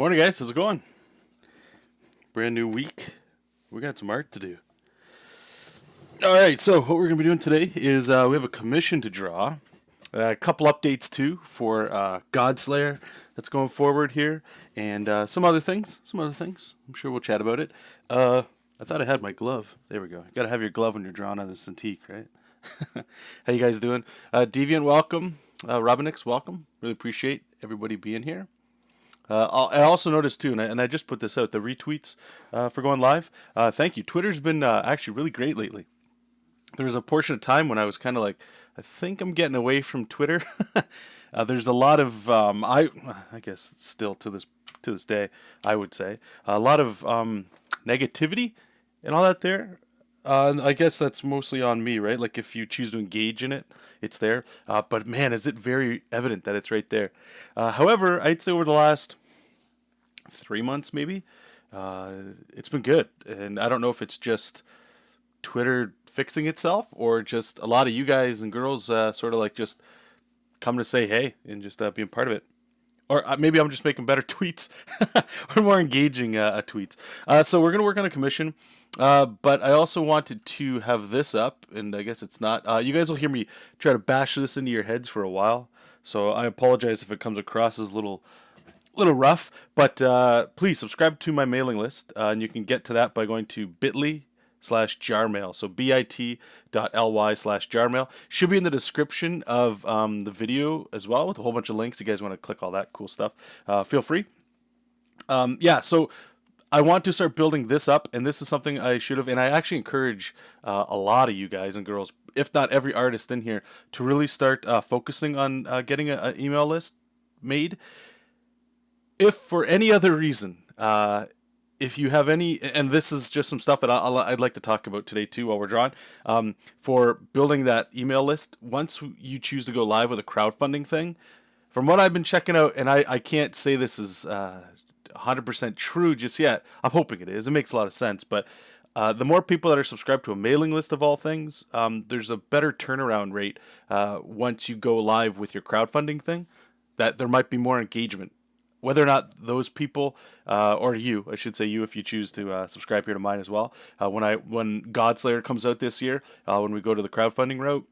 Morning, guys. How's it going? Brand new week. We got some art to do. All right. So what we're gonna be doing today is we have a commission to draw. A couple updates too for Godslayer that's going forward here, and some other things. I'm sure we'll chat about it. I thought I had my glove. There we go. You gotta have your glove when you're drawing on the Cintiq, right? How you guys doing? Deviant, welcome. Robinix, welcome. Really appreciate everybody being here. I also noticed too, and I just put this out, the retweets for going live. Thank you. Twitter's been actually really great lately. There was a portion of time when I was kind of like, I think I'm getting away from Twitter. There's a lot of I guess still to this day, I would say a lot of negativity and all that there. I guess that's mostly on me, right? Like if you choose to engage in it, it's there. But man, is it very evident that it's right there. However, I'd say over the last 3 months, maybe, it's been good. And I don't know if it's just Twitter fixing itself or just a lot of you guys and girls sort of like just come to say hey and just being part of it. Or maybe I'm just making better tweets or more engaging tweets. So we're going to work on a commission. But I also wanted to have this up, and I guess it's not. You guys will hear me try to bash this into your heads for a while. So I apologize if it comes across as a little rough. But please subscribe to my mailing list. And you can get to that by going to bit.ly/jarmail. So bit.ly/jarmail. Should be in the description of the video as well with a whole bunch of links. You guys want to click all that cool stuff. Feel free. So I want to start building this up, and this is something I should have, and I actually encourage a lot of you guys and girls, if not every artist in here, to really start focusing on getting an email list made. If for any other reason, if you have any, and this is just some stuff that I'd like to talk about today too while we're drawing, for building that email list, once you choose to go live with a crowdfunding thing, from what I've been checking out, and I can't say this is 100% true just yet. I'm hoping it is. It makes a lot of sense. But the more people that are subscribed to a mailing list of all things, there's a better turnaround rate once you go live with your crowdfunding thing, that there might be more engagement. Whether or not those people, or you, I should say you if you choose to subscribe here to mine as well. When Godslayer comes out this year, when we go to the crowdfunding route,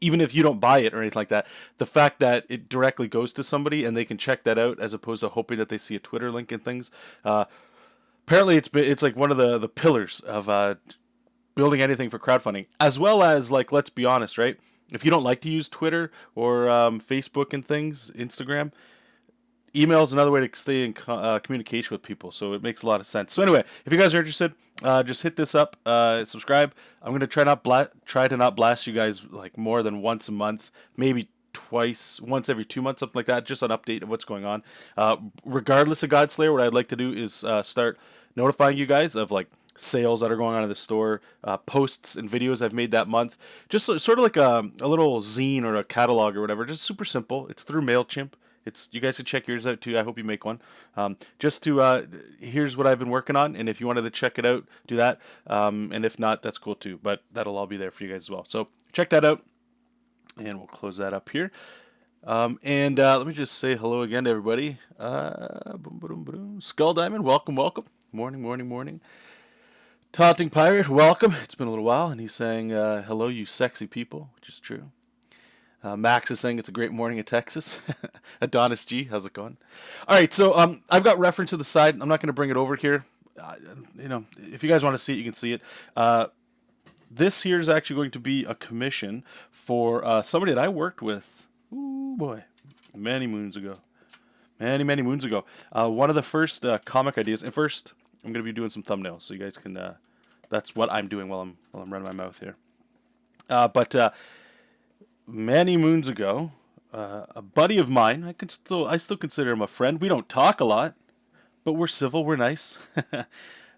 even if you don't buy it or anything like that, the fact that it directly goes to somebody and they can check that out as opposed to hoping that they see a Twitter link and things. Apparently, it's like one of the pillars of building anything for crowdfunding, as well as, like, let's be honest, right? If you don't like to use Twitter or Facebook and things, Instagram, email is another way to stay in communication with people, so it makes a lot of sense. So anyway, if you guys are interested, just hit this up, subscribe. I'm gonna try to not blast you guys like more than once a month, maybe once every 2 months, something like that, just an update of what's going on. Regardless of Godslayer, what I'd like to do is start notifying you guys of like sales that are going on in the store, posts and videos I've made that month. Just sort of like a little zine or a catalog or whatever. Just super simple. It's through MailChimp. You guys can check yours out too. I hope you make one. Here's what I've been working on, and if you wanted to check it out, do that. And if not, that's cool too. But that'll all be there for you guys as well. So check that out, and we'll close that up here. Let me just say hello again to everybody. Skull Diamond, welcome. Morning. Taunting Pirate, welcome. It's been a little while, and he's saying hello, you sexy people, which is true. Max is saying it's a great morning in Texas. Adonis G, how's it going? All right, so I've got reference to the side. I'm not going to bring it over here. If you guys want to see it, you can see it. This here is actually going to be a commission for somebody that I worked with. Ooh boy, many moons ago. Many moons ago. One of the first comic ideas. And first, I'm going to be doing some thumbnails, so you guys can. That's what I'm doing while I'm running my mouth here. Many moons ago, a buddy of mine, I still consider him a friend. We don't talk a lot, but we're civil, we're nice.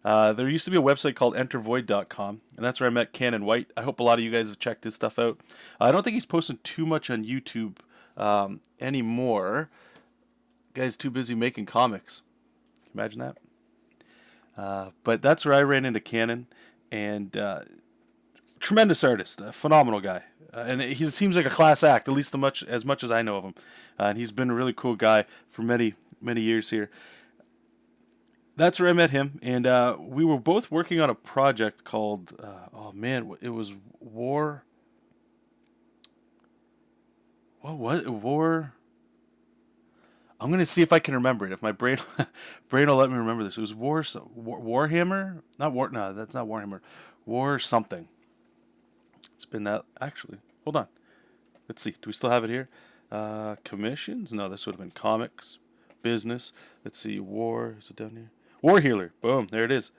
There used to be a website called entervoid.com, and that's where I met Cannon White. I hope a lot of you guys have checked his stuff out. I don't think he's posting too much on YouTube anymore. Guy's too busy making comics. Can you imagine that? But that's where I ran into Cannon, and tremendous artist, a phenomenal guy. And he seems like a class act, at least as much as I know of him. And he's been a really cool guy for many years here. that's where I met him, and we were both working on a project called oh man, it was War. What was it? War? I'm gonna see if I can remember it. If my brain brain will let me remember this. It was Warhammer, not War. No, that's not Warhammer. War something. It's been that actually. Hold on. Let's see. Do we still have it here? Commissions? No, this would have been comics, business. Let's see. War. Is it down here? War Healer. Boom. There it is.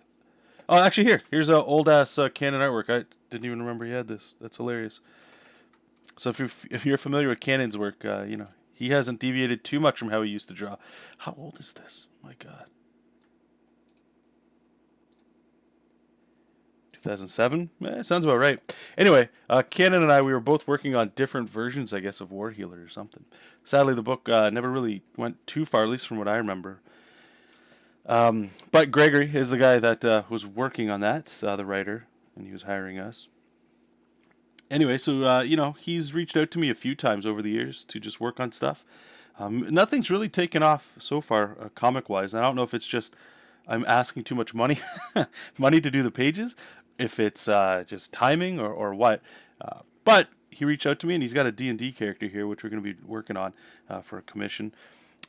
Oh, actually, here. Here's a old ass Canon artwork. I didn't even remember he had this. That's hilarious. So if you're familiar with Canon's work, you know he hasn't deviated too much from how he used to draw. How old is this? My God. 2007? Sounds about right. Anyway, Canon and I, we were both working on different versions, I guess, of War Healer or something. Sadly, the book never really went too far, at least from what I remember. But Gregory is the guy that was working on that, the writer, and he was hiring us. Anyway, so, you know, he's reached out to me a few times over the years to just work on stuff. Nothing's really taken off so far, comic-wise. I don't know if it's just I'm asking too much money money to do the pages, if it's just timing or what. But he reached out to me, and he's got a D&D character here, which we're going to be working on for a commission.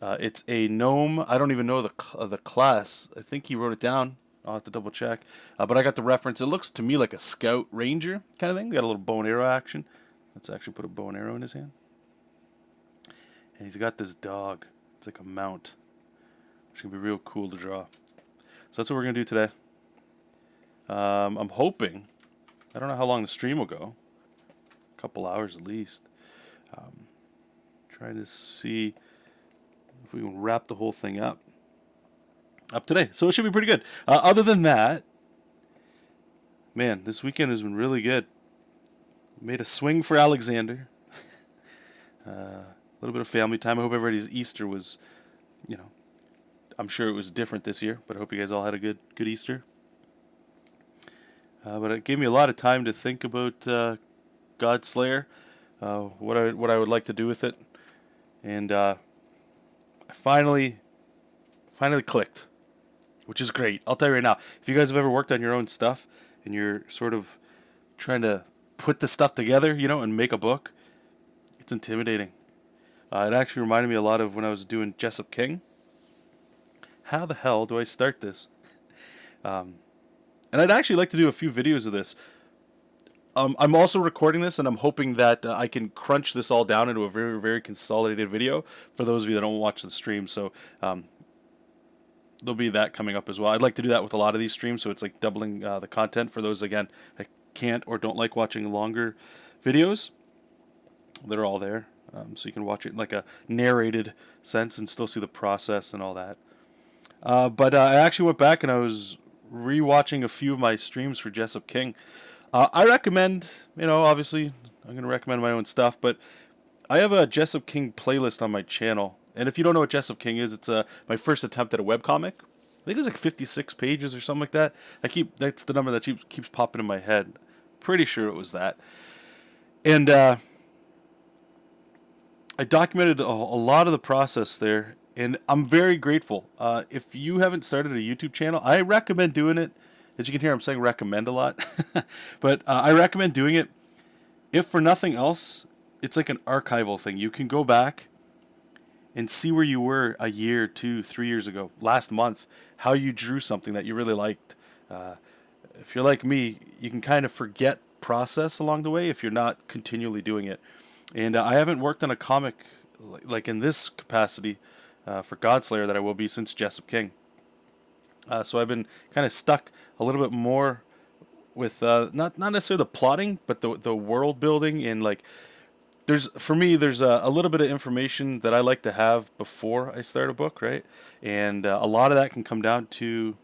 It's a gnome. I don't even know the class. I think he wrote it down. I'll have to double check. But I got the reference. It looks to me like a scout ranger kind of thing. Got a little bow and arrow action. Let's actually put a bow and arrow in his hand. And he's got this dog. It's like a mount. It's going to be real cool to draw. So that's what we're going to do today. I'm hoping, I don't know how long the stream will go. A couple hours at least. Trying to see if we can wrap the whole thing up today. So it should be pretty good. Other than that, man, this weekend has been really good. Made a swing for Alexander. A little bit of family time. I hope everybody's Easter was, you know, I'm sure it was different this year, but I hope you guys all had a good Easter. But it gave me a lot of time to think about Godslayer, what I would like to do with it, and I finally clicked, which is great. I'll tell you right now, if you guys have ever worked on your own stuff and you're sort of trying to put the stuff together, you know, and make a book, it's intimidating. It actually reminded me a lot of when I was doing JESOP King. How the hell do I start this? And I'd actually like to do a few videos of this. I'm also recording this, and I'm hoping that I can crunch this all down into a very, very consolidated video for those of you that don't watch the stream. So there'll be that coming up as well. I'd like to do that with a lot of these streams, so it's like doubling the content for those, again, that can't or don't like watching longer videos. They're all there, so you can watch it in like a narrated sense and still see the process and all that. But I actually went back and I was rewatching a few of my streams for JESOP King. I recommend, you know, obviously I'm going to recommend my own stuff, but I have a JESOP King playlist on my channel. And if you don't know what JESOP King is, it's my first attempt at a webcomic. I think it was like 56 pages or something like that. That's the number that keeps popping in my head. Pretty sure it was that. And I documented a lot of the process there. And I'm very grateful. If you haven't started a YouTube channel, I recommend doing it. As you can hear, I'm saying recommend a lot. But I recommend doing it. If for nothing else, it's like an archival thing. You can go back and see where you were a year, 2, 3 years ago, last month, how you drew something that you really liked. If you're like me, you can kind of forget process along the way if you're not continually doing it. And I haven't worked on a comic like in this capacity for Godslayer that I will be since JESOP King. So I've been kind of stuck a little bit more with not necessarily the plotting, but the world building, and like there's a little bit of information that I like to have before I start a book, right? And a lot of that can come down to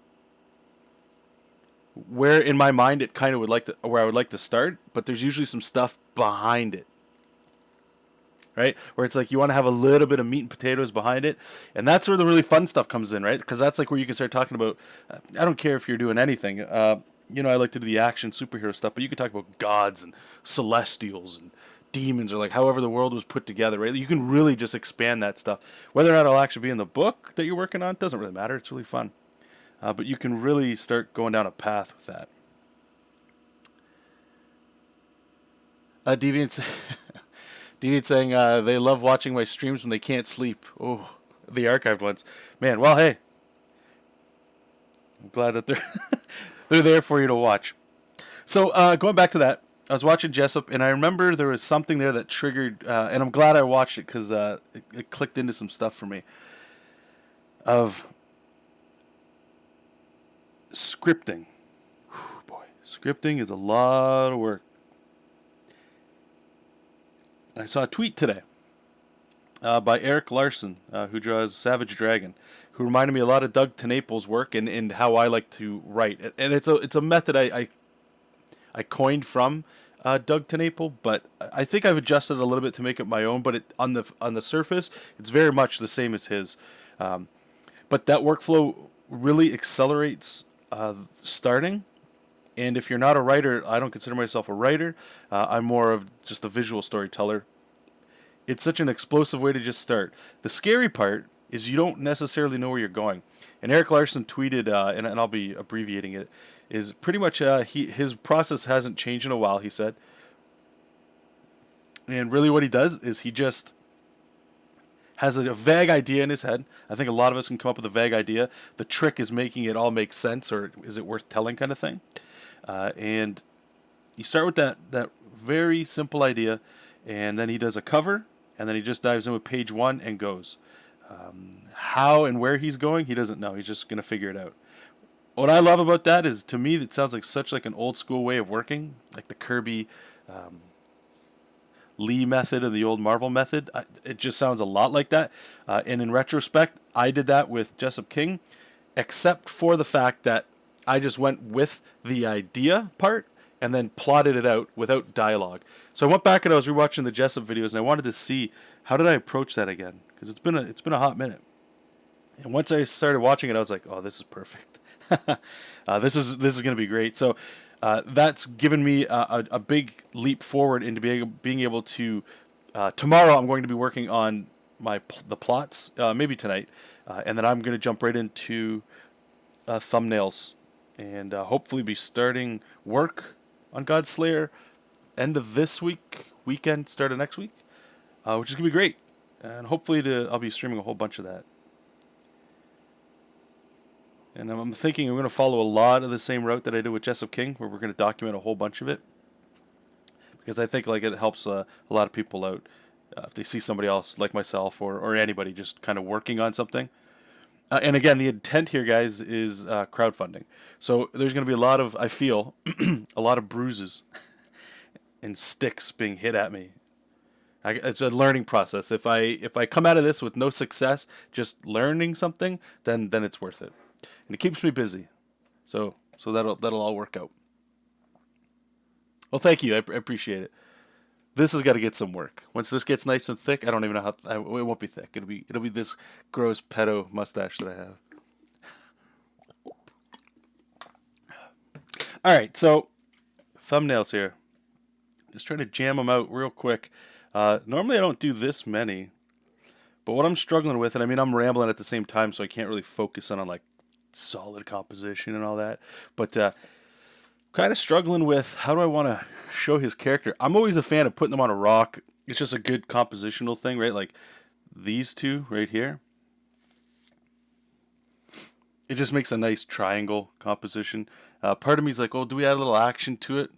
where in my mind it kind of where I would like to start, but there's usually some stuff behind it. Right? Where it's like you want to have a little bit of meat and potatoes behind it. And that's where the really fun stuff comes in, right? Because that's like where you can start talking about, I don't care if you're doing anything. You know, I like to do the action superhero stuff, but you can talk about gods and celestials and demons, or like however the world was put together, right? You can really just expand that stuff. Whether or not it'll actually be in the book that you're working on, doesn't really matter. It's really fun. but you can really start going down a path with that. Deviant, Deviant saying they love watching my streams when they can't sleep. Oh, the archived ones, man. Well, hey, I'm glad that they're they're there for you to watch. So going back to that, I was watching JESOP, and I remember there was something there that triggered, and I'm glad I watched it because it clicked into some stuff for me of scripting. Whew, boy, scripting is a lot of work. I saw a tweet today by Eric Larson, who draws Savage Dragon, who reminded me a lot of Doug TenNaples' work and how I like to write. And it's a method I coined from Doug TenNaples, but I think I've adjusted it a little bit to make it my own. But on the surface, it's very much the same as his. But that workflow really accelerates starting. And if you're not a writer, I don't consider myself a writer. I'm more of just a visual storyteller. It's such an explosive way to just start. The scary part is you don't necessarily know where you're going. And Eric Larson tweeted, and I'll be abbreviating it, is pretty much his process hasn't changed in a while, he said. And really what he does is he just has a vague idea in his head. I think a lot of us can come up with a vague idea. The trick is making it all make sense, or is it worth telling kind of thing. And you start with that very simple idea, and then he does a cover, and then he just dives in with page 1 and goes. How and where he's going, he doesn't know. He's just going to figure it out. What I love about that is, to me, it sounds like such like an old school way of working, like the Kirby Lee method and the old Marvel method. It just sounds a lot like that. And in retrospect, I did that with JESOP King, except for the fact that I just went with the idea part and then plotted it out without dialogue. So I went back and I was rewatching the JESOP videos, and I wanted to see how did I approach that again, because it's been a hot minute. And once I started watching it, I was like, oh, this is perfect. This is going to be great. So that's given me a big leap forward into being able to. Tomorrow, I'm going to be working on the plots, maybe tonight, and then I'm going to jump right into thumbnails, and hopefully be starting work on Godslayer end of this weekend, start of next week, which is going to be great. And hopefully I'll be streaming a whole bunch of that. And I'm thinking I'm going to follow a lot of the same route that I did with JESOP King, where we're going to document a whole bunch of it. Because I think like it helps a lot of people out if they see somebody else like myself or anybody just kind of working on something. And again, the intent here, guys, is crowdfunding. So there's going to be a lot of, I feel, a lot of bruises and sticks being hit at me. It's a learning process. If I come out of this with no success, just learning something, then it's worth it. And it keeps me busy. So that'll all work out. Well, thank you. I appreciate it. This has got to get some work. Once this gets nice and thick, I don't even know how. It won't be thick. It'll be this gross pedo mustache that I have. All right, so thumbnails here. Just trying to jam them out real quick. Normally I don't do this many, but what I'm struggling with, and I mean I'm rambling at the same time, so I can't really focus on like solid composition and all that. But kind of struggling with how do I want to show his character. I'm always a fan of putting them on a rock. It's just a good compositional thing, right? Like these two right here. It just makes a nice triangle composition. Part of me is like, oh, do we add a little action to it?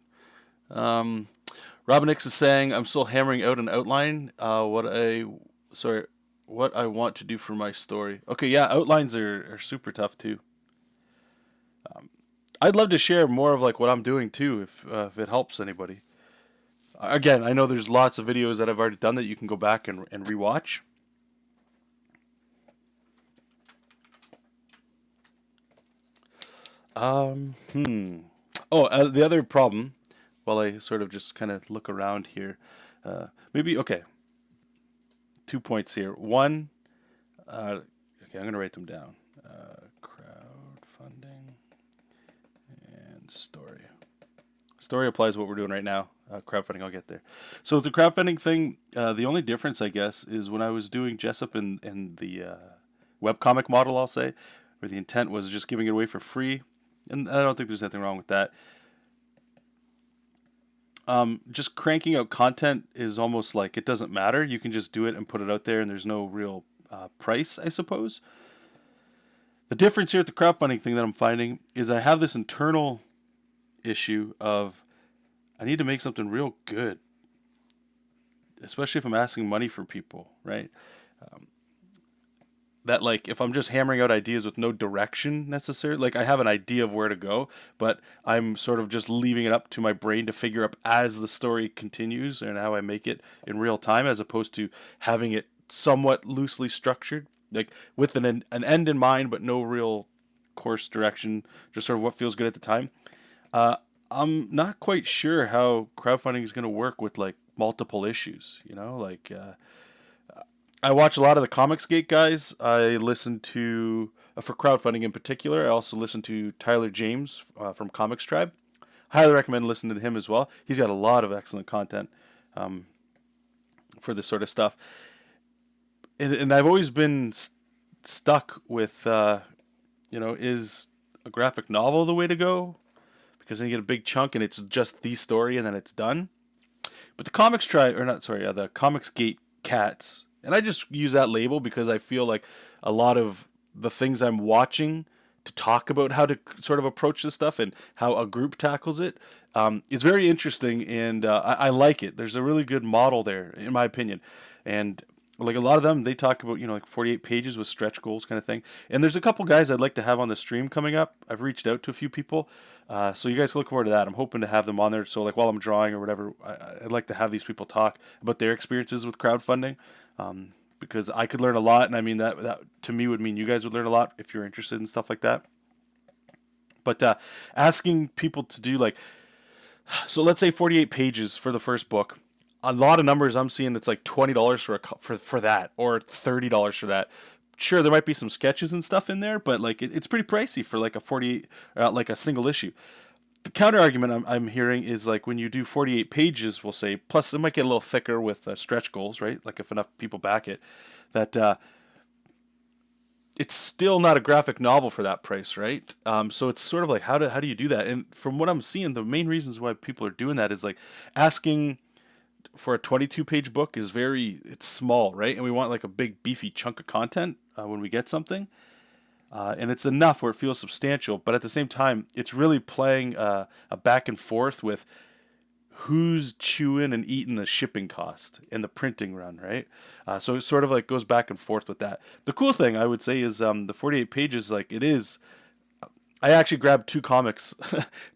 Robin X is saying, I'm still hammering out an outline. What I want to do for my story. Okay, yeah, outlines are super tough too. I'd love to share more of like what I'm doing too, if it helps anybody. Again, I know there's lots of videos that I've already done that you can go back and rewatch. Oh, the other problem, while I sort of just kind of look around here, okay, 2 points here. One, okay, I'm going to write them down. Crowdfunding and story. Story applies to what we're doing right now. Crowdfunding, I'll get there. So the crowdfunding thing, the only difference, I guess, is when I was doing JESOP in the webcomic model, I'll say, where the intent was just giving it away for free, and I don't think there's anything wrong with that. Just cranking out content is almost like it doesn't matter. You can just do it and put it out there, and there's no real price, I suppose. The difference here at the crowdfunding thing that I'm finding is I have this internal issue of I need to make something real good, especially if I'm asking money for people, right? That like if I'm just hammering out ideas with no direction necessarily, like I have an idea of where to go, but I'm sort of just leaving it up to my brain to figure out as the story continues and how I make it in real time, as opposed to having it somewhat loosely structured, like with an end in mind, but no real course direction, just sort of what feels good at the time. I'm not quite sure how crowdfunding is going to work with like multiple issues, you know, like I watch a lot of the Comicsgate guys. I listen to, for crowdfunding in particular, I also listen to Tyler James from Comics Tribe. Highly recommend listening to him as well. He's got a lot of excellent content for this sort of stuff. And I've always been stuck with, is a graphic novel the way to go? Because then you get a big chunk and it's just the story and then it's done. But the Comics Tribe, or not, sorry, the Comicsgate cats, and I just use that label because I feel like a lot of the things I'm watching to talk about how to sort of approach this stuff and how a group tackles it is very interesting, and I like it. There's a really good model there, in my opinion. And like a lot of them, they talk about, like 48 pages with stretch goals kind of thing. And there's a couple guys I'd like to have on the stream coming up. I've reached out to a few people. So you guys can look forward to that. I'm hoping to have them on there. So like while I'm drawing or whatever, I'd like to have these people talk about their experiences with crowdfunding. Because I could learn a lot, and I mean that to me would mean you guys would learn a lot if you're interested in stuff like that. But asking people to do like, so let's say 48 pages for the first book. A lot of numbers I'm seeing it's like $20 for that, or $30 for that. Sure, there might be some sketches and stuff in there, but like it's pretty pricey for like a 48, like a single issue. The counter argument I'm hearing is like when you do 48 pages, we'll say, plus it might get a little thicker with stretch goals, right? Like if enough people back it, that it's still not a graphic novel for that price, right? So it's sort of like how do you do that? And from what I'm seeing, the main reasons why people are doing that is like asking for a 22-page book is it's small, right? And we want like a big beefy chunk of content when we get something. And it's enough where it feels substantial, but at the same time, it's really playing a back and forth with who's chewing and eating the shipping cost and the printing run, right? So it sort of like goes back and forth with that. The cool thing I would say is the 48 pages, like it is. I actually grabbed two comics,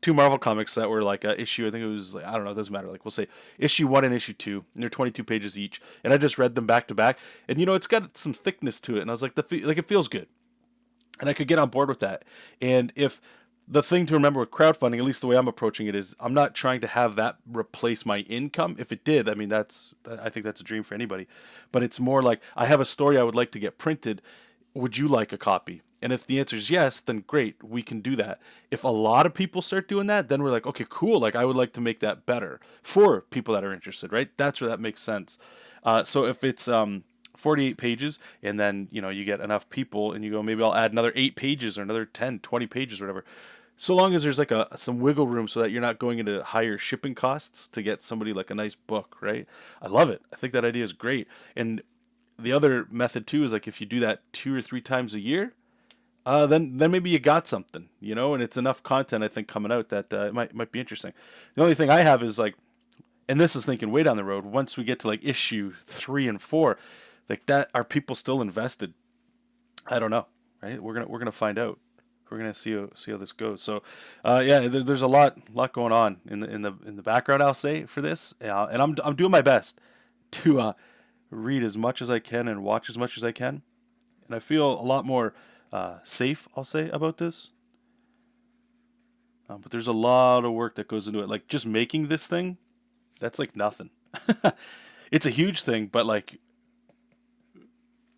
two Marvel comics that were like a issue. I think it was like, I don't know, it doesn't matter. Like we'll say issue 1 and issue 2, and they're 22 pages each, and I just read them back to back, and it's got some thickness to it, and I was like, it feels good. And I could get on board with that. And if the thing to remember with crowdfunding, at least the way I'm approaching it, is I'm not trying to have that replace my income. If it did, I mean, I think that's a dream for anybody. But it's more like I have a story I would like to get printed. Would you like a copy? And if the answer is yes, then great, we can do that. If a lot of people start doing that, then we're like, okay, cool. Like I would like to make that better for people that are interested, right? That's where that makes sense. So if it's 48 pages, and then you get enough people and you go, maybe I'll add another 8 pages or another 10, 20 pages or whatever, so long as there's like some wiggle room so that you're not going into higher shipping costs to get somebody like a nice book, right? I love it. I think that idea is great. And the other method too is like if you do that 2 or 3 times a year, then maybe you got something, and it's enough content I think coming out that it might be interesting. The only thing I have is like, and this is thinking way down the road, once we get to like issue 3 and 4, like that, are people still invested? I don't know, right? We're gonna find out. We're gonna see how this goes. So, yeah, there's a lot going on in the background, I'll say, for this, and I'm doing my best to read as much as I can and watch as much as I can, and I feel a lot more safe, I'll say, about this. But there's a lot of work that goes into it. Like just making this thing, that's like nothing. It's a huge thing, but like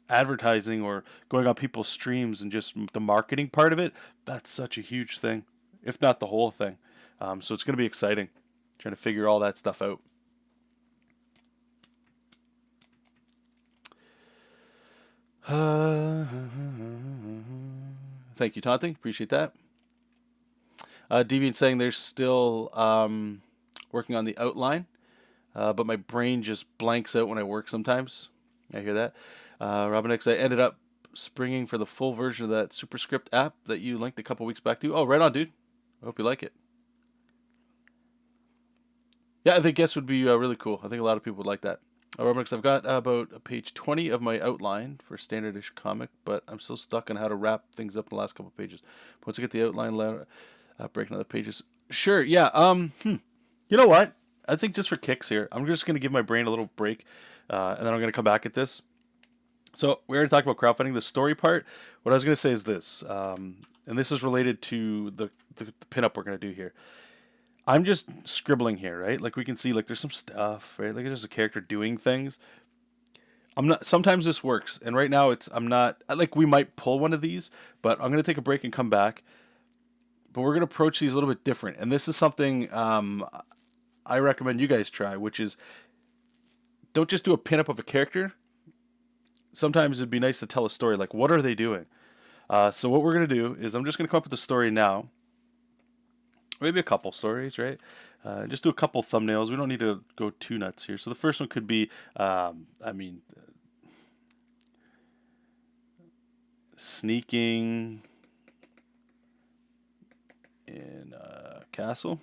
advertising or going on people's streams and just the marketing part of it, that's such a huge thing, if not the whole thing. So it's going to be exciting trying to figure all that stuff out. Thank you, Taunting. Appreciate that. Deviant saying they're still working on the outline, but my brain just blanks out when I work sometimes. I hear that. Robin X, I ended up springing for the full version of that Superscript app that you linked a couple weeks back to. Oh, right on, dude. I hope you like it. Yeah, I think guests would be really cool. I think a lot of people would like that. Robin X, I've got about page 20 of my outline for standard issue comic, but I'm still stuck on how to wrap things up in the last couple pages. Once I get the outline breaking out the pages. Sure, yeah. You know what? I think just for kicks here, I'm just going to give my brain a little break, and then I'm going to come back at this. So we already talked about crowdfunding. The story part, what I was going to say is this, and this is related to the pinup we're going to do here. I'm just scribbling here, right? Like we can see, like there's some stuff, right? Like there's a character doing things. I'm not. Sometimes this works, and right now I'm not. Like we might pull one of these, but I'm going to take a break and come back. But we're going to approach these a little bit different, and this is something I recommend you guys try, which is don't just do a pinup of a character. Sometimes it'd be nice to tell a story, like what are they doing? So what we're going to do is I'm just going to come up with a story now. Maybe a couple stories, right? Just do a couple thumbnails. We don't need to go too nuts here. So the first one could be, sneaking in a castle.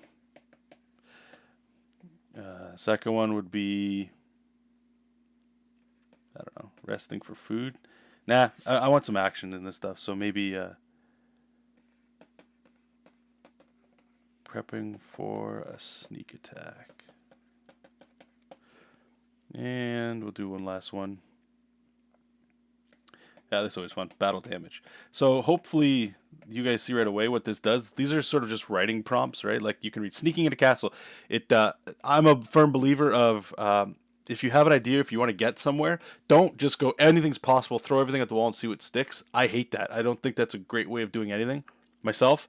Second one would be, I don't know, resting for food. Nah, I want some action in this stuff. So maybe prepping for a sneak attack. And we'll do one last one. Yeah, this is always fun. Battle damage. So hopefully you guys see right away what this does. These are sort of just writing prompts, right? Like you can read sneaking in a castle. I'm a firm believer of if you have an idea, if you want to get somewhere, don't just go anything's possible, throw everything at the wall and see what sticks. I hate that. I don't think that's a great way of doing anything. Myself,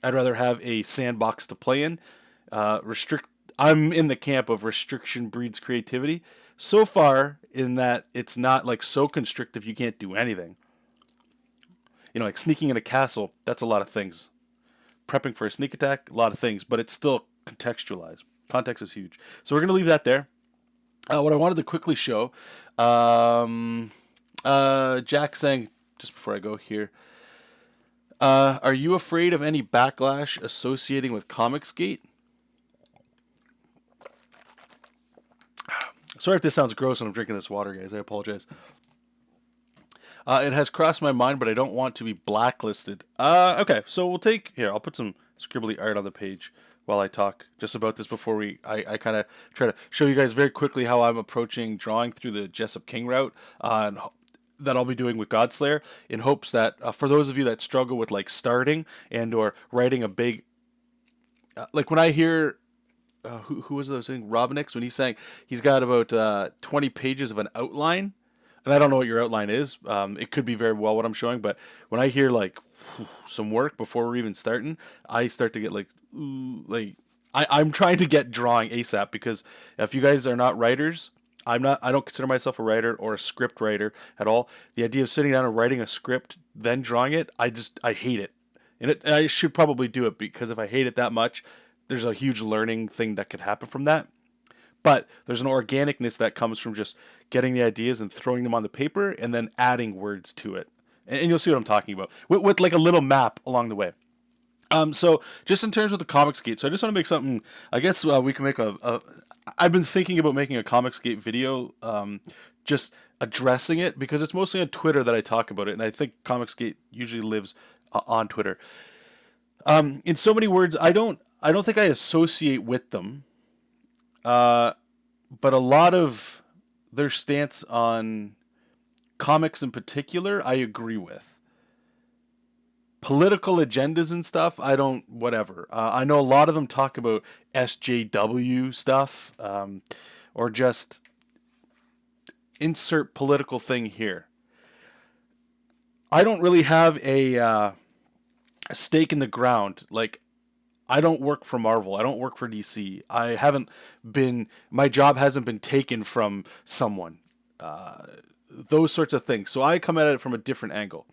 I'd rather have a sandbox to play in. I'm in the camp of restriction breeds creativity. So far, in that it's not like so constrictive you can't do anything. You know, like sneaking in a castle, that's a lot of things. Prepping for a sneak attack, a lot of things, but it's still contextualized. Context is huge. So we're going to leave that there. What I wanted to quickly show, Jack saying, just before I go here, are you afraid of any backlash associating with Comicsgate? Sorry if this sounds gross when I'm drinking this water, guys. I apologize. It has crossed my mind, but I don't want to be blacklisted. Okay, so we'll take... Here, I'll put some scribbly art on the page while I talk just about this before I kind of try to show you guys very quickly how I'm approaching drawing through the JESOP King route and that I'll be doing with Godslayer in hopes that for those of you that struggle with like starting and or writing a big... like when I hear... who was I saying? Robinix, when he's saying he's got about 20 pages of an outline, and I don't know what your outline is. It could be very well what I'm showing, but when I hear like some work before we're even starting, I start to get like, ooh, like I'm trying to get drawing ASAP because if you guys are not writers, I don't consider myself a writer or a script writer at all. The idea of sitting down and writing a script, then drawing it, I hate it. And I should probably do it because if I hate it that much, there's a huge learning thing that could happen from that. But there's an organicness that comes from just getting the ideas and throwing them on the paper and then adding words to it. And you'll see what I'm talking about. With like a little map along the way. So just in terms of the Comicsgate, so I just want to make something, I guess we can make I've been thinking about making a Comicsgate video, just addressing it because it's mostly on Twitter that I talk about it. And I think Comicsgate usually lives on Twitter. In so many words, I don't think I associate with them, but a lot of their stance on comics in particular, I agree with. Political agendas and stuff, I don't, whatever. I know a lot of them talk about SJW stuff, or just insert political thing here. I don't really have a stake in the ground. Like, I don't work for Marvel. I don't work for DC. My job hasn't been taken from someone. Those sorts of things. So I come at it from a different angle.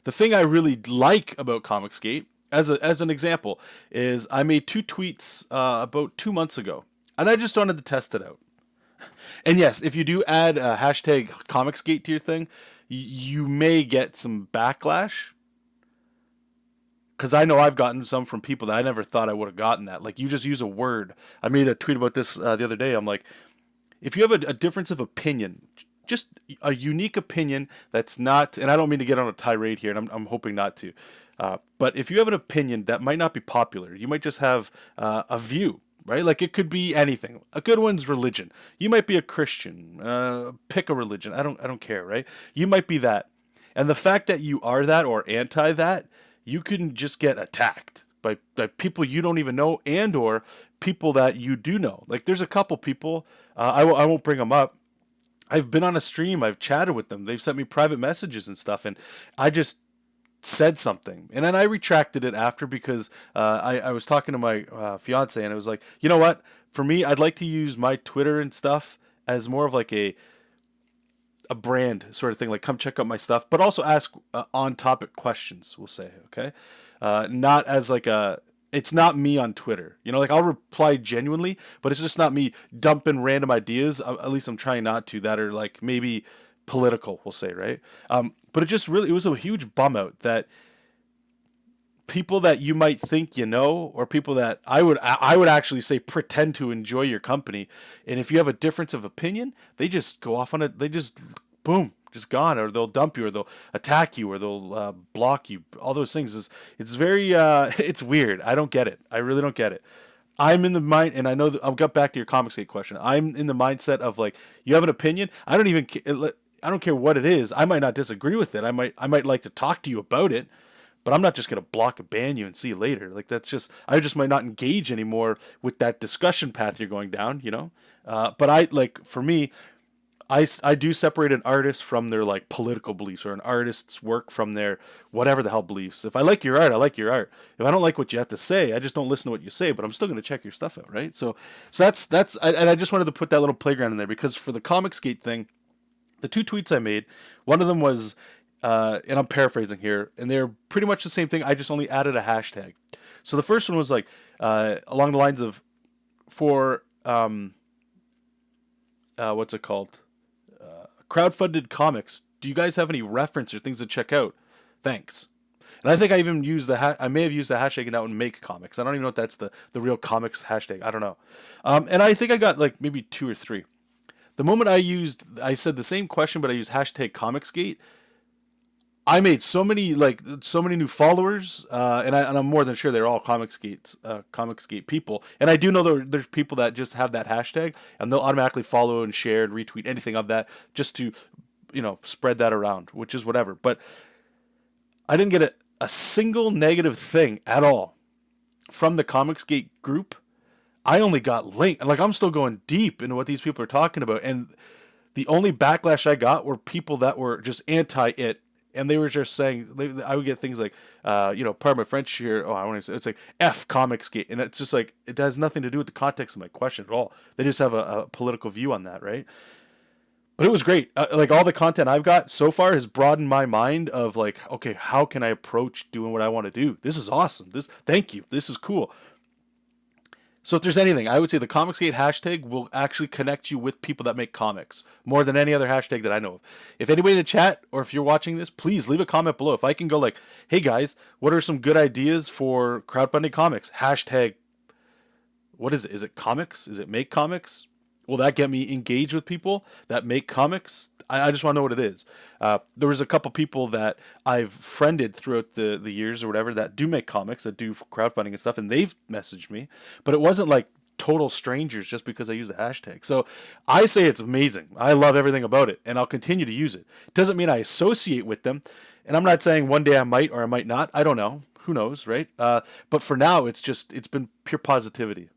The thing I really like about Comicsgate, as an example, is I made 2 tweets about 2 months ago, and I just wanted to test it out. And yes, if you do add a hashtag Comicsgate to your thing, you may get some backlash. Because I know I've gotten some from people that I never thought I would have gotten that. Like, you just use a word. I made a tweet about this the other day. I'm like, if you have a difference of opinion, just a unique opinion that's not, and I don't mean to get on a tirade here, and I'm hoping not to, but if you have an opinion that might not be popular, you might just have a view, right? Like, it could be anything. A good one's religion. You might be a Christian. Pick a religion. I don't care, right? You might be that. And the fact that you are that or anti that, you can just get attacked by people you don't even know and or people that you do know. Like, there's a couple people, I won't bring them up. I've been on a stream, I've chatted with them, they've sent me private messages and stuff, and I just said something, and then I retracted it after because I was talking to my fiance, and it was like, you know what, for me, I'd like to use my Twitter and stuff as more of like a brand sort of thing, like come check out my stuff, but also ask on topic questions, we'll say, okay? Not as like it's not me on Twitter, like I'll reply genuinely, but it's just not me dumping random ideas, at least I'm trying not to, that are like maybe political, we'll say, right? But it was a huge bum out that people that you might think or people that I would actually say pretend to enjoy your company, and if you have a difference of opinion, they just go off on it. They just boom, just gone, or they'll dump you, or they'll attack you, or they'll block you. All those things it's very it's weird. I don't get it. I really don't get it. I'm in the mind, and I know that I'll get back to your Comicsgate question. I'm in the mindset of like, you have an opinion. I don't care what it is. I might not disagree with it. I might like to talk to you about it, but I'm not just gonna block and ban you and see you later. Like, I just might not engage anymore with that discussion path you're going down. But for me, I do separate an artist from their like political beliefs, or an artist's work from their whatever the hell beliefs. If I like your art, I like your art. If I don't like what you have to say, I just don't listen to what you say, but I'm still going to check your stuff out, right? So and I just wanted to put that little playground in there, because for the Comicsgate thing, the 2 tweets I made, one of them was, and I'm paraphrasing here, and they're pretty much the same thing. I just only added a hashtag. So the first one was like along the lines of, for what's it called? Crowdfunded comics. Do you guys have any reference or things to check out? Thanks. And I think I even used I may have used the hashtag in that one, make comics. I don't even know if that's the real comics hashtag. I don't know. And I think I got like maybe 2 or 3. The moment I said the same question, but I used hashtag Comicsgate, I made so many new followers, and I'm more than sure they're all Comicsgate people. And I do know there's people that just have that hashtag, and they'll automatically follow and share and retweet anything of that, just to, spread that around, which is whatever. But I didn't get a single negative thing at all from the Comicsgate group. I only got linked, like, I'm still going deep into what these people are talking about, and the only backlash I got were people that were just anti it. And they were just saying, I would get things like, pardon my French here. Oh, I want to say, it's like F Comicsgate. And it's just like, it has nothing to do with the context of my question at all. They just have a political view on that, right? But it was great. Like, all the content I've got so far has broadened my mind of like, okay, how can I approach doing what I want to do? This is awesome. Thank you. This is cool. So if there's anything, I would say the Comicsgate hashtag will actually connect you with people that make comics more than any other hashtag that I know of. If anybody in the chat, or if you're watching this, please leave a comment below. If I can go like, hey guys, what are some good ideas for crowdfunding comics? Hashtag, what is it? Is it comics? Is it make comics? Will that get me engaged with people that make comics? I just want to know what it is. There was a couple people that I've friended throughout the years or whatever that do make comics, that do crowdfunding and stuff, and they've messaged me. But it wasn't like total strangers just because I use the hashtag. So I say it's amazing. I love everything about it, and I'll continue to use it. Doesn't mean I associate with them, and I'm not saying one day I might or I might not. I don't know. Who knows, right? But for now, it's been pure positivity.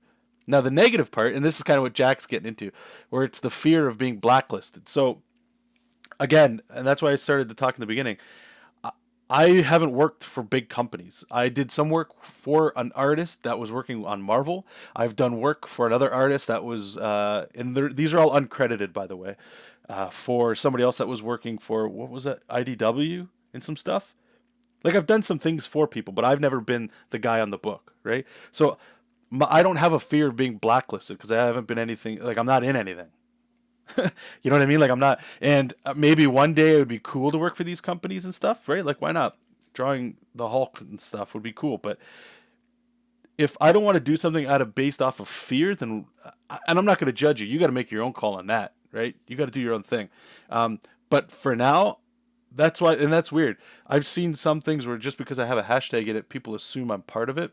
Now, the negative part, and this is kind of what Jack's getting into, where it's the fear of being blacklisted. So, again, and that's why I started to talk in the beginning, I haven't worked for big companies. I did some work for an artist that was working on Marvel. I've done work for another artist that was, and these are all uncredited, by the way, for somebody else that was working for, what was that, IDW and some stuff. Like I've done some things for people, but I've never been the guy on the book, right? So I don't have a fear of being blacklisted because I haven't been anything. Like I'm not in anything. You know what I mean? Like I'm not. And maybe one day it would be cool to work for these companies and stuff, right? Like why not? Drawing the Hulk and stuff would be cool, but if I don't want to do something out of based off of fear, then and I'm not going to judge you. You got to make your own call on that, right? You got to do your own thing. But for now, that's why, and that's weird. I've seen some things where just because I have a hashtag in it, people assume I'm part of it.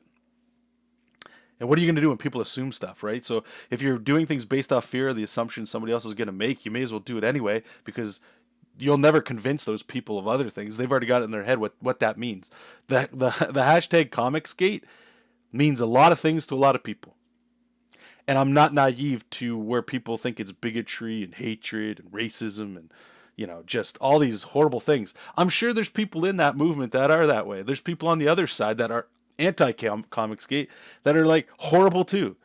And what are you going to do when people assume stuff, right? So if you're doing things based off fear or the assumption somebody else is going to make, you may as well do it anyway because you'll never convince those people of other things. They've already got it in their head what that means. The hashtag Comicsgate means a lot of things to a lot of people. And I'm not naive to where people think it's bigotry and hatred and racism and, you know, just all these horrible things. I'm sure there's people in that movement that are that way. There's people on the other side that are anti-Comicsgate that are like horrible too.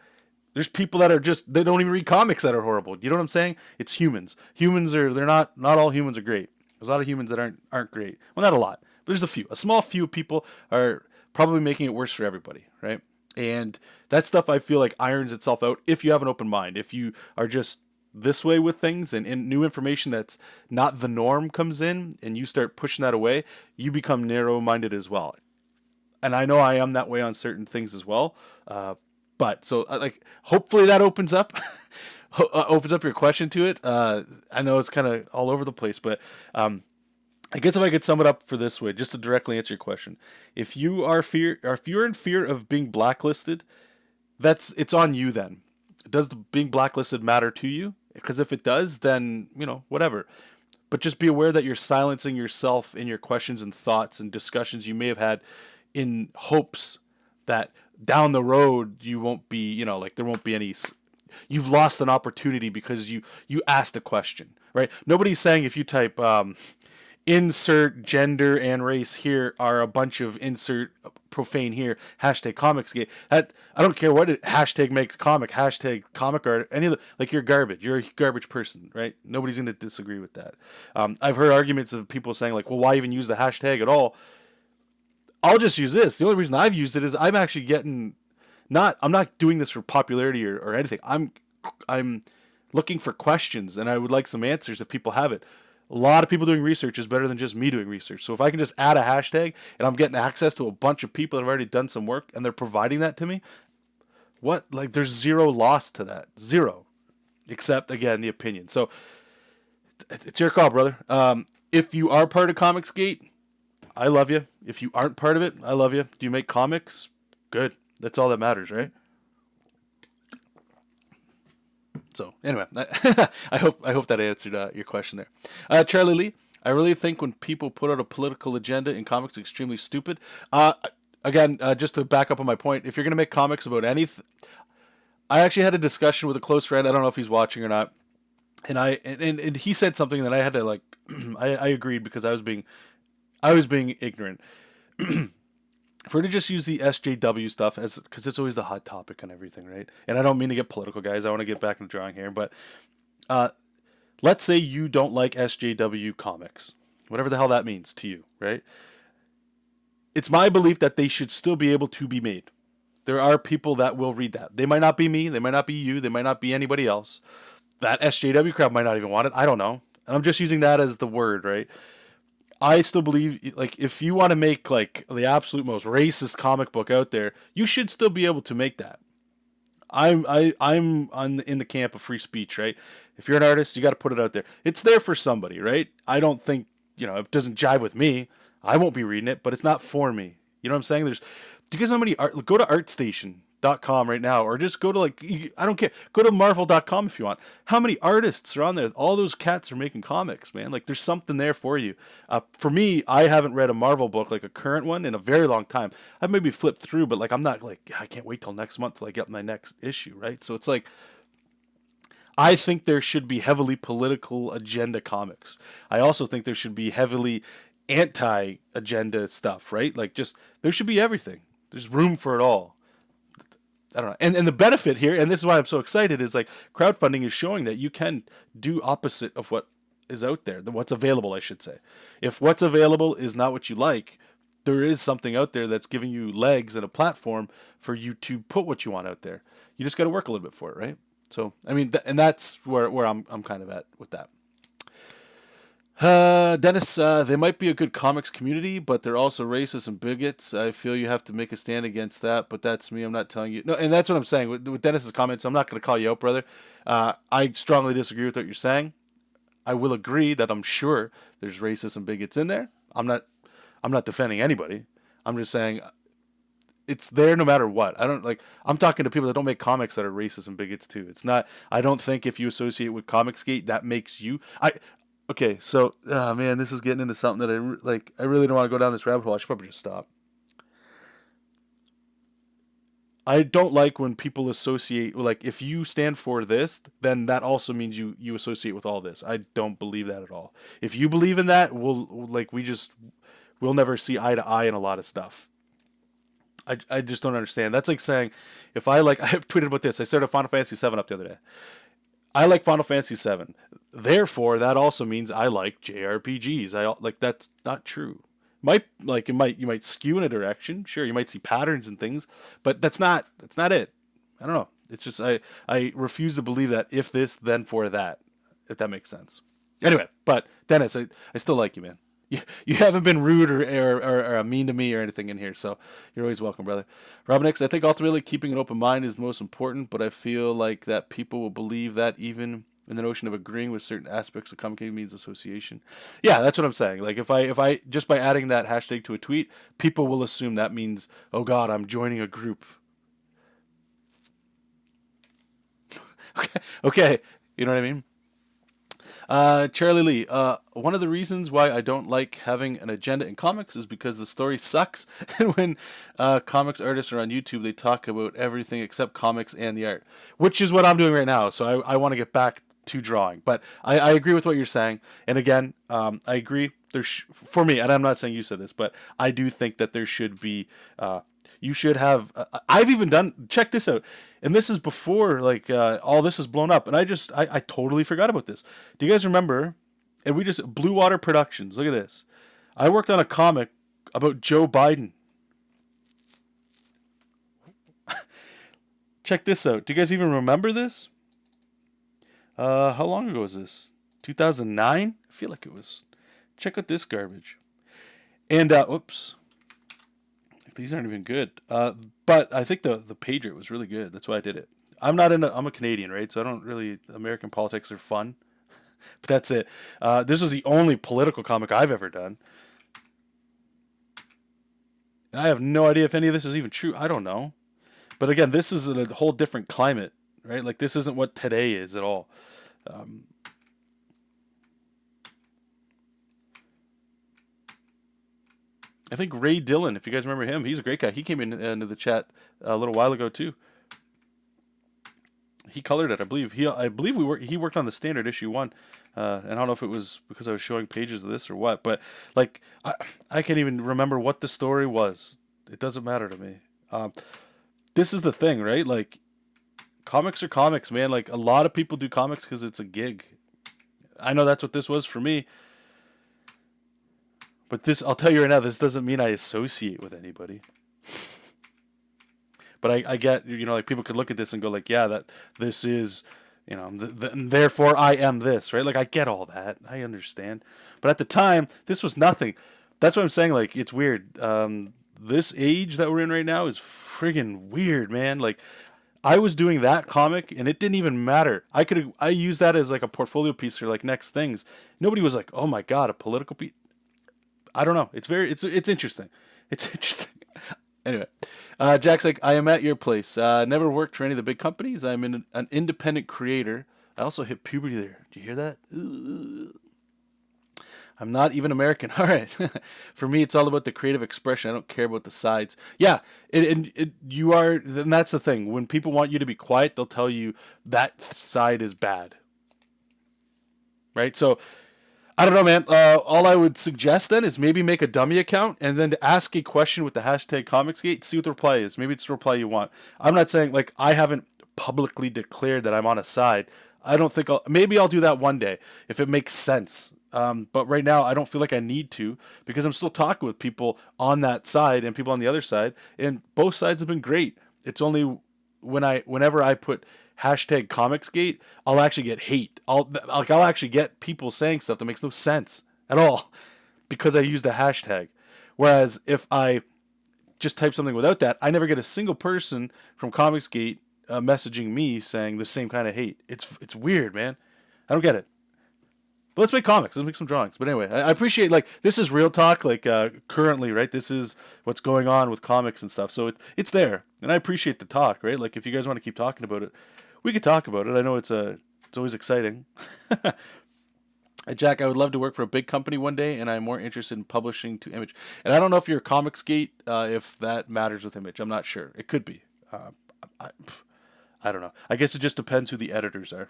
There's people that are just, they don't even read comics that are horrible. You know what I'm saying? It's humans. Humans are, they're not all humans are great. There's a lot of humans that aren't great. Well, not a lot, but there's a few. A small few people are probably making it worse for everybody, right? And that stuff I feel like irons itself out if you have an open mind. If you are just this way with things and new information that's not the norm comes in and you start pushing that away, you become narrow-minded as well. And I know I am that way on certain things as well. But so like hopefully that opens up opens up your question to it. I know it's kind of all over the place, but I guess if I could sum it up for this way, just to directly answer your question, if you're in fear of being blacklisted, it's on you then. Does being blacklisted matter to you? Because if it does, then whatever. But just be aware that you're silencing yourself in your questions and thoughts and discussions you may have had in hopes that down the road you won't be, like there won't be any. You've lost an opportunity because you asked a question, right? Nobody's saying if you type insert gender and race here are a bunch of insert profane here hashtag Comicsgate. That I don't care what hashtag makes comic hashtag comic art any of the, like you're garbage. You're a garbage person, right? Nobody's going to disagree with that. I've heard arguments of people saying like, well, why even use the hashtag at all? I'll just use this. The only reason I've used it is I'm actually getting I'm not doing this for popularity or anything. I'm looking for questions and I would like some answers if people have it. A lot of people doing research is better than just me doing research. So if I can just add a hashtag and I'm getting access to a bunch of people that have already done some work and they're providing that to me, there's zero loss to that. Zero. Except, again, the opinion. So it's your call, brother. If you are part of Comicsgate, I love you. If you aren't part of it, I love you. Do you make comics? Good. That's all that matters, right? So anyway, I hope that answered your question there. Charlie Lee, I really think when people put out a political agenda in comics, it's extremely stupid. Again, just to back up on my point, if you're going to make comics about anything, I actually had a discussion with a close friend. I don't know if he's watching or not. And he said something that I had to I agreed because I was being ignorant. If we're to just use the SJW stuff because it's always the hot topic and everything, right? And I don't mean to get political, guys. I want to get back into drawing here, but let's say you don't like SJW comics, whatever the hell that means to you, right? It's my belief that they should still be able to be made. There are people that will read that. They might not be me. They might not be you. They might not be anybody else. That SJW crowd might not even want it. I don't know. And I'm just using that as the word, right? I still believe, if you want to make, the absolute most racist comic book out there, you should still be able to make that. I'm in the camp of free speech, right? If you're an artist, you got to put it out there. It's there for somebody, right? I don't think, if it doesn't jive with me, I won't be reading it, but it's not for me. You know what I'm saying? Do you guys know how many go to ArtStation.com right now, or just go to I don't care. Go to Marvel.com if you want. How many artists are on there? All those cats are making comics, man. There's something there for you. For me, I haven't read a Marvel book, a current one, in a very long time. I've maybe flipped through, but I'm not I can't wait till next month till I get my next issue, right? So it's I think there should be heavily political agenda comics. I also think there should be heavily anti-agenda stuff, right? There should be everything. There's room for it all. I don't know. And the benefit here, and this is why I'm so excited, is crowdfunding is showing that you can do opposite of what is out there, what's available, I should say. If what's available is not what you like, there is something out there that's giving you legs and a platform for you to put what you want out there. You just got to work a little bit for it, right? So, I mean, and that's where I'm kind of at with that. Dennis, they might be a good comics community, but they're also racist and bigots. I feel you have to make a stand against that, but that's me. I'm not telling you. No, and that's what I'm saying. With Dennis's comments, I'm not going to call you out, brother. I strongly disagree with what you're saying. I will agree that I'm sure there's racists and bigots in there. I'm not defending anybody. I'm just saying it's there no matter what. I don't like. I'm talking to people that don't make comics that are racist and bigots too. It's not. I don't think if you associate with Comicsgate that makes you. Okay, so man, this is getting into something that like. I really don't want to go down this rabbit hole. I should probably just stop. I don't like when people associate like if you stand for this, then that also means you associate with all this. I don't believe that at all. If you believe in that, we'll never see eye to eye in a lot of stuff. I just don't understand. That's like saying if I like I have tweeted about this. I started Final Fantasy 7 up the other day. I like Final Fantasy 7. Therefore, that also means I like JRPGs. I like that's not true. You might skew in a direction. Sure, you might see patterns and things, but that's not it. I don't know. It's just I refuse to believe that if this then for that. If that makes sense. Anyway, but Dennis, I still like you, man. You haven't been rude or mean to me or anything in here, so you're always welcome, brother. Robin X, I think ultimately keeping an open mind is the most important, but I feel like that people will believe that even in the notion of agreeing with certain aspects of comic means association. Yeah, that's what I'm saying. Like if I just by adding that hashtag to a tweet, people will assume that means, oh God, I'm joining a group. Okay, you know what I mean? Charlie Lee, one of the reasons why I don't like having an agenda in comics is because the story sucks. And when comics artists are on YouTube, they talk about everything except comics and the art, which is what I'm doing right now. So I want to get back to drawing. But I agree with what you're saying. And again, I agree. For me, and I'm not saying you said this, but I do think that there should be. You should have. I've even done. Check this out, and this is before like all this is blown up, and I totally forgot about this. Do you guys remember? And we just Blue Water Productions. Look at this. I worked on a comic about Joe Biden. Check this out. Do you guys even remember this? How long ago was this? 2009? I feel like it was. Check out this garbage. And oops. These aren't even good. But I think the page rate was really good. That's why I did it. I'm a Canadian, right? So I don't really, American politics are fun. But that's it. This is the only political comic I've ever done. And I have no idea if any of this is even true. I don't know. But again, this is a whole different climate, right? Like this isn't what today is at all. I think Ray Dillon, if you guys remember him, he's a great guy. He came into the chat a little while ago too. He colored it, I believe. He worked on the standard issue 1. And I don't know if it was because I was showing pages of this or what, but like I can't even remember what the story was. It doesn't matter to me. This is the thing, right? Like comics are comics, man. Like a lot of people do comics because it's a gig. I know that's what this was for me. But this, I'll tell you right now, this doesn't mean I associate with anybody. But I get, like people could look at this and go like, yeah, that this is, therefore I am this, right? Like I get all that. I understand. But at the time, this was nothing. That's what I'm saying. Like, it's weird. This age that we're in right now is friggin' weird, man. Like, I was doing that comic and it didn't even matter. I used that as like a portfolio piece for like next things. Nobody was like, oh my God, a political piece. I don't know. It's interesting. It's interesting. Anyway, Jack's like, I am at your place. Never worked for any of the big companies. I'm an independent creator. I also hit puberty there. Did you hear that? Ugh. I'm not even American. All right. For me, it's all about the creative expression. I don't care about the sides. Yeah, you are. And that's the thing. When people want you to be quiet, they'll tell you that side is bad. Right? So, I don't know, man. All I would suggest then is maybe make a dummy account and then to ask a question with the hashtag Comicsgate. See what the reply is. Maybe it's the reply you want. I'm not saying like I haven't publicly declared that I'm on a side. I don't think maybe I'll do that one day if it makes sense. But right now, I don't feel like I need to because I'm still talking with people on that side and people on the other side, and both sides have been great. It's only whenever I put hashtag Comicsgate, I'll actually get hate. I'll actually get people saying stuff that makes no sense at all because I used a hashtag. Whereas if I just type something without that, I never get a single person from Comicsgate messaging me saying the same kind of hate. It's weird, man. I don't get it. But let's make comics. Let's make some drawings. But anyway, I appreciate, like, this is real talk. Like, currently, right? This is what's going on with comics and stuff. So it's there, and I appreciate the talk, right? Like, if you guys want to keep talking about it, we could talk about it. I know it's always exciting. Jack, I would love to work for a big company one day, and I'm more interested in publishing to Image. And I don't know if you're a Comicsgate, if that matters with Image. I'm not sure. It could be. I, I don't know. I guess it just depends who the editors are.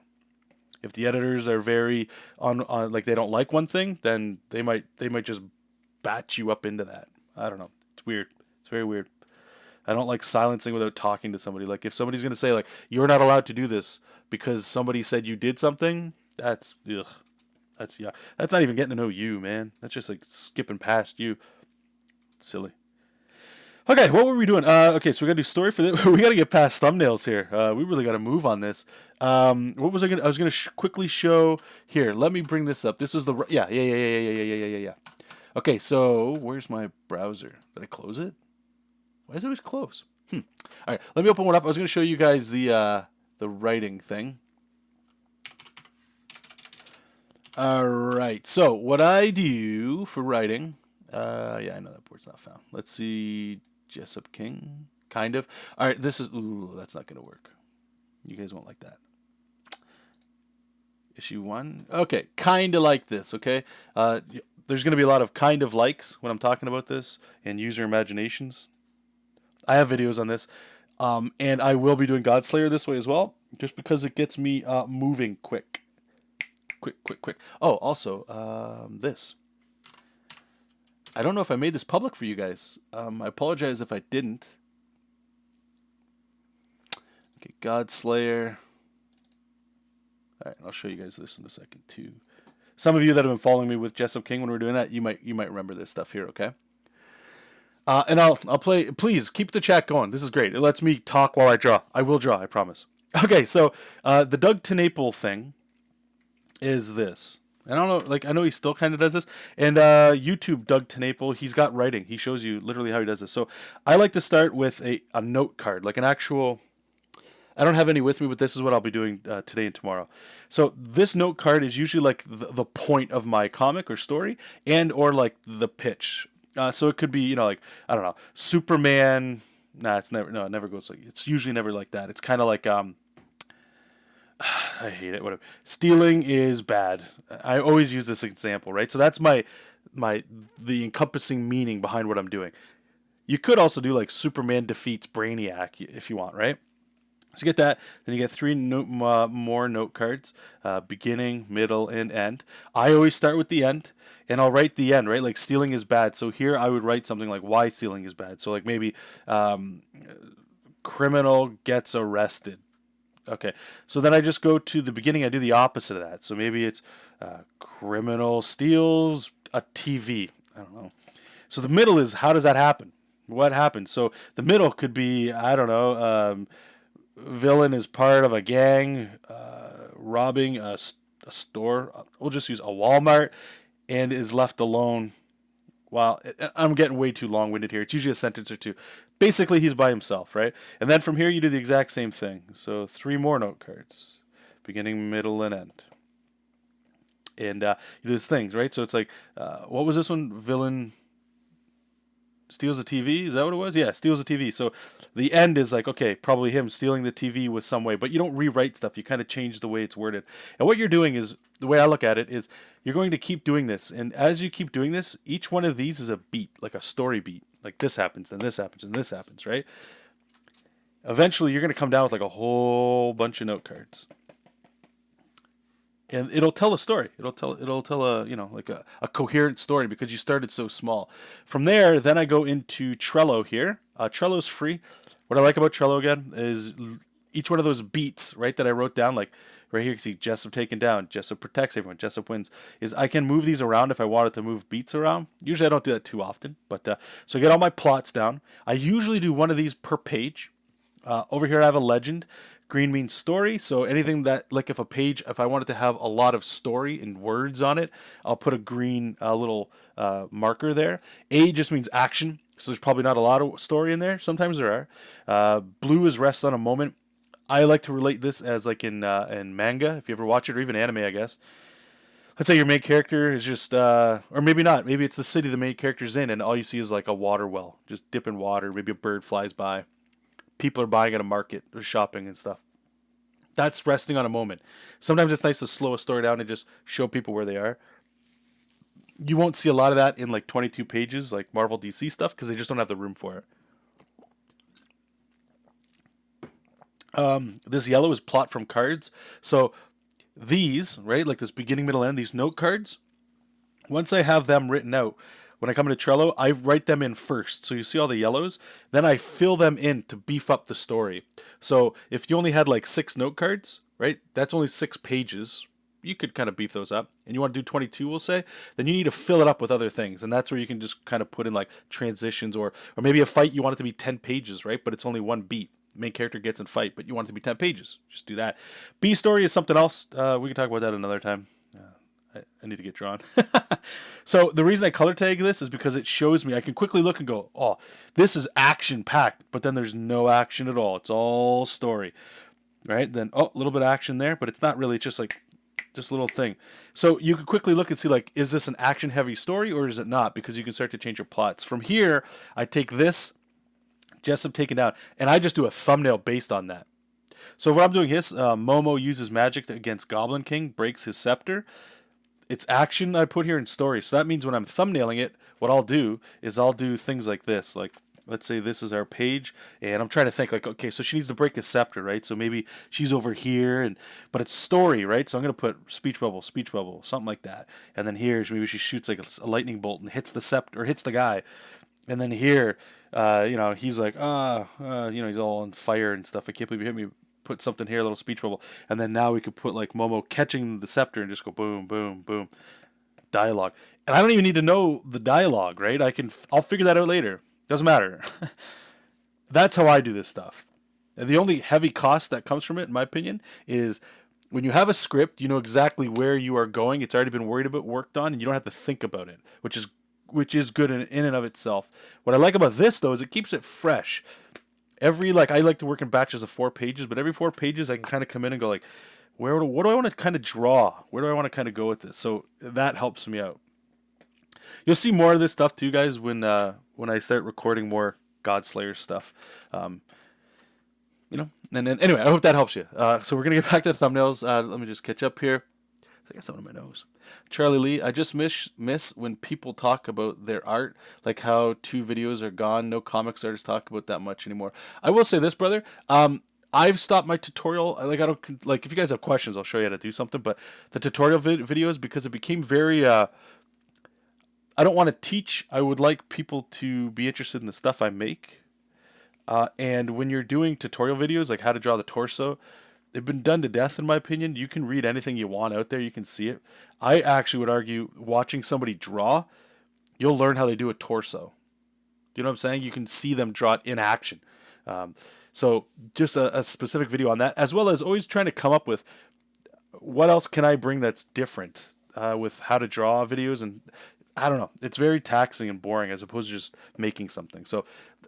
If the editors are very on like they don't like one thing, then they might just bat you up into that. I don't know. It's weird. It's very weird. I don't like silencing without talking to somebody. Like if somebody's gonna say like you're not allowed to do this because somebody said you did something, that's ugh. That's yeah. That's not even getting to know you, man. That's just like skipping past you. It's silly. Okay, what were we doing? Okay, so we gotta do story for this. We gotta get past thumbnails here. We really gotta move on this. What was I gonna? I was gonna quickly show here. Let me bring this up. This is the yeah. Okay, so where's my browser? Did I close it? Why is it always close? All right, let me open one up. I was gonna show you guys the writing thing. All right, so what I do for writing. Yeah, I know that board's not found. Let's see. JESOP King, kind of. All right, this is. Ooh, that's not gonna work. You guys won't like that. Issue 1. Okay, kind of like this. Okay, there's gonna be a lot of kind of likes when I'm talking about this and user imaginations. I have videos on this, and I will be doing Godslayer this way as well, just because it gets me moving quick. Quick. Oh, also this. I don't know if I made this public for you guys. I apologize if I didn't. Okay, Godslayer. All right, I'll show you guys this in a second too. Some of you that have been following me with JESOP King when we're doing that, you might remember this stuff here. Okay. And I'll play. Please keep the chat going. This is great. It lets me talk while I draw. I will draw. I promise. Okay, so the Doug TeNapel thing is this. I don't know, like I know he still kind of does this. And YouTube Doug TeNapel, he's got writing. He shows you literally how he does this. So I like to start with a note card, like an actual. I don't have any with me, but this is what I'll be doing today and tomorrow. So this note card is usually like the point of my comic or story, and or like the pitch. So it could be, like I don't know, Superman. Nah, it's never. No, it never goes like. It's usually never like that. It's kind of like I hate it. Whatever. Stealing is bad. I always use this example, right? So that's the encompassing meaning behind what I'm doing. You could also do like Superman defeats Brainiac if you want, right? So you get that. Then you get 3 more note cards, beginning, middle, and end. I always start with the end, and I'll write the end, right? Like stealing is bad. So here I would write something like why stealing is bad. So like maybe criminal gets arrested. Okay, so then I just go to the beginning. I do the opposite of that. So maybe it's criminal steals a TV. I don't know. So the middle is how does that happen? What happened? So the middle could be, I don't know, villain is part of a gang robbing a store. We'll just use a Walmart and is left alone. Well, I'm getting way too long-winded here. It's usually a sentence or two. Basically, he's by himself, right? And then from here, you do the exact same thing. So 3 more note cards, beginning, middle, and end. And you do these things, right? So it's like, what was this one? Villain steals a TV? Is that what it was? Yeah, steals a TV. So the end is like, okay, probably him stealing the TV with some way. But you don't rewrite stuff. You kind of change the way it's worded. And what you're doing is, the way I look at it is, you're going to keep doing this. And as you keep doing this, each one of these is a beat, like a story beat. Like this happens, then this happens, and this happens, right? Eventually, you're going to come down with like a whole bunch of note cards. And it'll tell a story. It'll tell a, like a coherent story because you started so small. From there, then I go into Trello here. Trello's free. What I like about Trello again is each one of those beats, right, that I wrote down, like right here, you can see JESOP taken down, JESOP protects everyone, JESOP wins, is I can move these around if I wanted to move beats around. Usually I don't do that too often, but so I get all my plots down. I usually do one of these per page. Over here I have a legend. Green means story, so anything that, like if a page, if I wanted to have a lot of story and words on it, I'll put a green little marker there. A just means action, so there's probably not a lot of story in there. Sometimes there are. Blue is rest on a moment. I like to relate this as like in manga, if you ever watch it, or even anime, I guess. Let's say your main character is just, or maybe not. Maybe it's the city the main character's in, and all you see is like a water well, just dipping water. Maybe a bird flies by. People are buying at a market or shopping and stuff. That's resting on a moment. Sometimes it's nice to slow a story down and just show people where they are. You won't see a lot of that in like 22 pages, like Marvel DC stuff, because they just don't have the room for it. This yellow is plot from cards. So these, right, like this beginning, middle, end, these note cards, once I have them written out, when I come into Trello, I write them in first. So you see all the yellows, then I fill them in to beef up the story. So if you only had like 6 note cards, right, that's only 6 pages. You could kind of beef those up, and you want to do 22, we'll say, then you need to fill it up with other things, and that's where you can just kind of put in like transitions, or maybe a fight you want it to be 10 pages, right, but it's only one beat. Main character gets in fight, but you want it to be 10 pages. Just do that. B story is something else. We can talk about that another time. I need to get drawn. So the reason I color tag this is because it shows me, I can quickly look and go, oh, this is action packed, but then there's no action at all. It's all story, right? Then, oh, a little bit of action there, but it's not really, it's just like, just a little thing. So you can quickly look and see, like, is this an action heavy story or is it not? Because you can start to change your plots. From here, I take this, JESOP taken down, and I just do a thumbnail based on that. So what I'm doing is, Momo uses magic against Goblin King, breaks his scepter. It's action I put here in story. So that means when I'm thumbnailing it, what I'll do is I'll do things like this. Like, let's say this is our page, and I'm trying to think like, okay, so she needs to break a scepter, right? So maybe she's over here, but it's story, right? So I'm going to put speech bubble, something like that. And then here, maybe she shoots like a lightning bolt and hits the scepter, or hits the guy. And then here, he's like, he's all on fire and stuff. I can't believe you hit me. Put something here, a little speech bubble, and then now we could put like Momo catching the scepter and just go boom, boom, boom, dialogue. And I don't even need to know the dialogue, right? I'll figure that out later. Doesn't matter. That's how I do this stuff. And the only heavy cost that comes from it, in my opinion, is when you have a script, you know exactly where you are going. It's already been worked on, and you don't have to think about it, which is good in and of itself. What I like about this though is it keeps it fresh. I like to work in batches of 4 pages, but every 4 pages I can kind of come in and go like, what do I want to kind of draw? Where do I want to kind of go with this? So that helps me out. You'll see more of this stuff too, guys, when I start recording more Godslayer stuff. And then anyway, I hope that helps you. So we're gonna get back to the thumbnails. Let me just catch up here. I got something on my nose. Charlie Lee, I just miss when people talk about their art, like how 2 videos are gone. No comics artists talk about that much anymore. I will say this, brother. I've stopped my tutorial. Like, I don't like, if you guys have questions, I'll show you how to do something. But the tutorial videos, because it became very. I don't want to teach. I would like people to be interested in the stuff I make. And when you're doing tutorial videos, like how to draw the torso, they've been done to death, in my opinion. You can read anything you want out there. You can see it. I actually would argue watching somebody draw, you'll learn how they do a torso. Do you know what I'm saying? You can see them draw it in action. So just a specific video on that, as well as always trying to come up with what else can I bring that's different with how to draw videos. And I don't know. It's very taxing and boring as opposed to just making something. So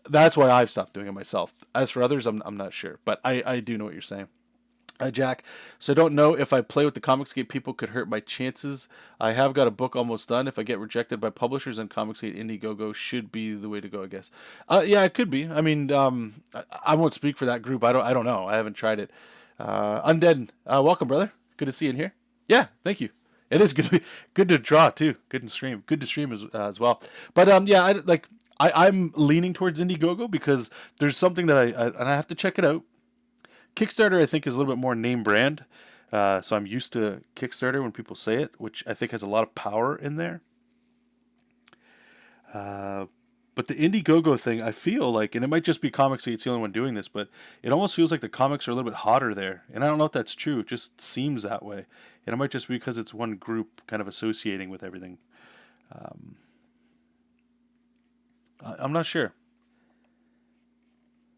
that's why I've stopped doing it myself. As for others, I'm not sure. But I do know what you're saying. Jack, so I don't know if I play with the Comicsgate people could hurt my chances. I have got a book almost done. If I get rejected by publishers, then Comicsgate Indiegogo should be the way to go, I guess. Yeah, it could be. I mean, I won't speak for that group. I don't know. I haven't tried it. Undead, welcome, brother. Good to see you in here. Yeah, thank you. It is good to draw too. Good to stream as well. But yeah, I'm leaning towards Indiegogo because there's something that I have to check it out. Kickstarter, I think, is a little bit more name brand. So I'm used to Kickstarter when people say it, which I think has a lot of power in there. But the Indiegogo thing, I feel like, and it might just be Comics, it's the only one doing this, but it almost feels like the comics are a little bit hotter there. And I don't know if that's true. It just seems that way. And it might just be because it's one group kind of associating with everything. I'm not sure.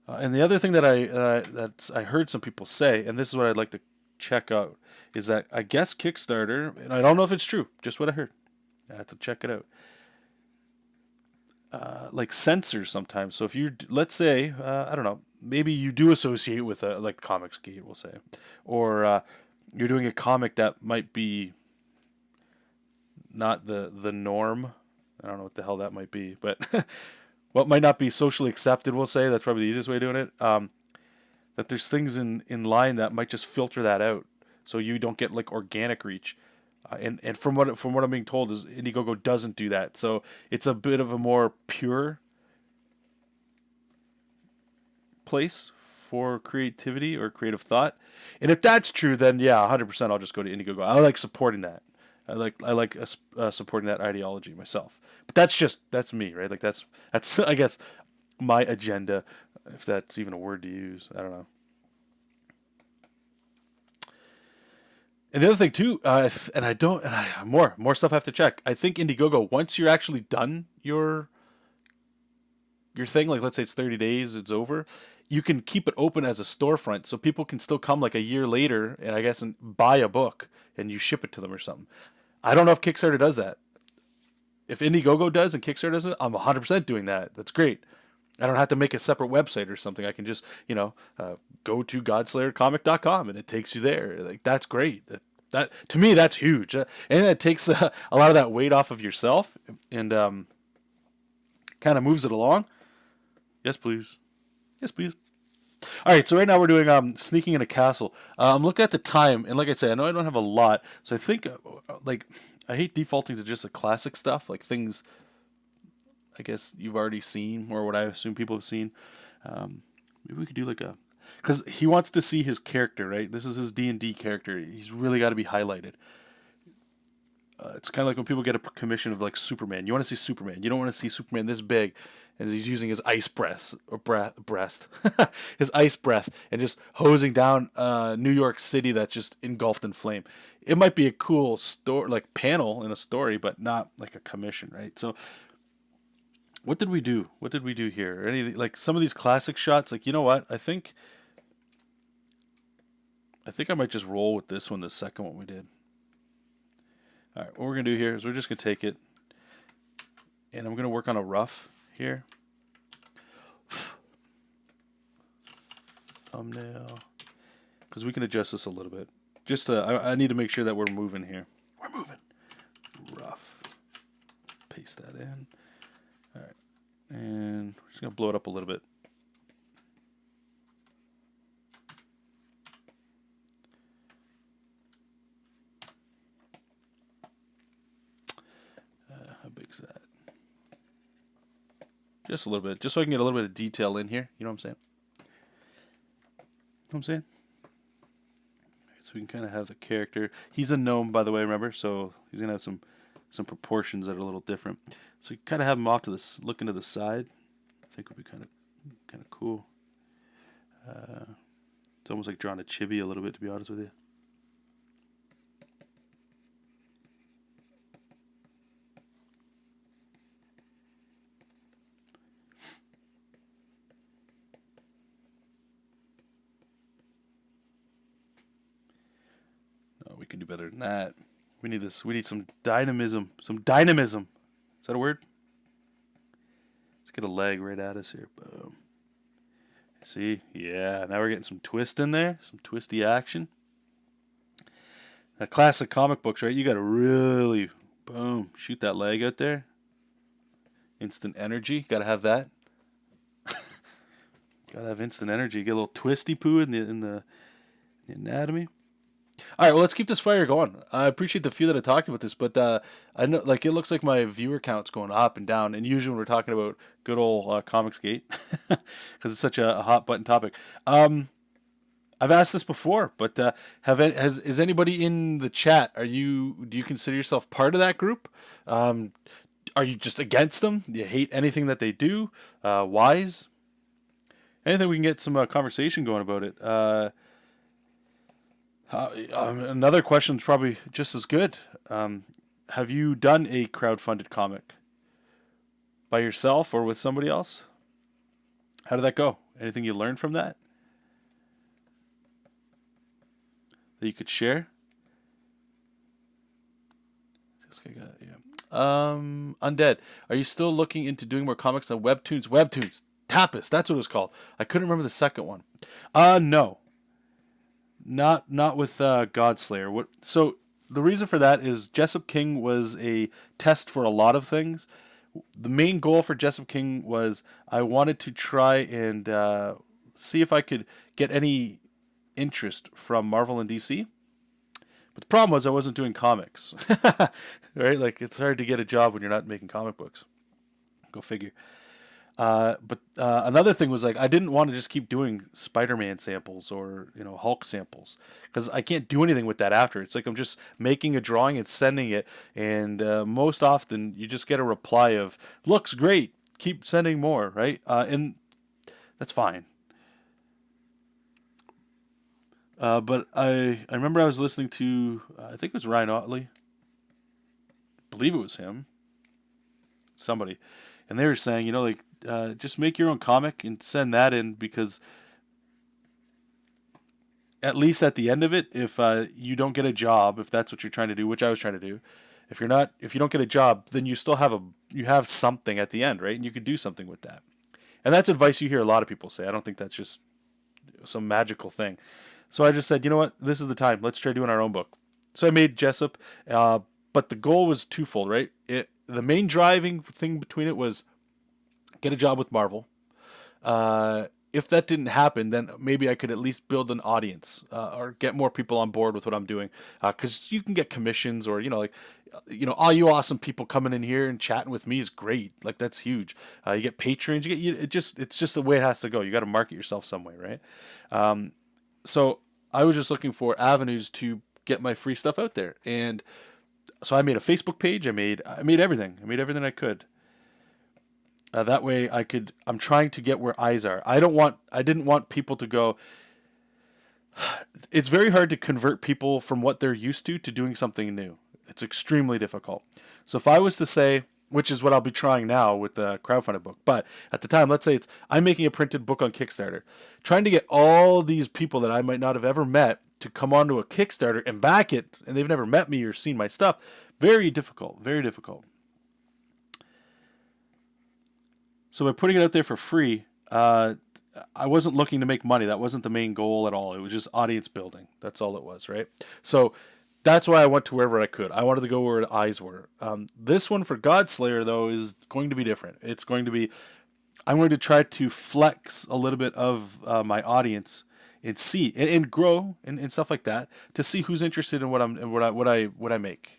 And the other thing that I heard some people say, and this is what I'd like to check out, is that I guess Kickstarter, and I don't know if it's true, just what I heard. I have to check it out. Like censors sometimes. So if you, let's say, I don't know, maybe you do associate with a like Comics Gate, we'll say, or you're doing a comic that might be not the norm. I don't know what the hell that might be, but what might not be socially accepted, we'll say. That's probably the easiest way of doing it. That there's things in line that might just filter that out, so you don't get like organic reach. And from what I'm being told is Indiegogo doesn't do that, so it's a bit of a more pure place for creativity or creative thought. And if that's true, then yeah, 100% I'll just go to Indiegogo. I like supporting that. I like supporting that ideology myself. But that's me, right? Like that's I guess my agenda, if that's even a word to use. I don't know. And the other thing too, and I don't, and I more stuff I have to check. I think Indiegogo, once you're actually done your thing, like let's say it's 30 days, it's over, you can keep it open as a storefront, so people can still come like a year later, and I guess and buy a book, and you ship it to them or something. I don't know if Kickstarter does that. If Indiegogo does and Kickstarter does it, I'm 100% doing that. That's great. I don't have to make a separate website or something. I can just, go to godslayercomic.com and it takes you there. Like that's great. That to me, that's huge, and it takes a lot of that weight off of yourself and kind of moves it along. Yes, please. Yes, please. All right, so right now we're doing sneaking in a castle. I'm looking at the time, and like I said, I know I don't have a lot, so I think like I hate defaulting to just the classic stuff, like things I guess you've already seen or what I assume people have seen. Maybe we could do like a, because he wants to see his character, right? This is his D&D character. He's really got to be highlighted. It's kind of like when people get a commission of like Superman. You want to see Superman. You don't want to see Superman this big, and he's using his ice breath or breast, his ice breath, and just hosing down New York City that's just engulfed in flame. It might be a cool story, like panel in a story, but not like a commission, right? So, what did we do? What did we do here? Any like some of these classic shots? Like you know what? I think I might just roll with this one, the second one we did. All right, what we're gonna do here is we're just gonna take it, and I'm gonna work on a rough here. Thumbnail, because we can adjust this a little bit. Just I need to make sure that we're moving here. We're moving. Rough. Paste that in. All right, and we're just gonna blow it up a little bit. How big's that? Just a little bit, just so I can get a little bit of detail in here. You know what I'm saying? You know what I'm saying? So we can kind of have the character. He's a gnome, by the way, remember? So he's gonna have some proportions that are a little different. So you kind of have him off to this, looking to the side. I think would be kind of cool. It's almost like drawing a chibi a little bit, to be honest with you. No, we can do better than that. We need this. We need some dynamism. Some dynamism. Is that a word? Let's get a leg right at us here. Boom. See? Yeah. Now we're getting some twist in there. Some twisty action. Now, classic comic books, right? You got to really, boom, shoot that leg out there. Instant energy. Got to have that. Got to have instant energy. Get a little twisty poo in the anatomy. All right, well, let's keep this fire going. I appreciate the few that I talked about this, but I know, like, it looks like my viewer count's going up and down. And usually when we're talking about good old Comicsgate, because it's such a hot button topic. I've asked this before, but is anybody in the chat? Do you consider yourself part of that group? Are you just against them? Do you hate anything that they do? Whys? Anything we can get some conversation going about it. Another question is probably just as good. Have you done a crowdfunded comic by yourself or with somebody else? How did that go? Anything you learned from that that you could share? Yeah. Undead. Are you still looking into doing more comics on Webtoons? Webtoons. Tapas. That's what it was called. I couldn't remember the second one. No. Not with Godslayer. What? So the reason for that is Jessup King was a test for a lot of things. The main goal for Jessup King was I wanted to try and see if I could get any interest from Marvel and DC. But the problem was I wasn't doing comics, right? Like it's hard to get a job when you're not making comic books. Go figure. But another thing was like I didn't want to just keep doing Spider-Man samples or Hulk samples because I can't do anything with that after. It's like I'm just making a drawing and sending it, and most often you just get a reply of "looks great, keep sending more," right? And that's fine. But I remember I was listening to I think it was Ryan Otley, I believe it was him, somebody, and they were saying like just make your own comic and send that in because at least at the end of it, if you don't get a job, if that's what you're trying to do, which I was trying to do, if you don't get a job, then you still have you have something at the end, right? And you could do something with that. And that's advice you hear a lot of people say. I don't think that's just some magical thing. So I just said, you know what, this is the time. Let's try doing our own book. So I made Jessup, but the goal was twofold, right? The main driving thing between it was get a job with Marvel. If that didn't happen, then maybe I could at least build an audience or get more people on board with what I'm doing. Because you can get commissions or, all you awesome people coming in here and chatting with me is great. Like, that's huge. You get patrons. It's just the way it has to go. You got to market yourself some way, right? So I was just looking for avenues to get my free stuff out there. And so I made a Facebook page. I made everything. I made everything I could. That way I'm trying to get where eyes are. I didn't want people to go, it's very hard to convert people from what they're used to doing something new. It's extremely difficult. So if I was to say, which is what I'll be trying now with the crowdfunded book, but at the time, let's say I'm making a printed book on Kickstarter, trying to get all these people that I might not have ever met to come onto a Kickstarter and back it, and they've never met me or seen my stuff, very difficult, very difficult. So by putting it out there for free, I wasn't looking to make money. That wasn't the main goal at all. It was just audience building. That's all it was, right? So that's why I went to wherever I could. I wanted to go where the eyes were. This one for Godslayer, though, is going to be different. It's going to be, I'm going to try to flex a little bit of my audience and see and grow and stuff like that to see who's interested in what I make.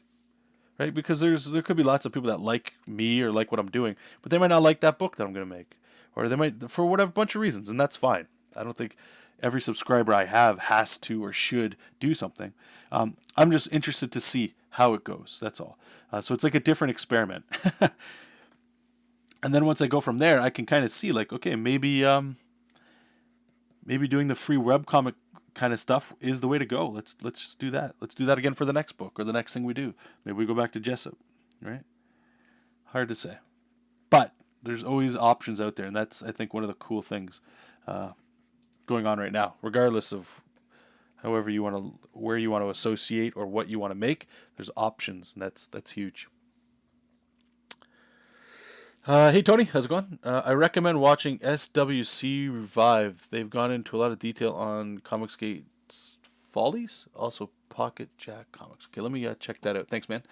Right? Because there could be lots of people that like me or like what I'm doing, but they might not like that book that I'm going to make, or they might for whatever bunch of reasons, and that's fine. I don't think every subscriber I have has to or should do something. I'm just interested to see how it goes. That's all. So it's like a different experiment. And then once I go from there, I can kind of see like, okay, maybe doing the free webcomic kind of stuff is the way to go. Let's just do that. Let's do that again for the next book or the next thing we do. Maybe we go back to Jessup, right? Hard to say, but there's always options out there, and that's I think one of the cool things going on right now. Regardless of where you want to associate or what you want to make, there's options, and that's huge. Hey Tony, how's it going? I recommend watching SWC Revive. They've gone into a lot of detail on Comicsgate's Follies, also Pocket Jack Comics. Okay, let me check that out. Thanks, man.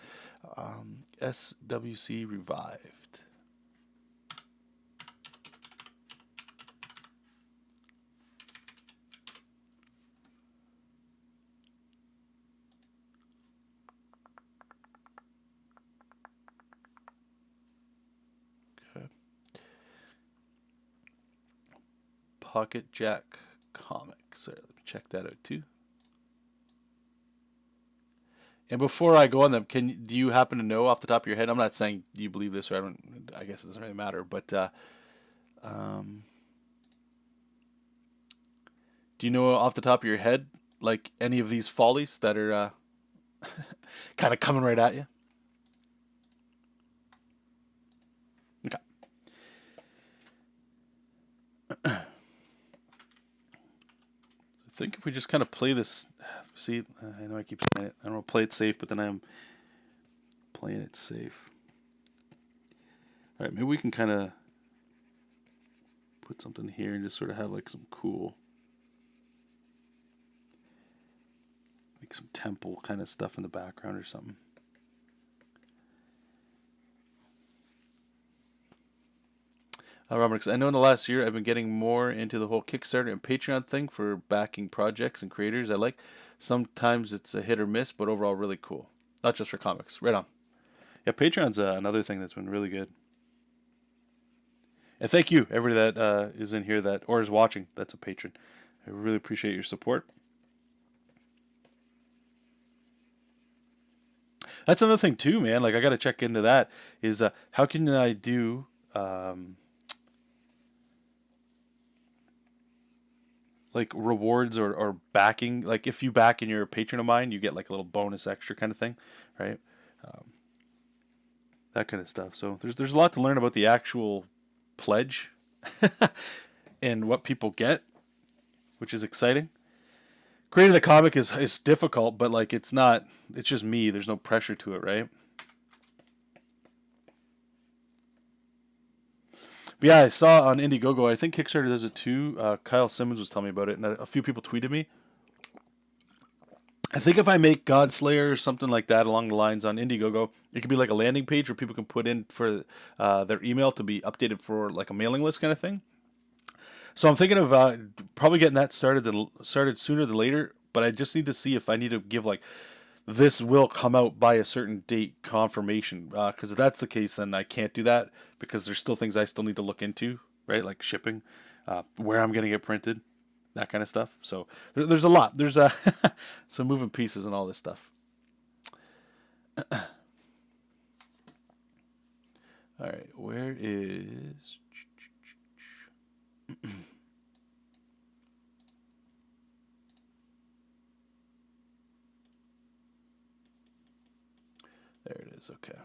SWC Revived. Pocket Jack Comics. Let me check that out too. And before I go on them, do you happen to know off the top of your head? I'm not saying do you believe this or I don't. I guess it doesn't really matter. But um, do you know off the top of your head like any of these follies that are kind of coming right at you? Okay. I think if we just kind of play this, see, I know I keep saying it. I don't want to play it safe, but then I'm playing it safe. All right, maybe we can kind of put something here and just sort of have like some cool, like some temple kind of stuff in the background or something. Robert, I know in the last year I've been getting more into the whole Kickstarter and Patreon thing for backing projects and creators I like. Sometimes it's a hit or miss, but overall really cool. Not just for comics. Right on. Yeah, Patreon's another thing that's been really good. And thank you, everybody that is in here that or is watching. That's a patron. I really appreciate your support. That's another thing too, man. Like I got to check into that. Is how can I do? Like rewards or backing. Like if you back and you're a patron of mine, you get like a little bonus extra kind of thing, right? That kind of stuff. So there's a lot to learn about the actual pledge and what people get, which is exciting. Creating the comic is difficult, but like it's not. It's just me. There's no pressure to it, right? But yeah, I saw on Indiegogo. I think Kickstarter does it too. Kyle Simmons was telling me about it, and a few people tweeted me. I think if I make Godslayer or something like that along the lines on Indiegogo, it could be like a landing page where people can put in for their email to be updated for like a mailing list kind of thing. So I'm thinking of probably getting that started sooner than later. But I just need to see if I need to give like this will come out by a certain date confirmation. Because if that's the case, then I can't do that because there's still things I still need to look into, right? Like shipping, where I'm going to get printed, that kind of stuff. So there's a lot. There's some moving pieces and all this stuff. All right, where is... There it is, okay.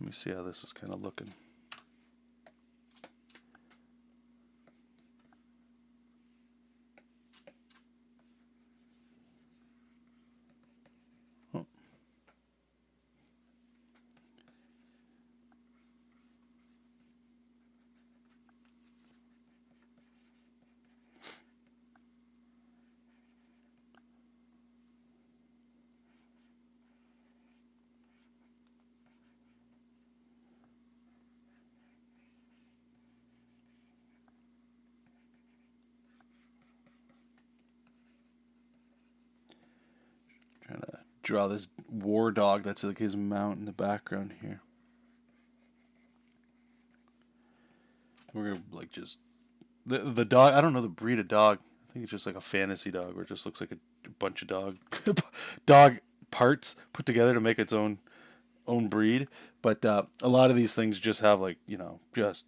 Let me see how this is kind of looking. Oh. Trying to draw this war dog that's like his mount in the background here. We're gonna like just the dog. I don't know the breed of dog. I think it's just like a fantasy dog, where it just looks like a bunch of dog parts put together to make its own breed. But a lot of these things just have like just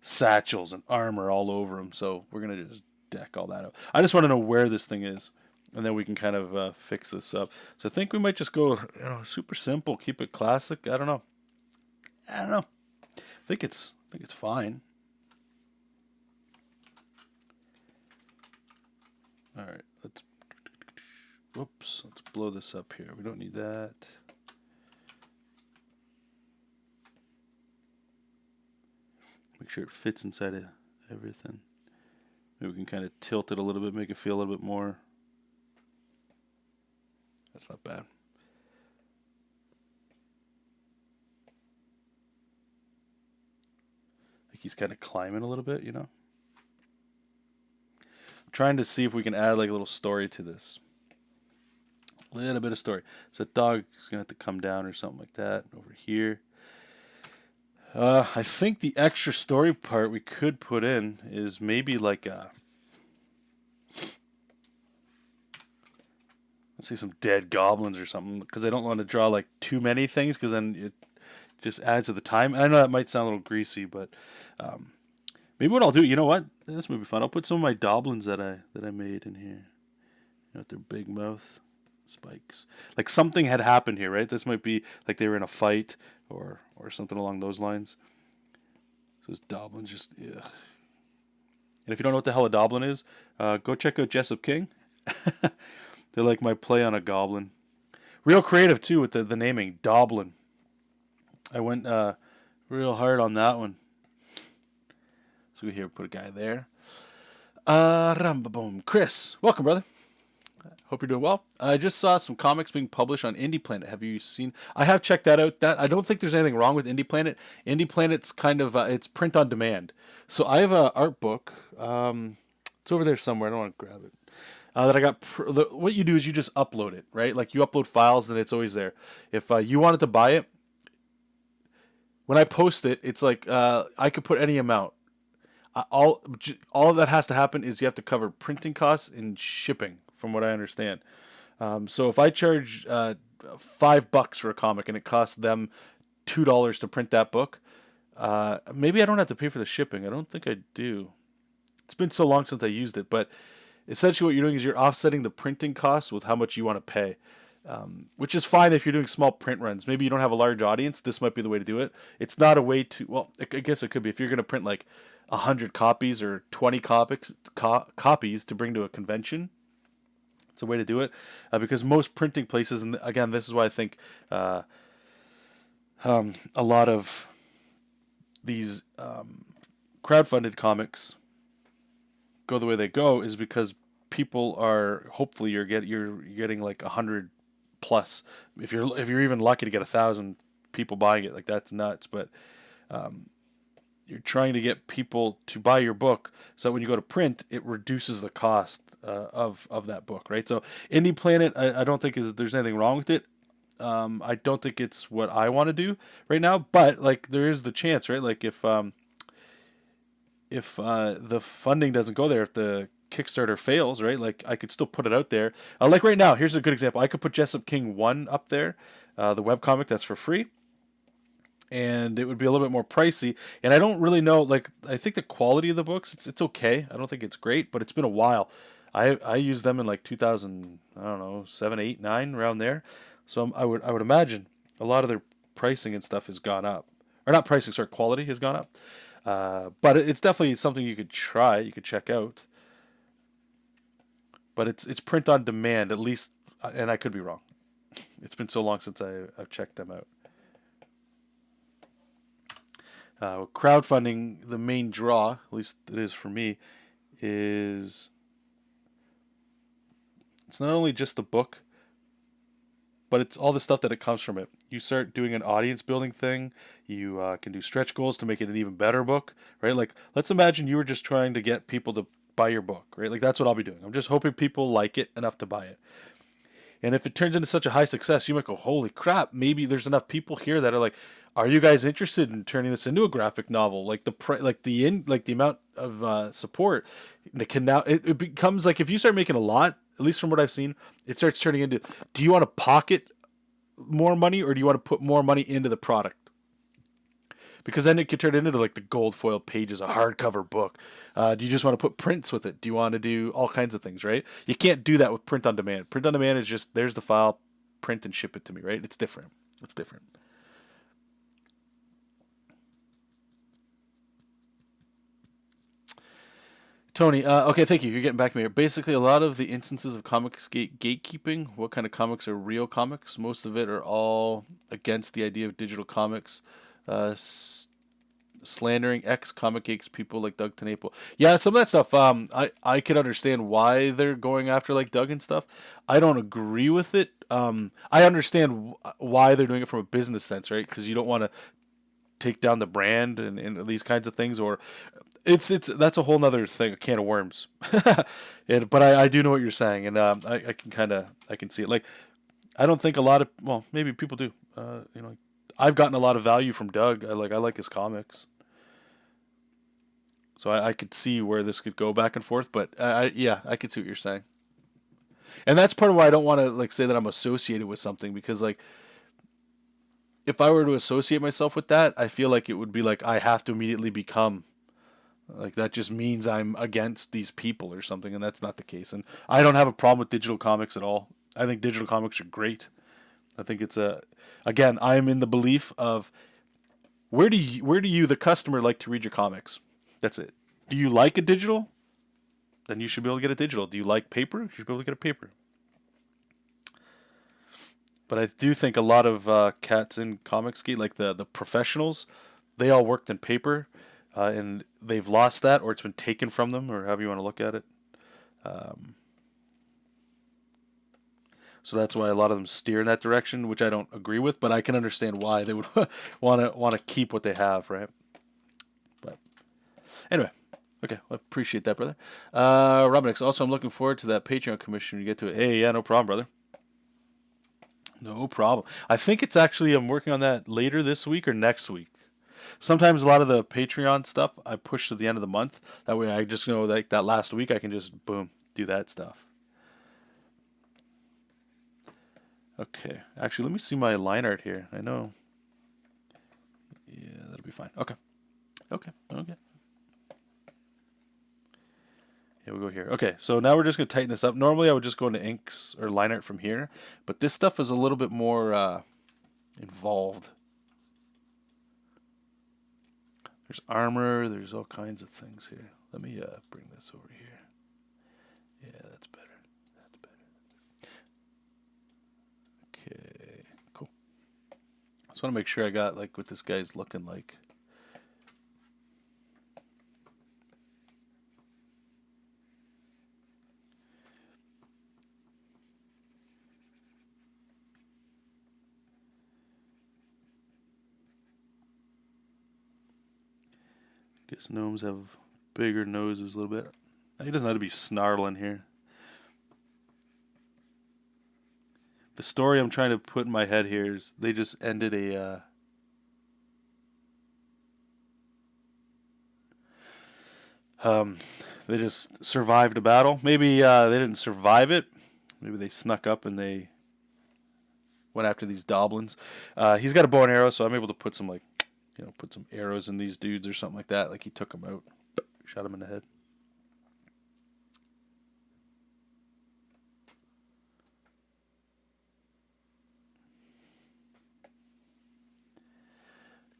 satchels and armor all over them. So we're gonna just deck all that out. I just want to know where this thing is, and then we can kind of fix this up. So I think we might just go super simple, keep it classic. I don't know. I think it's fine. All right, let's blow this up here. We don't need that. Make sure it fits inside of everything. Maybe we can kind of tilt it a little bit, make it feel a little bit more. That's not bad. Like he's kind of climbing a little bit, I'm trying to see if we can add like a little story to this. A little bit of story. So the dog is going to have to come down or something like that over here. I think the extra story part we could put in is maybe like a... Let's see some dead goblins or something, because I don't want to draw like too many things, because then it just adds to the time. I know that might sound a little greasy, but maybe what I'll do, you know what? This might be fun. I'll put some of my goblins that I made in here. You know, with their big mouth spikes. Like something had happened here, right? This might be like they were in a fight or something along those lines. So this goblins just ugh. And if you don't know what the hell a goblin is, go check out JESOP King. They're like my play on a goblin. Real creative too with the naming Doblin. I went real hard on that one. So we here put a guy there. Boom. Chris, welcome, brother. Hope you're doing well. I just saw some comics being published on Indie Planet. Have you seen? I have checked that out. That I don't think there's anything wrong with Indie Planet. Indie Planet's kind of it's print on demand. So I have a art book. It's over there somewhere. I don't want to grab it. That I got. What you do is you just upload it, right? Like you upload files and it's always there. If you wanted to buy it, when I post it, it's like I could put any amount. All that has to happen is you have to cover printing costs and shipping, from what I understand. So if I charge $5 for a comic and it costs them $2 to print that book, maybe I don't have to pay for the shipping. I don't think I do. It's been so long since I used it, but essentially what you're doing is you're offsetting the printing costs with how much you want to pay. Which is fine if you're doing small print runs. Maybe you don't have a large audience. This might be the way to do it. It's not a way to, well, I guess it could be. If you're going to print like 100 copies or 20 copies to bring to a convention, it's a way to do it. Because most printing places, and again, this is why I think a lot of these crowdfunded comics go the way they go, is because people are, hopefully you're getting like 100 plus. If you're even lucky to get 1,000 people buying it, like that's nuts. But you're trying to get people to buy your book, so that when you go to print, it reduces the cost of that book, right? So Indie Planet, I don't think there's anything wrong with it. I don't think it's what I want to do right now, but like there is the chance, right? Like if the funding doesn't go there, if the Kickstarter fails, right? Like I could still put it out there. Like right now, here's a good example. I could put JESOP King 1 up there, the webcomic that's for free. And it would be a little bit more pricey. And I don't really know, like, I think the quality of the books, it's okay. I don't think it's great, but it's been a while. I used them in like 2000, I don't know, 7, 8, 9, around there. So I would imagine a lot of their pricing and stuff has gone up. Or not pricing, sorry, quality has gone up. But it's definitely something you could try, you could check out. But it's print on demand, at least, and I could be wrong. It's been so long since I've checked them out. Crowdfunding, the main draw, at least it is for me, is it's not only just the book, but it's all the stuff that it comes from it. You start doing an audience building thing. You can do stretch goals to make it an even better book, right? Like, let's imagine you were just trying to get people to buy your book, right? Like, that's what I'll be doing. I'm just hoping people like it enough to buy it. And if it turns into such a high success, you might go, holy crap, maybe there's enough people here that are like, are you guys interested in turning this into a graphic novel? Like the amount of support that can now, it becomes like, if you start making a lot, at least from what I've seen, it starts turning into, do you want to pocket more money or do you want to put more money into the product? Because then it could turn into like the gold foil pages, a hardcover book. Do you just want to put prints with it? Do you want to do all kinds of things, right? You can't do that with print on demand. Print on demand is just, there's the file, print and ship it to me, right? It's different. It's different. Tony, okay, thank you. You're getting back to me here. Basically, a lot of the instances of comics gatekeeping, what kind of comics are real comics? Most of it are all against the idea of digital comics, slandering ex-comic geeks, people like Doug Tenaple. Yeah, some of that stuff, I could understand why they're going after like Doug and stuff. I don't agree with it. I understand why they're doing it from a business sense, right? Because you don't want to take down the brand and these kinds of things, or it's that's a whole nother thing, a can of worms. But I do know what you're saying, and I can I can see it. Like, I don't think a lot of, well, maybe people do. I've gotten a lot of value from Doug. I like his comics, so I could see where this could go back and forth. But yeah, I could see what you're saying. And that's part of why I don't want to like say that I'm associated with something, because like if I were to associate myself with that, I feel like it would be like I have to immediately become like that. Just means I'm against these people or something, and that's not the case. And I don't have a problem with digital comics at all. I think digital comics are great. I think it's a again, I am in the belief of where do you the customer like to read your comics? That's it. Do you like a digital? Then you should be able to get a digital. Do you like paper? You should be able to get a paper. But I do think a lot of cats in Comicsgate, like the professionals, they all worked in paper, and they've lost that, or it's been taken from them, or however you want to look at it. Um, so that's why a lot of them steer in that direction, which I don't agree with, but I can understand why they would want to keep what they have, right? But anyway, okay, well, appreciate that, brother. Robinix, also I'm looking forward to that Patreon commission when you get to it. Hey, yeah, no problem, brother. No problem. I think it's actually I'm working on that later this week or next week. Sometimes a lot of the Patreon stuff I push to the end of the month. That way I just know like that last week I can just boom do that stuff. Okay. Actually, let me see my line art here. I know. Yeah, that'll be fine. Okay. Okay. Okay. Here we go here. Okay, so now we're just gonna tighten this up. Normally I would just go into inks or line art from here, but this stuff is a little bit more involved. There's armor. There's all kinds of things here. Let me bring this over here. Yeah, that's better. That's better. Okay, cool. Just want to make sure I got like what this guy's looking like. Guess gnomes have bigger noses a little bit. He doesn't have to be snarling here. The story I'm trying to put in my head here is they just ended a um, they just survived a battle. Maybe they didn't survive it. Maybe they snuck up and they went after these goblins. He's got a bow and arrow, so I'm able to put some like, put some arrows in these dudes or something like that. Like he took them out, shot him in the head.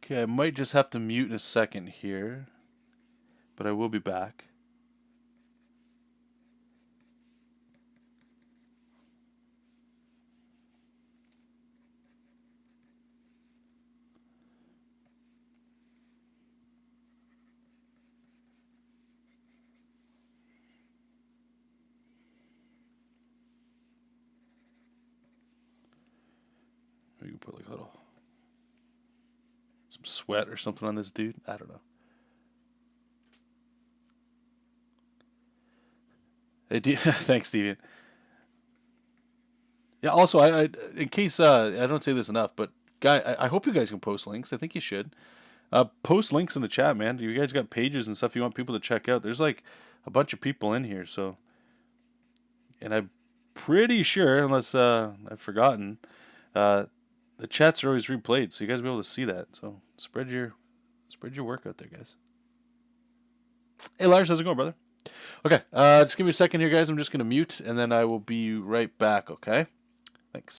Okay, I might just have to mute in a second here, but I will be back. We can put like a little some sweat or something on this dude. I don't know. Hey, thanks, Steven. Yeah. Also, I in case I don't say this enough, but guy, I hope you guys can post links. I think you should. Post links in the chat, man. You guys got pages and stuff you want people to check out. There's like a bunch of people in here, so and I'm pretty sure, unless I've forgotten, uh, the chats are always replayed, so you guys will be able to see that. So spread your work out there, guys. Hey, Lars, how's it going, brother? Okay, just give me a second here, guys. I'm just gonna mute, and then I will be right back. Okay, thanks.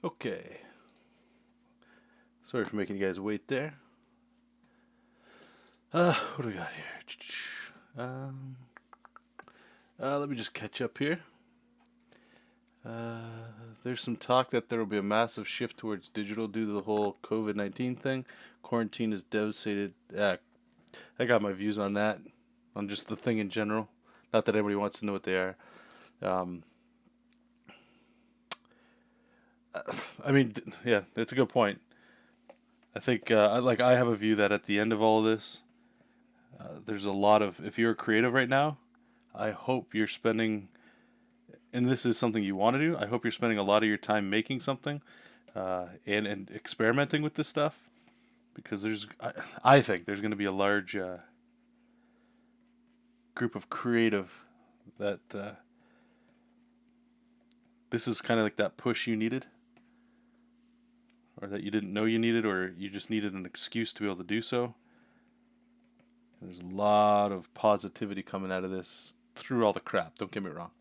Okay. Sorry for making you guys wait there. What do we got here? Let me just catch up here. There's some talk that there will be a massive shift towards digital due to the whole COVID-19 thing. Quarantine has devastated. I got my views on that, on just the thing in general. Not that anybody wants to know what they are. Um, I mean, yeah, it's a good point. I think, I have a view that at the end of all of this, there's a lot of, if you're creative right now, I hope you're spending, and this is something you want to do, I hope you're spending a lot of your time making something and experimenting with this stuff, because I think there's going to be a large group of creative that this is kind of like that push you needed, or that you didn't know you needed, or you just needed an excuse to be able to do so. There's a lot of positivity coming out of this through all the crap, don't get me wrong.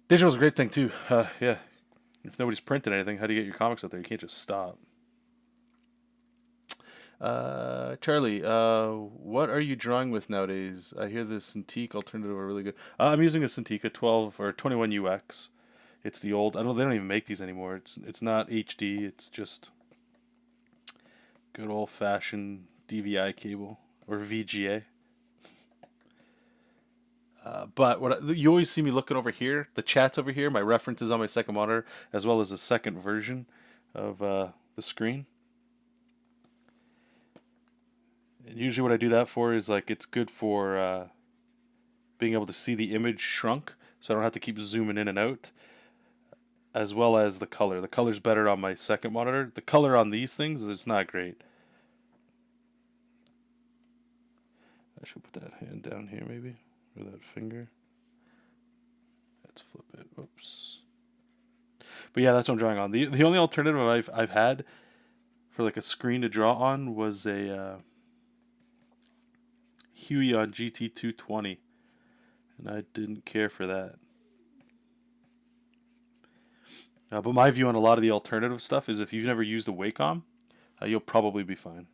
Digital's a great thing too. Yeah. If nobody's printing anything, how do you get your comics out there? You can't just stop. Charlie, what are you drawing with nowadays? I hear the Cintiq alternative are really good. I'm using a Cintiq, a 12 or 21 UX. It's the old. I don't. They don't even make these anymore. It's not HD. It's just good old fashioned DVI cable or VGA. But you always see me looking over here. The chat's over here. My reference is on my second monitor, as well as the second version of the screen. And usually, what I do that for is like it's good for being able to see the image shrunk, so I don't have to keep zooming in and out. As well as the color. The color's better on my second monitor. The color on these things is it's not great. I should put that hand down here maybe, or that finger. Let's flip it. Whoops. But yeah, that's what I'm drawing on. The only alternative I've had for like a screen to draw on was a Huey on GT220, and I didn't care for that. But my view on a lot of the alternative stuff is if you've never used a Wacom, you'll probably be fine.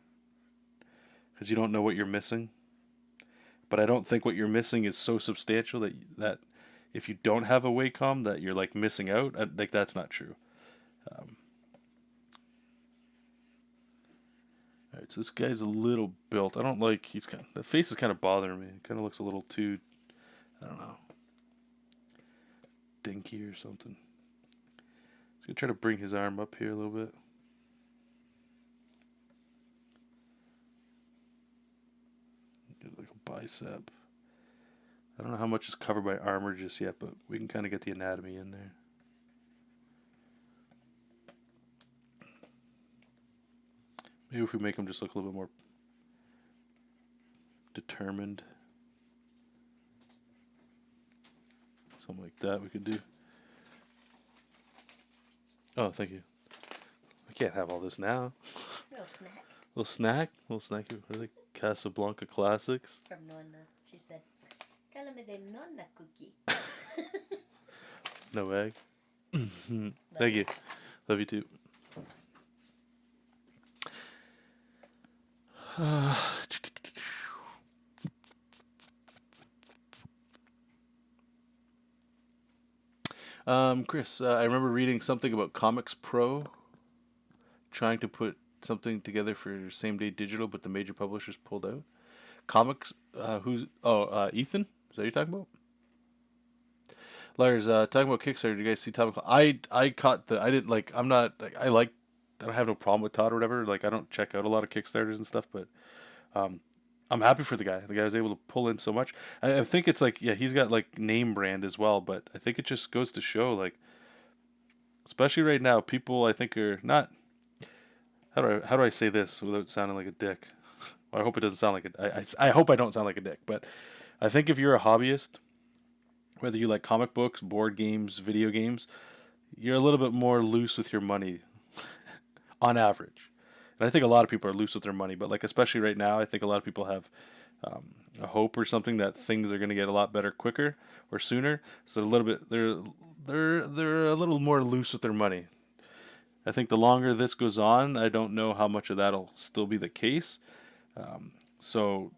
Because you don't know what you're missing. But I don't think what you're missing is so substantial that if you don't have a Wacom that you're like missing out. Like that's not true. Alright, so this guy's a little built. I don't like, the face is kind of bothering me. It kind of looks a little too, I don't know, dinky or something. Just gonna try to bring his arm up here a little bit. Get like a bicep. I don't know how much is covered by armor just yet, but we can kind of get the anatomy in there. Maybe if we make him just look a little bit more determined. Something like that we could do. Oh, thank you. I can't have all this now. Little snack. Little snack? Little snacky. What are they? Casablanca Classics? From Nonna. She said, "Cálame de Nonna cookie." No egg? Thank you. Love you too. Chris, I remember reading something about Comics Pro trying to put something together for same day digital, but the major publishers pulled out. Comics, Ethan? Is that what you're talking about? Lars, talking about Kickstarter, did you guys see Tom? I caught the, I didn't like, I'm not, like, I don't have no problem with Todd or whatever. Like, I don't check out a lot of Kickstarters and stuff, but I'm happy for the guy. The guy was able to pull in so much. I think it's like, yeah, he's got like name brand as well, but I think it just goes to show, like, especially right now, people I think are not. How do I say this without sounding like a dick? Well, I hope it doesn't sound like I hope I don't sound like a dick, but I think if you're a hobbyist, whether you like comic books, board games, video games, you're a little bit more loose with your money on average. And I think a lot of people are loose with their money, but like especially right now, I think a lot of people have a hope or something that things are going to get a lot better quicker or sooner. So a little bit they're a little more loose with their money. I think the longer this goes on, I don't know how much of that'll still be the case. So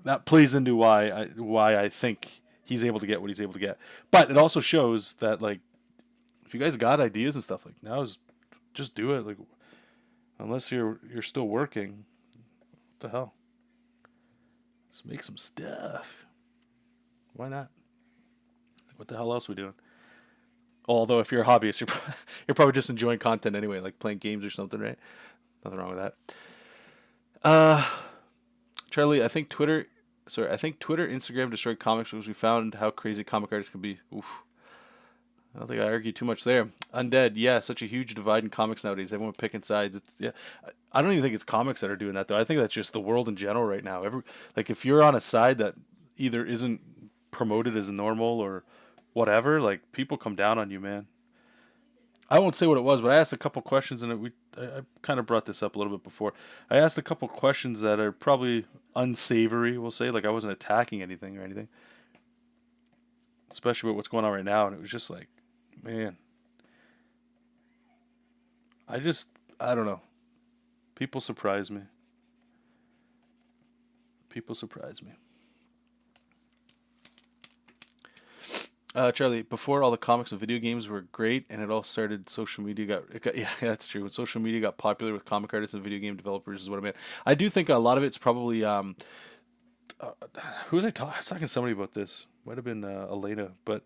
that plays into why I think he's able to get what he's able to get. But it also shows that like if you guys got ideas and stuff, like now is just do it. Like unless you're still working, what the hell? Let's make some stuff. Why not? What the hell else are we doing? Although if you're a hobbyist, you're probably just enjoying content anyway, like playing games or something, right? Nothing wrong with that. Charlie, I think Twitter, Instagram destroyed comics because we found how crazy comic artists can be. Oof. I don't think I argue too much there. Undead, yeah, such a huge divide in comics nowadays. Everyone picking sides. It's yeah. I don't even think it's comics that are doing that though. I think that's just the world in general right now. Like if you're on a side that either isn't promoted as normal or whatever, like people come down on you, man. I won't say what it was, but I asked a couple questions, and I kind of brought this up a little bit before. I asked a couple questions that are probably unsavory. We'll say like I wasn't attacking anything or anything, especially with what's going on right now, and it was just like, man, I don't know. People surprise me. People surprise me. Charlie, before all the comics and video games were great, and it all started. Social media yeah, that's true. When social media got popular with comic artists and video game developers, is what I meant. I do think a lot of it's probably who was I talking? I was talking to somebody about this. Might have been Elena, but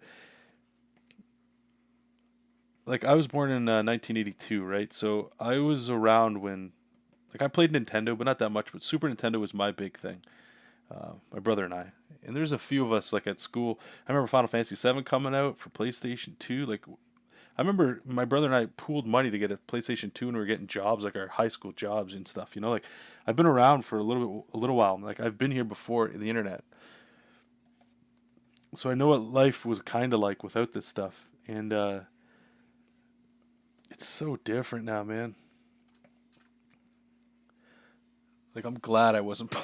like I was born in 1982, right? So I was around when like I played Nintendo, but not that much. But Super Nintendo was my big thing. My brother and I. And there's a few of us like at school. I remember Final Fantasy VII coming out for PlayStation 2. Like I remember my brother and I pooled money to get a PlayStation 2 and we were getting jobs like our high school jobs and stuff, you know? Like I've been around for a little while. Like I've been here before in the internet. So I know what life was kind of like without this stuff. And it's so different now, man. Like I'm glad I wasn't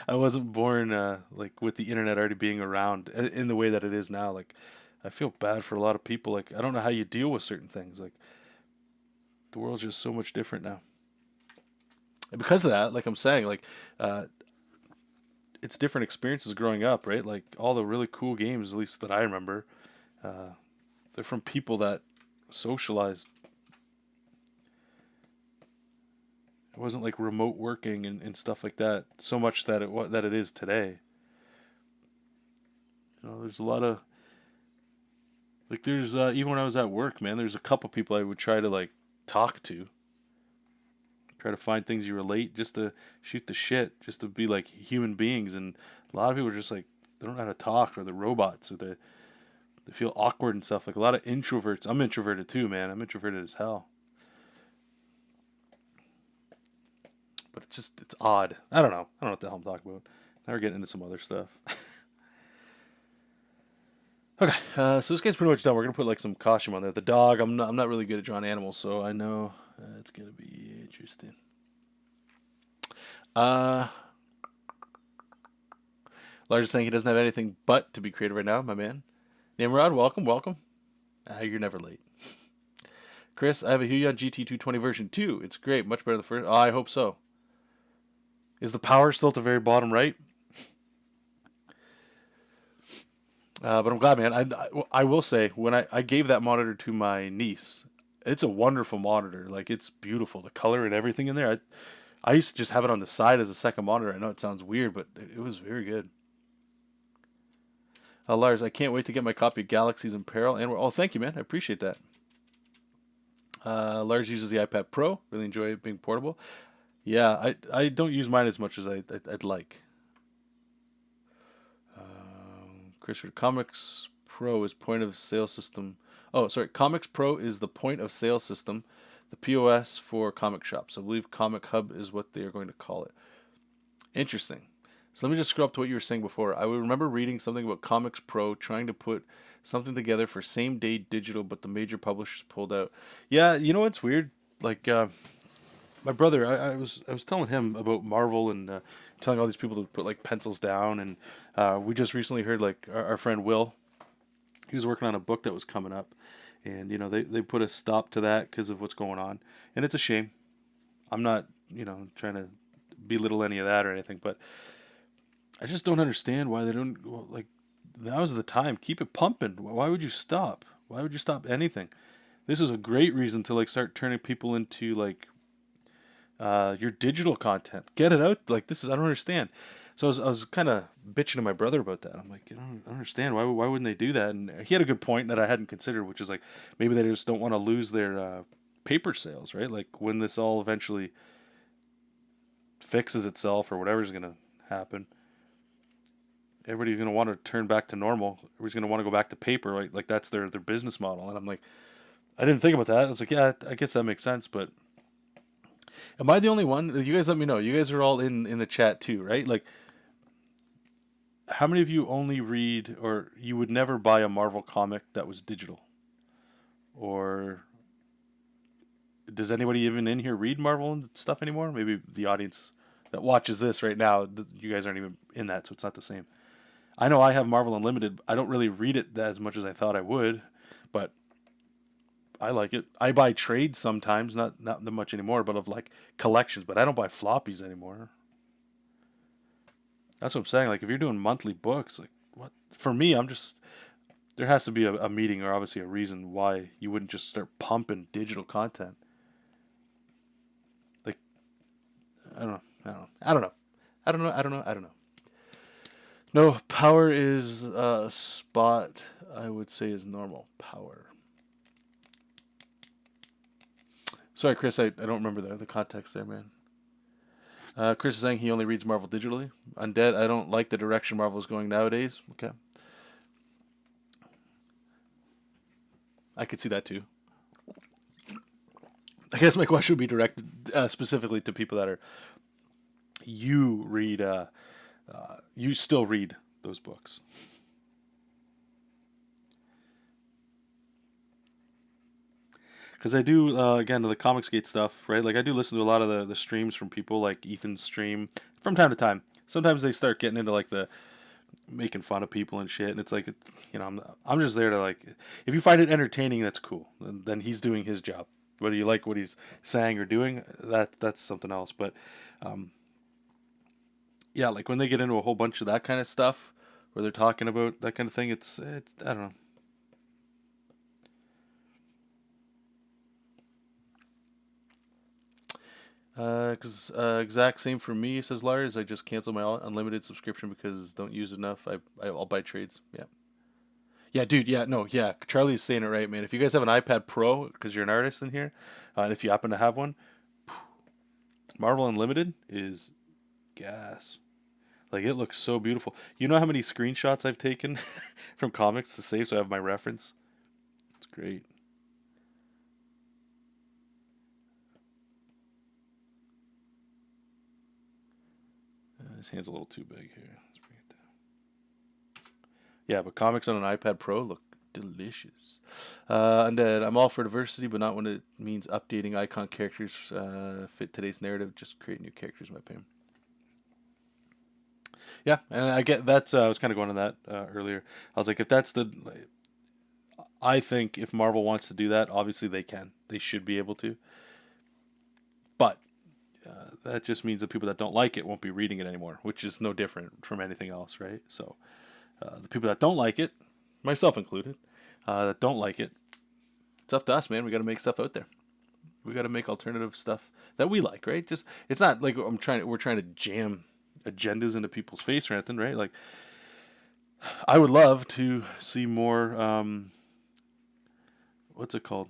I wasn't born like with the internet already being around in the way that it is now. Like I feel bad for a lot of people. Like I don't know how you deal with certain things. Like the world's just so much different now. And because of that, like I'm saying, like it's different experiences growing up, right? Like all the really cool games, at least that I remember, they're from people that socialized. It wasn't like remote working and stuff like that. So much that that it is today. You know, there's a lot of like there's even when I was at work, man, there's a couple people I would try to like talk to, try to find things you relate, just to shoot the shit, just to be like human beings. And a lot of people are just like they don't know how to talk, or they're robots, or they feel awkward and stuff. Like a lot of introverts. I'm introverted too, man. I'm introverted as hell. But it's odd. I don't know. I don't know what the hell I'm talking about. Now we're getting into some other stuff. Okay, so this guy's pretty much done. We're gonna put like some costume on there. The dog. I'm not really good at drawing animals, so I know it's gonna be interesting. Uh, Large is saying he doesn't have anything but to be creative right now, my man. Nimrod, welcome, welcome. You're never late. Chris, I have a Huion GT220 version 2. It's great, much better than the first. Oh, I hope so. Is the power still at the very bottom right? But I'm glad, man. I will say, when I gave that monitor to my niece, it's a wonderful monitor. Like, it's beautiful. The color and everything in there. I used to just have it on the side as a second monitor. I know it sounds weird, but it was very good. Lars, I can't wait to get my copy of Galaxies in Peril. And oh, thank you, man. I appreciate that. Lars uses the iPad Pro. Really enjoy it being portable. Yeah, I don't use mine as much as I'd like. Christopher, Comics Pro is point of sale system. Oh, sorry. Comics Pro is the point of sale system, the POS for comic shops. I believe Comic Hub is what they are going to call it. Interesting. So let me just scroll up to what you were saying before. I remember reading something about Comics Pro trying to put something together for same day digital, but the major publishers pulled out. Yeah, you know what's weird? Like my brother, I was telling him about Marvel and telling all these people to put like pencils down, and we just recently heard like our friend Will, he was working on a book that was coming up, and they put a stop to that because of what's going on, and it's a shame. I'm not trying to belittle any of that or anything, but I just don't understand why they don't like. Now's the time. Keep it pumping. Why would you stop? Why would you stop anything? This is a great reason to like start turning people into like your digital content. Get it out. Like this is I don't understand. So I was kind of bitching to my brother about that. I'm like, I don't understand why wouldn't they do that? And he had a good point that I hadn't considered, which is like maybe they just don't want to lose their paper sales, right? Like when this all eventually fixes itself or whatever's gonna happen, everybody's gonna want to turn back to normal. Everybody's gonna want to go back to paper, right? Like that's their business model. And I'm like, I didn't think about that. I was like, yeah, I guess that makes sense, but am I the only one? You guys let me know. You guys are all in the chat too, right? Like, how many of you only read or you would never buy a Marvel comic that was digital? Or does anybody even in here read Marvel and stuff anymore? Maybe the audience that watches this right now, you guys aren't even in that, so it's not the same. I know I have Marvel Unlimited. I don't really read it as much as I thought I would, but I like it. I buy trades sometimes, not that much anymore, but of like collections. But I don't buy floppies anymore. That's what I'm saying. Like if you're doing monthly books, like what? For me, I'm just there has to be a meeting or obviously a reason why you wouldn't just start pumping digital content. Like I don't know. I don't know. I don't know. I don't know. I don't know. I don't know. No, power is a spot I would say is normal. Power. Sorry, Chris, I don't remember the context there, man. Chris is saying he only reads Marvel digitally. Undead, I don't like the direction Marvel is going nowadays. Okay. I could see that too. I guess my question would be directed specifically to people that are you read you still read those books. Because I do again the Comicsgate stuff, right? Like I do listen to a lot of the streams from people like Ethan's stream from time to time. Sometimes they start getting into like the making fun of people and shit, and it's like I'm just there to like if you find it entertaining, that's cool. Then he's doing his job. Whether you like what he's saying or doing, that's something else. But yeah, like when they get into a whole bunch of that kind of stuff, where they're talking about that kind of thing, it's I don't know. Exact same for me, says Lars. I just canceled my unlimited subscription because don't use enough. I'll buy trades. Yeah. Yeah, dude. Yeah, no, yeah. Charlie's saying it right, man. If you guys have an iPad Pro, because you're an artist in here, and if you happen to have one, Marvel Unlimited is gas. Like it looks so beautiful. You know how many screenshots I've taken from comics to save so I have my reference? It's great. His hand's a little too big here. Let's bring it down. Yeah, but comics on an iPad Pro look delicious. And then I'm all for diversity, but not when it means updating icon characters fit today's narrative. Just create new characters, in my opinion. Yeah, and I get that's. I was kind of going on that earlier. I was like, if that's the, I think if Marvel wants to do that, obviously they can. They should be able to. But that just means that people that don't like it won't be reading it anymore, which is no different from anything else, right? So the people that don't like it, myself included, that don't like it, it's up to us, man. We got to make stuff out there. We got to make alternative stuff that we like, right? Just it's not like we're trying to jam agendas into people's face or anything, right? Like I would love to see more what's it called?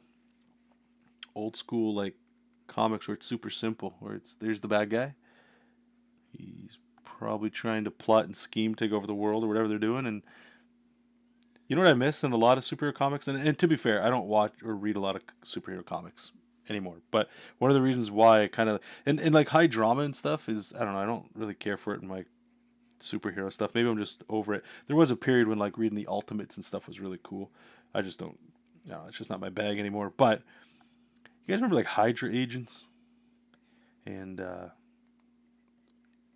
Old school like comics where it's super simple, where it's there's the bad guy. He's probably trying to plot and scheme, take over the world or whatever they're doing, and you know what I miss in a lot of superhero comics, and to be fair, I don't watch or read a lot of superhero comics anymore. But one of the reasons why I kind of and like high drama and stuff is I don't know, I don't really care for it in like superhero stuff. Maybe I'm just over it. There was a period when like reading the Ultimates and stuff was really cool. I just don't, it's just not my bag anymore. But you guys remember like Hydra agents and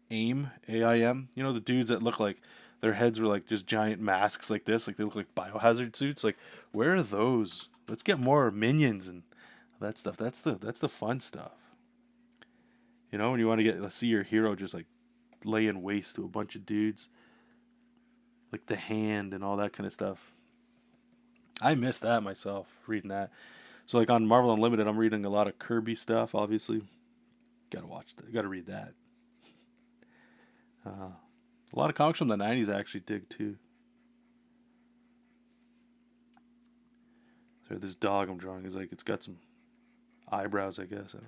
AIM, AIM? You know the dudes that look like their heads were like just giant masks like this, like they look like biohazard suits. Like where are those Let's get more minions and that stuff. That's the fun stuff. You know, when you want to let's see your hero just like laying waste to a bunch of dudes, like the hand and all that kind of stuff. I miss that myself, reading that. So like on Marvel Unlimited, I'm reading a lot of Kirby stuff. Obviously, gotta watch that. Gotta read that. A lot of comics from the '90s I actually dig too. So this dog I'm drawing is like it's got some eyebrows, I guess. I don't.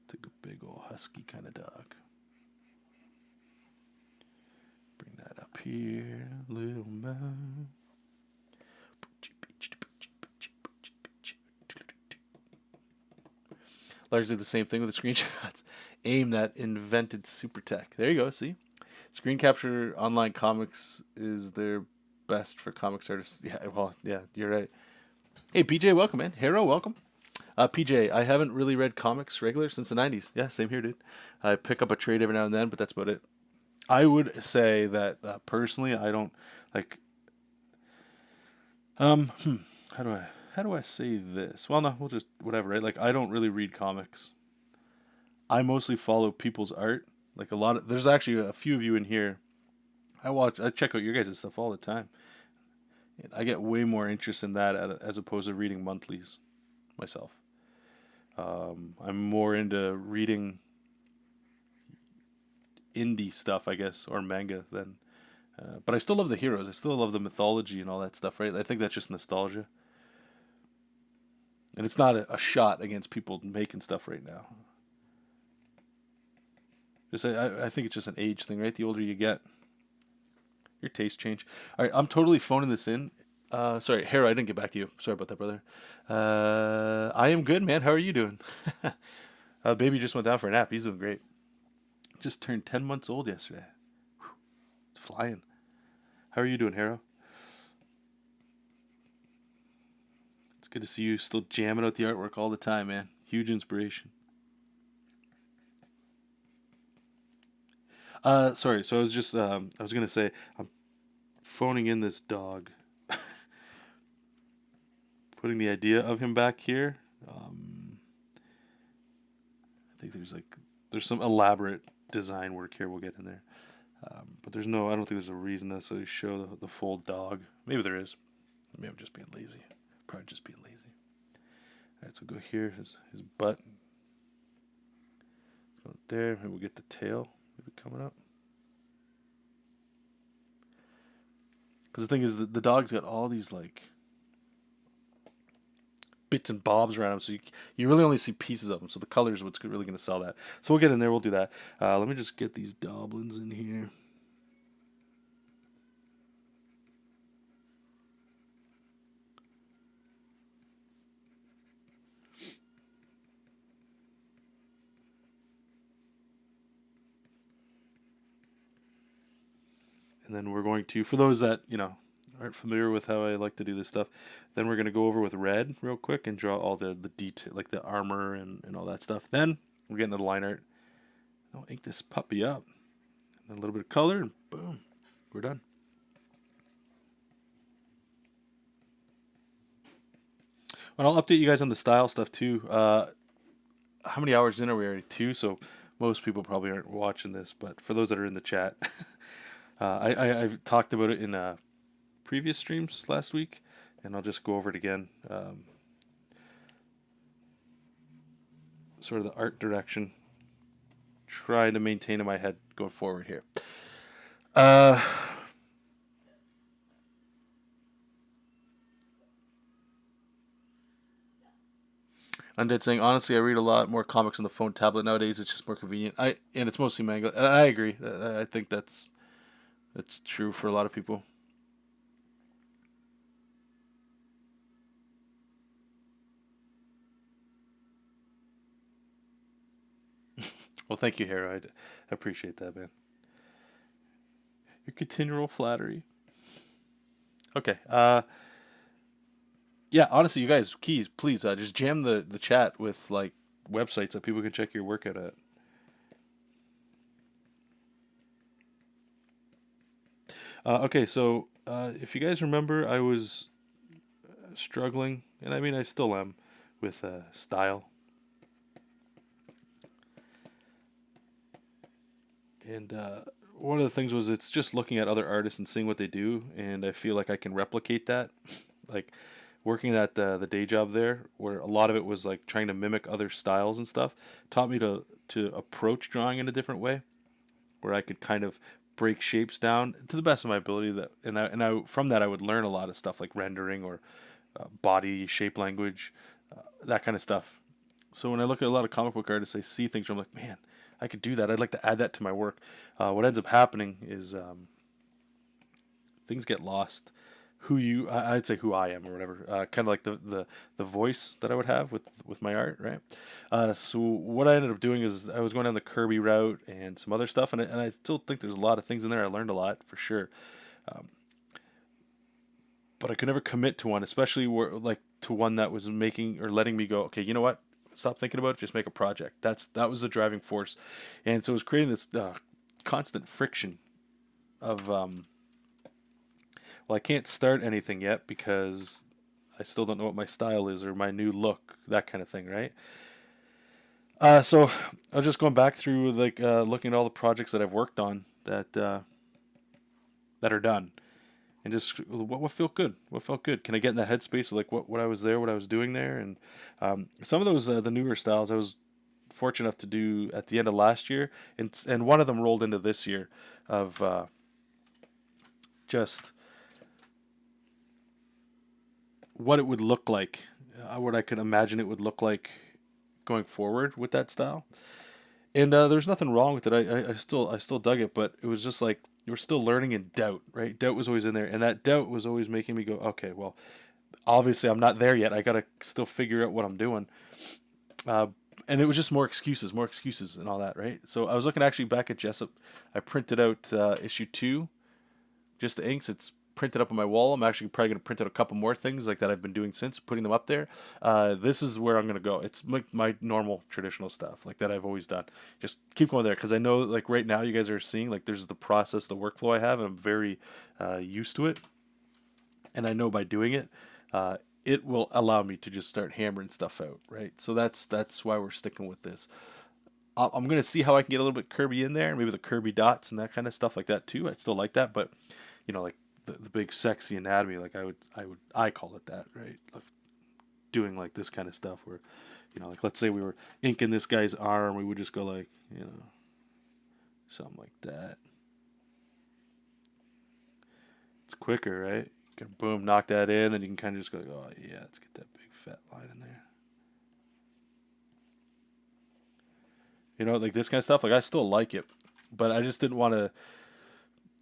It's like a big old husky kind of dog. Bring that up here, little man. Largely the same thing with the screenshots. Aim that invented super tech. There you go. See, screen capture online comics is their best for comics artists. Yeah, well, yeah, you're right. Hey, PJ, welcome, man. Hero, welcome. PJ, I haven't really read comics regular since the '90s. Yeah, same here, dude. I pick up a trade every now and then, but that's about it. I would say that personally, I don't like. Um, hmm, how do I say this? Well, no, we'll just whatever, right? Like I don't really read comics. I mostly follow people's art. Like a lot of there's actually a few of you in here. I check out your guys' stuff all the time. And I get way more interest in that as opposed to reading monthlies myself. I'm more into reading indie stuff, I guess, or manga than. But I still love the heroes. I still love the mythology and all that stuff, right? I think that's just nostalgia. And it's not a shot against people making stuff right now. Just I think it's just an age thing, right? The older you get, your tastes change. All right, I'm totally phoning this in. Sorry, Hera, I didn't get back to you. Sorry about that, brother. I am good, man. How are you doing? Baby just went down for a nap. He's doing great. Just turned 10 months old yesterday. Whew, it's flying. How are you doing, Hera? It's good to see you still jamming out the artwork all the time, man. Huge inspiration. Sorry. So I was just, I was gonna say, I'm phoning in this dog, putting the idea of him back here. I think there's some elaborate design work here. We'll get in there, but there's no. I don't think there's a reason to necessarily show the full dog. Maybe there is. Maybe I'm just being lazy. Probably just being lazy. All right, so go here. His butt. Go there. Maybe we'll get the tail. Maybe coming up. Because the thing is, the dog's got all these like bits and bobs around him, so you really only see pieces of them. So the color is what's really going to sell that. So we'll get in there. We'll do that. Let me just get these doblins in here. And then we're going to, for those that, aren't familiar with how I like to do this stuff, then we're going to go over with red real quick and draw all the detail, like the armor and all that stuff. Then we're getting to the line art. I'll ink this puppy up. And a little bit of color, and boom, we're done. And I'll update you guys on the style stuff too. How many hours in are we already? 2, so most people probably aren't watching this, but for those that are in the chat, I've talked about it in previous streams last week, and I'll just go over it again. Sort of the art direction, trying to maintain in my head going forward here. Undead saying, honestly, I read a lot more comics on the phone tablet nowadays. It's just more convenient. And it's mostly manga. And I agree. I think that's true for a lot of people. Well, thank you, Hera. I appreciate that, man. Your continual flattery. Okay. Yeah, honestly, you guys, please, just jam the chat with like websites that people can check your work out at. Okay, so if you guys remember, I was struggling, and I mean I still am with style. And one of the things was it's just looking at other artists and seeing what they do, and I feel like I can replicate that. Like working at the day job there, where a lot of it was like trying to mimic other styles and stuff, taught me to approach drawing in a different way, where I could kind of break shapes down to the best of my ability. That and I from that I would learn a lot of stuff like rendering or body shape language, that kind of stuff. So when I look at a lot of comic book artists, I see things where I'm like, man, I could do that. I'd like to add that to my work. What ends up happening is things get lost. I'd say who I am or whatever. Kind of like the voice that I would have with my art, right? So what I ended up doing is I was going down the Kirby route and some other stuff, and I still think there's a lot of things in there. I learned a lot for sure, but I could never commit to one, especially where like to one that was making or letting me go. Okay, you know what? Stop thinking about it. Just make a project. That was the driving force, and so it was creating this constant friction of well, I can't start anything yet because I still don't know what my style is or my new look, that kind of thing, right? So I was just going back through like looking at all the projects that I've worked on that are done, and just what felt good. What felt good? Can I get in that headspace of like what I was there, what I was doing there, and some of those the newer styles I was fortunate enough to do at the end of last year, and one of them rolled into this year of just what it would look like, what I could imagine it would look like going forward with that style. And there's nothing wrong with it. I still dug it, but it was just like you were still learning in doubt, right? Doubt was always in there, and that doubt was always making me go, okay, well, obviously I'm not there yet. I gotta still figure out what I'm doing. Uh, and it was just more excuses, and all that, right? So I was looking actually back at JESOP. I printed out issue 2, just the inks. It's printed up on my wall. I'm actually probably going to print out a couple more things like that I've been doing since, putting them up there. This is where I'm going to go. It's my normal traditional stuff like that I've always done. Just keep going there because I know like right now you guys are seeing like there's the process, the workflow I have, and I'm very used to it. And I know by doing it, it will allow me to just start hammering stuff out, right? So that's why we're sticking with this. I'm gonna see how I can get a little bit Kirby in there, maybe the Kirby dots and that kind of stuff like that too. I still like that, but like the big sexy anatomy, like I call it that, right? Of doing like this kind of stuff where, like let's say we were inking this guy's arm, we would just go like, something like that. It's quicker, right? You can boom, knock that in, then you can kind of just go, oh yeah, let's get that big fat line in there. Like this kind of stuff. Like I still like it, but I just didn't want to.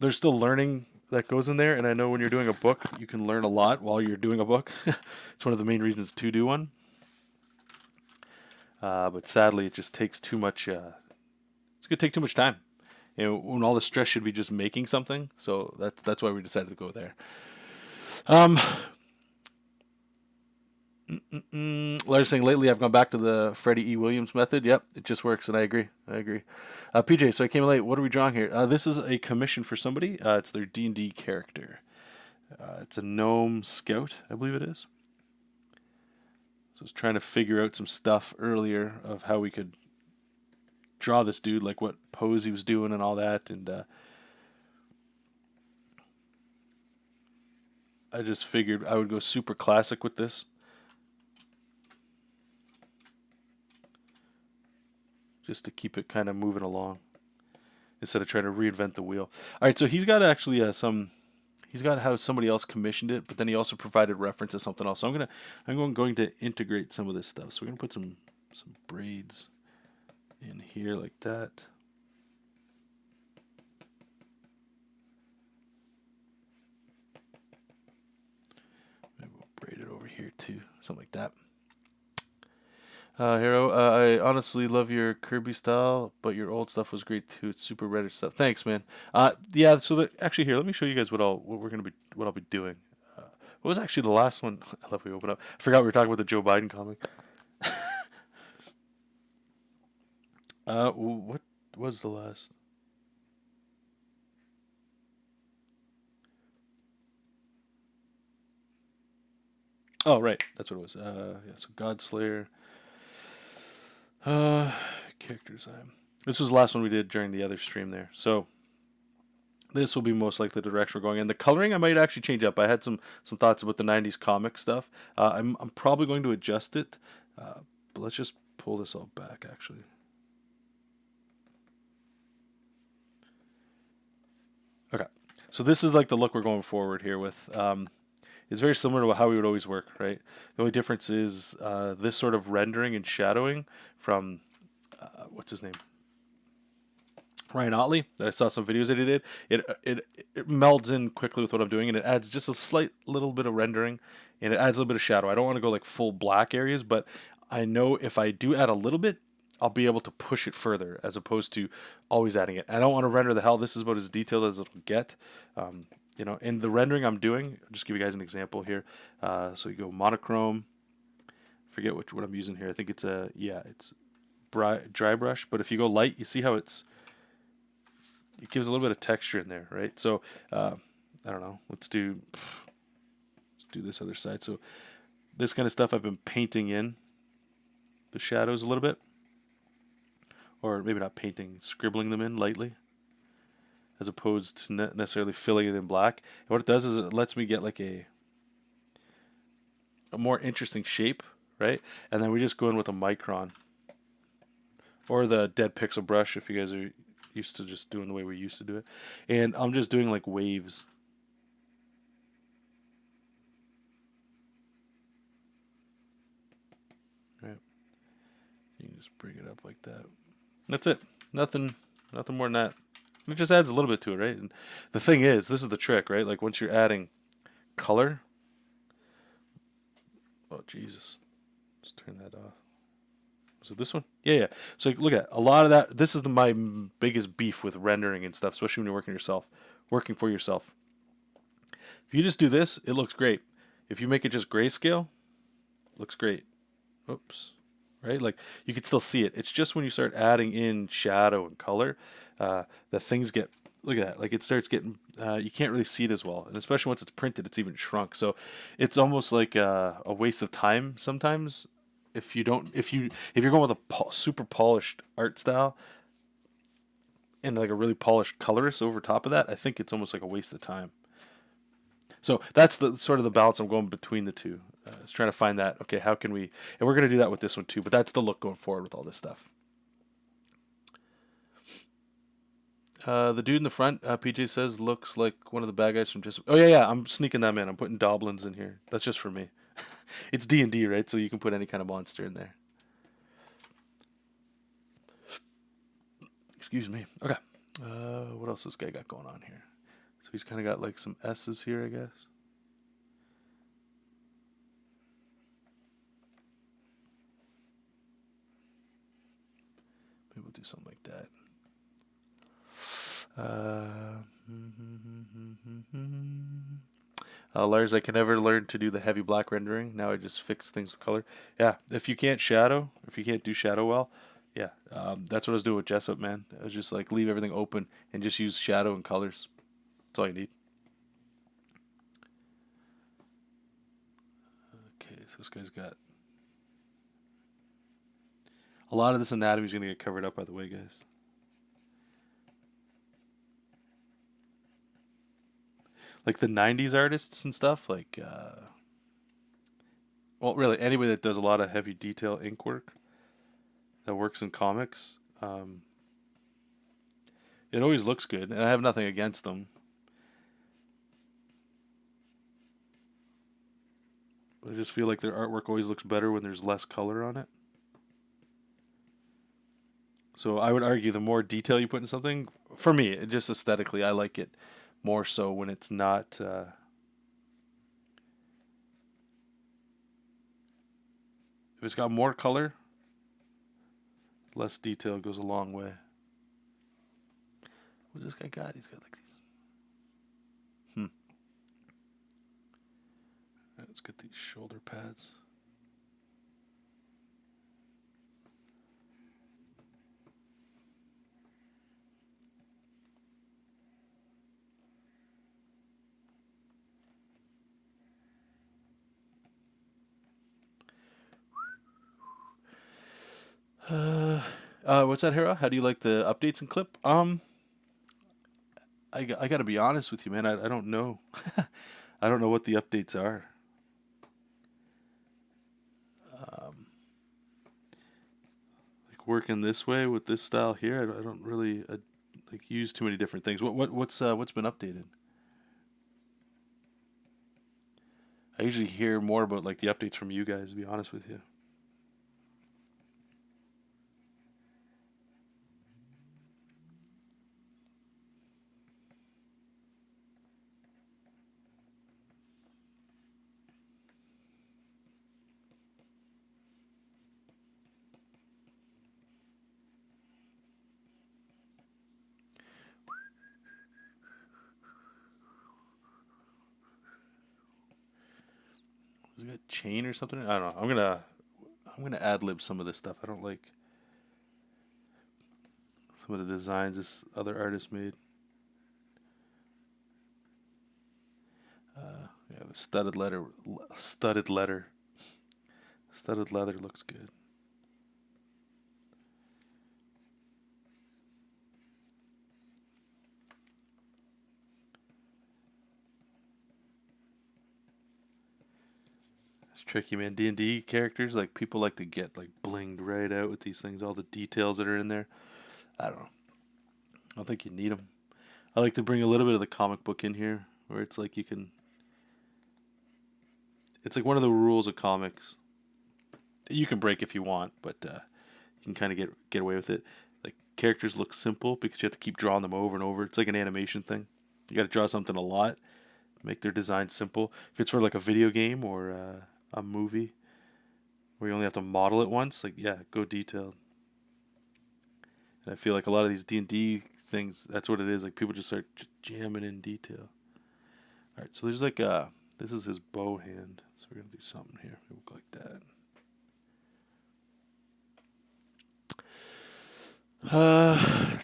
There's still learning that goes in there, and I know when you're doing a book, you can learn a lot while you're doing a book. It's one of the main reasons to do one. But sadly, it just takes too much. It's gonna take too much time. When all the stress should be just making something. So that's why we decided to go there. Um, Larry's saying lately I've gone back to the Freddie E. Williams method. Yep, it just works, and I agree. I agree. PJ, so I came in late. What are we drawing here? This is a commission for somebody. It's their D&D character. It's a gnome scout, I believe it is. So I was trying to figure out some stuff earlier of how we could draw this dude, like what pose he was doing and all that, and I just figured I would go super classic with this. Just to keep it kind of moving along instead of trying to reinvent the wheel. All right, so he's got actually he's got how somebody else commissioned it, but then he also provided reference to something else. So I'm going to integrate some of this stuff. So we're gonna put some braids in here like that. Maybe we'll braid it over here too, something like that. Hero, I honestly love your Kirby style, but your old stuff was great too. It's super Reddit stuff. Thanks, man. Yeah. So actually, here, let me show you guys what I'll be doing. What was actually the last one? I love we open up. I forgot we were talking about the Joe Biden comic. What was the last? Oh, right. That's what it was. Yeah, so Godslayer. Uh, characters. This was the last one we did during the other stream there. So this will be most likely the direction we're going in. The coloring I might actually change up. I had some thoughts about the '90s comic stuff. I'm probably going to adjust it. But let's just pull this all back actually. Okay. So this is like the look we're going forward here with. It's very similar to how we would always work, right? The only difference is this sort of rendering and shadowing from what's his name, Ryan Otley, that I saw some videos that he did. It melds in quickly with what I'm doing, and it adds just a slight little bit of rendering, and it adds a little bit of shadow. I don't want to go like full black areas, but I know if I do add a little bit, I'll be able to push it further as opposed to always adding it. I don't want to render the hell. This is about as detailed as it'll get. In the rendering I'm doing, I'll just give you guys an example here. So you go monochrome. Forget what I'm using here. I think it's it's dry brush. But if you go light, you see how it gives a little bit of texture in there, right? So I don't know. Let's do this other side. So this kind of stuff I've been painting in the shadows a little bit, or maybe not painting, scribbling them in lightly, as opposed to necessarily filling it in black. And what it does is it lets me get like a more interesting shape, right? And then we just go in with a micron or the dead pixel brush if you guys are used to just doing the way we used to do it. And I'm just doing like waves. Right. You can just bring it up like that. That's it. Nothing more than that. It just adds a little bit to it, right? And the thing is, this is the trick, right? Like once you're adding color. Oh Jesus. Let's turn that off. Was it this one? Yeah. So look at a lot of that. This is my biggest beef with rendering and stuff, especially when you're working for yourself. If you just do this, it looks great. If you make it just grayscale, it looks great. Oops. Right? Like you can still see it. It's just when you start adding in shadow and color that things get. Look at that. Like it starts getting. You can't really see it as well, and especially once it's printed, it's even shrunk. So it's almost like a waste of time sometimes. If you're going with a super polished art style and like a really polished colorist over top of that, I think it's almost like a waste of time. So that's the sort of the balance I'm going between the two. Is trying to find that. Okay, how can we? And we're going to do that with this one too. But that's the look going forward with all this stuff. The dude in the front, PJ says, looks like one of the bad guys from JESOP. Oh yeah. I'm sneaking them in. I'm putting Doblins in here. That's just for me. It's D&D, right? So you can put any kind of monster in there. Excuse me. Okay. What else this guy got going on here? So he's kind of got like some S's here, I guess. Maybe we'll do something like that. Lars, I can never learn to do the heavy black rendering. Now I just fix things with color. Yeah, if you can't do shadow well, yeah, that's what I was doing with JESOP, man. I was just like leave everything open and just use shadow and colors. That's all you need. Okay, so this guy's got a lot of this anatomy is going to get covered up, by the way, guys. Like the '90s artists and stuff, like, well, really anybody that does a lot of heavy detail ink work that works in comics, it always looks good, and I have nothing against them. But I just feel like their artwork always looks better when there's less color on it. So I would argue the more detail you put in something, for me, just aesthetically, I like it more so when it's not. If it's got more color, less detail goes a long way. What this guy got? He's got like these. Right, let's get these shoulder pads. What's that, Hera? How do you like the updates and clip? I gotta be honest with you, man. I don't know. I don't know what the updates are. Like working this way with this style here, I don't really like use too many different things. What's been updated? I usually hear more about like the updates from you guys. To be honest with you. Was it a chain or something? I don't know. I'm gonna ad lib some of this stuff. I don't like some of the designs this other artist made. Yeah, the studded leather looks good. It's tricky, man. D&D characters, like people like to get like blinged right out with these things, all the details that are in there. I don't know. I don't think you need them. I like to bring a little bit of the comic book in here, where it's like you can. It's like one of the rules of comics. You can break if you want, but you can kind of get away with it. Like characters look simple because you have to keep drawing them over and over. It's like an animation thing. You got to draw something a lot, make their design simple. If it's for like a video game or a movie where you only have to model it once, like yeah, go detailed. And I feel like a lot of these D&D things, that's what it is. Like people just start jamming in detail. All right, so there's like this is his bow hand. So we're gonna do something here. It'll look like that. Uh,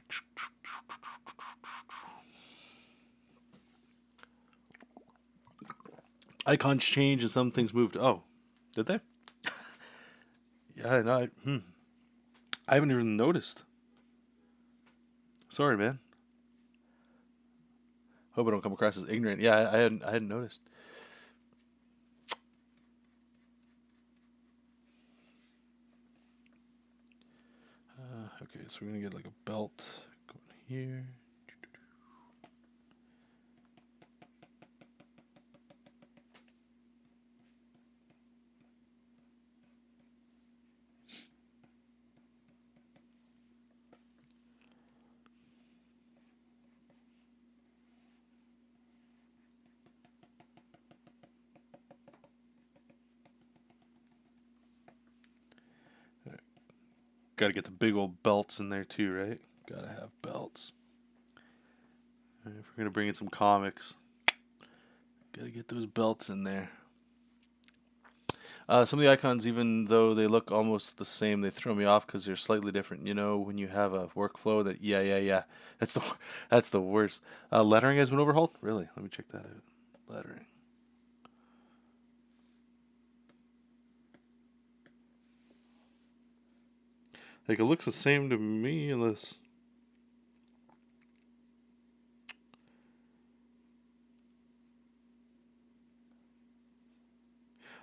icons changed and some things moved. Oh, did they? Yeah, no, I haven't even noticed. Sorry, man. Hope I don't come across as ignorant. Yeah, I hadn't noticed. Okay, so we're gonna get like a belt going here. Got to get the big old belts in there too, right? Gotta have belts. All right, if we're gonna bring in some comics, gotta get those belts in there. Some of the icons, even though they look almost the same, they throw me off because they're slightly different. You know, when you have a workflow that, yeah, that's the that's the worst. Lettering has been overhauled. Really? Let me check that out. Lettering. Like it looks the same to me, unless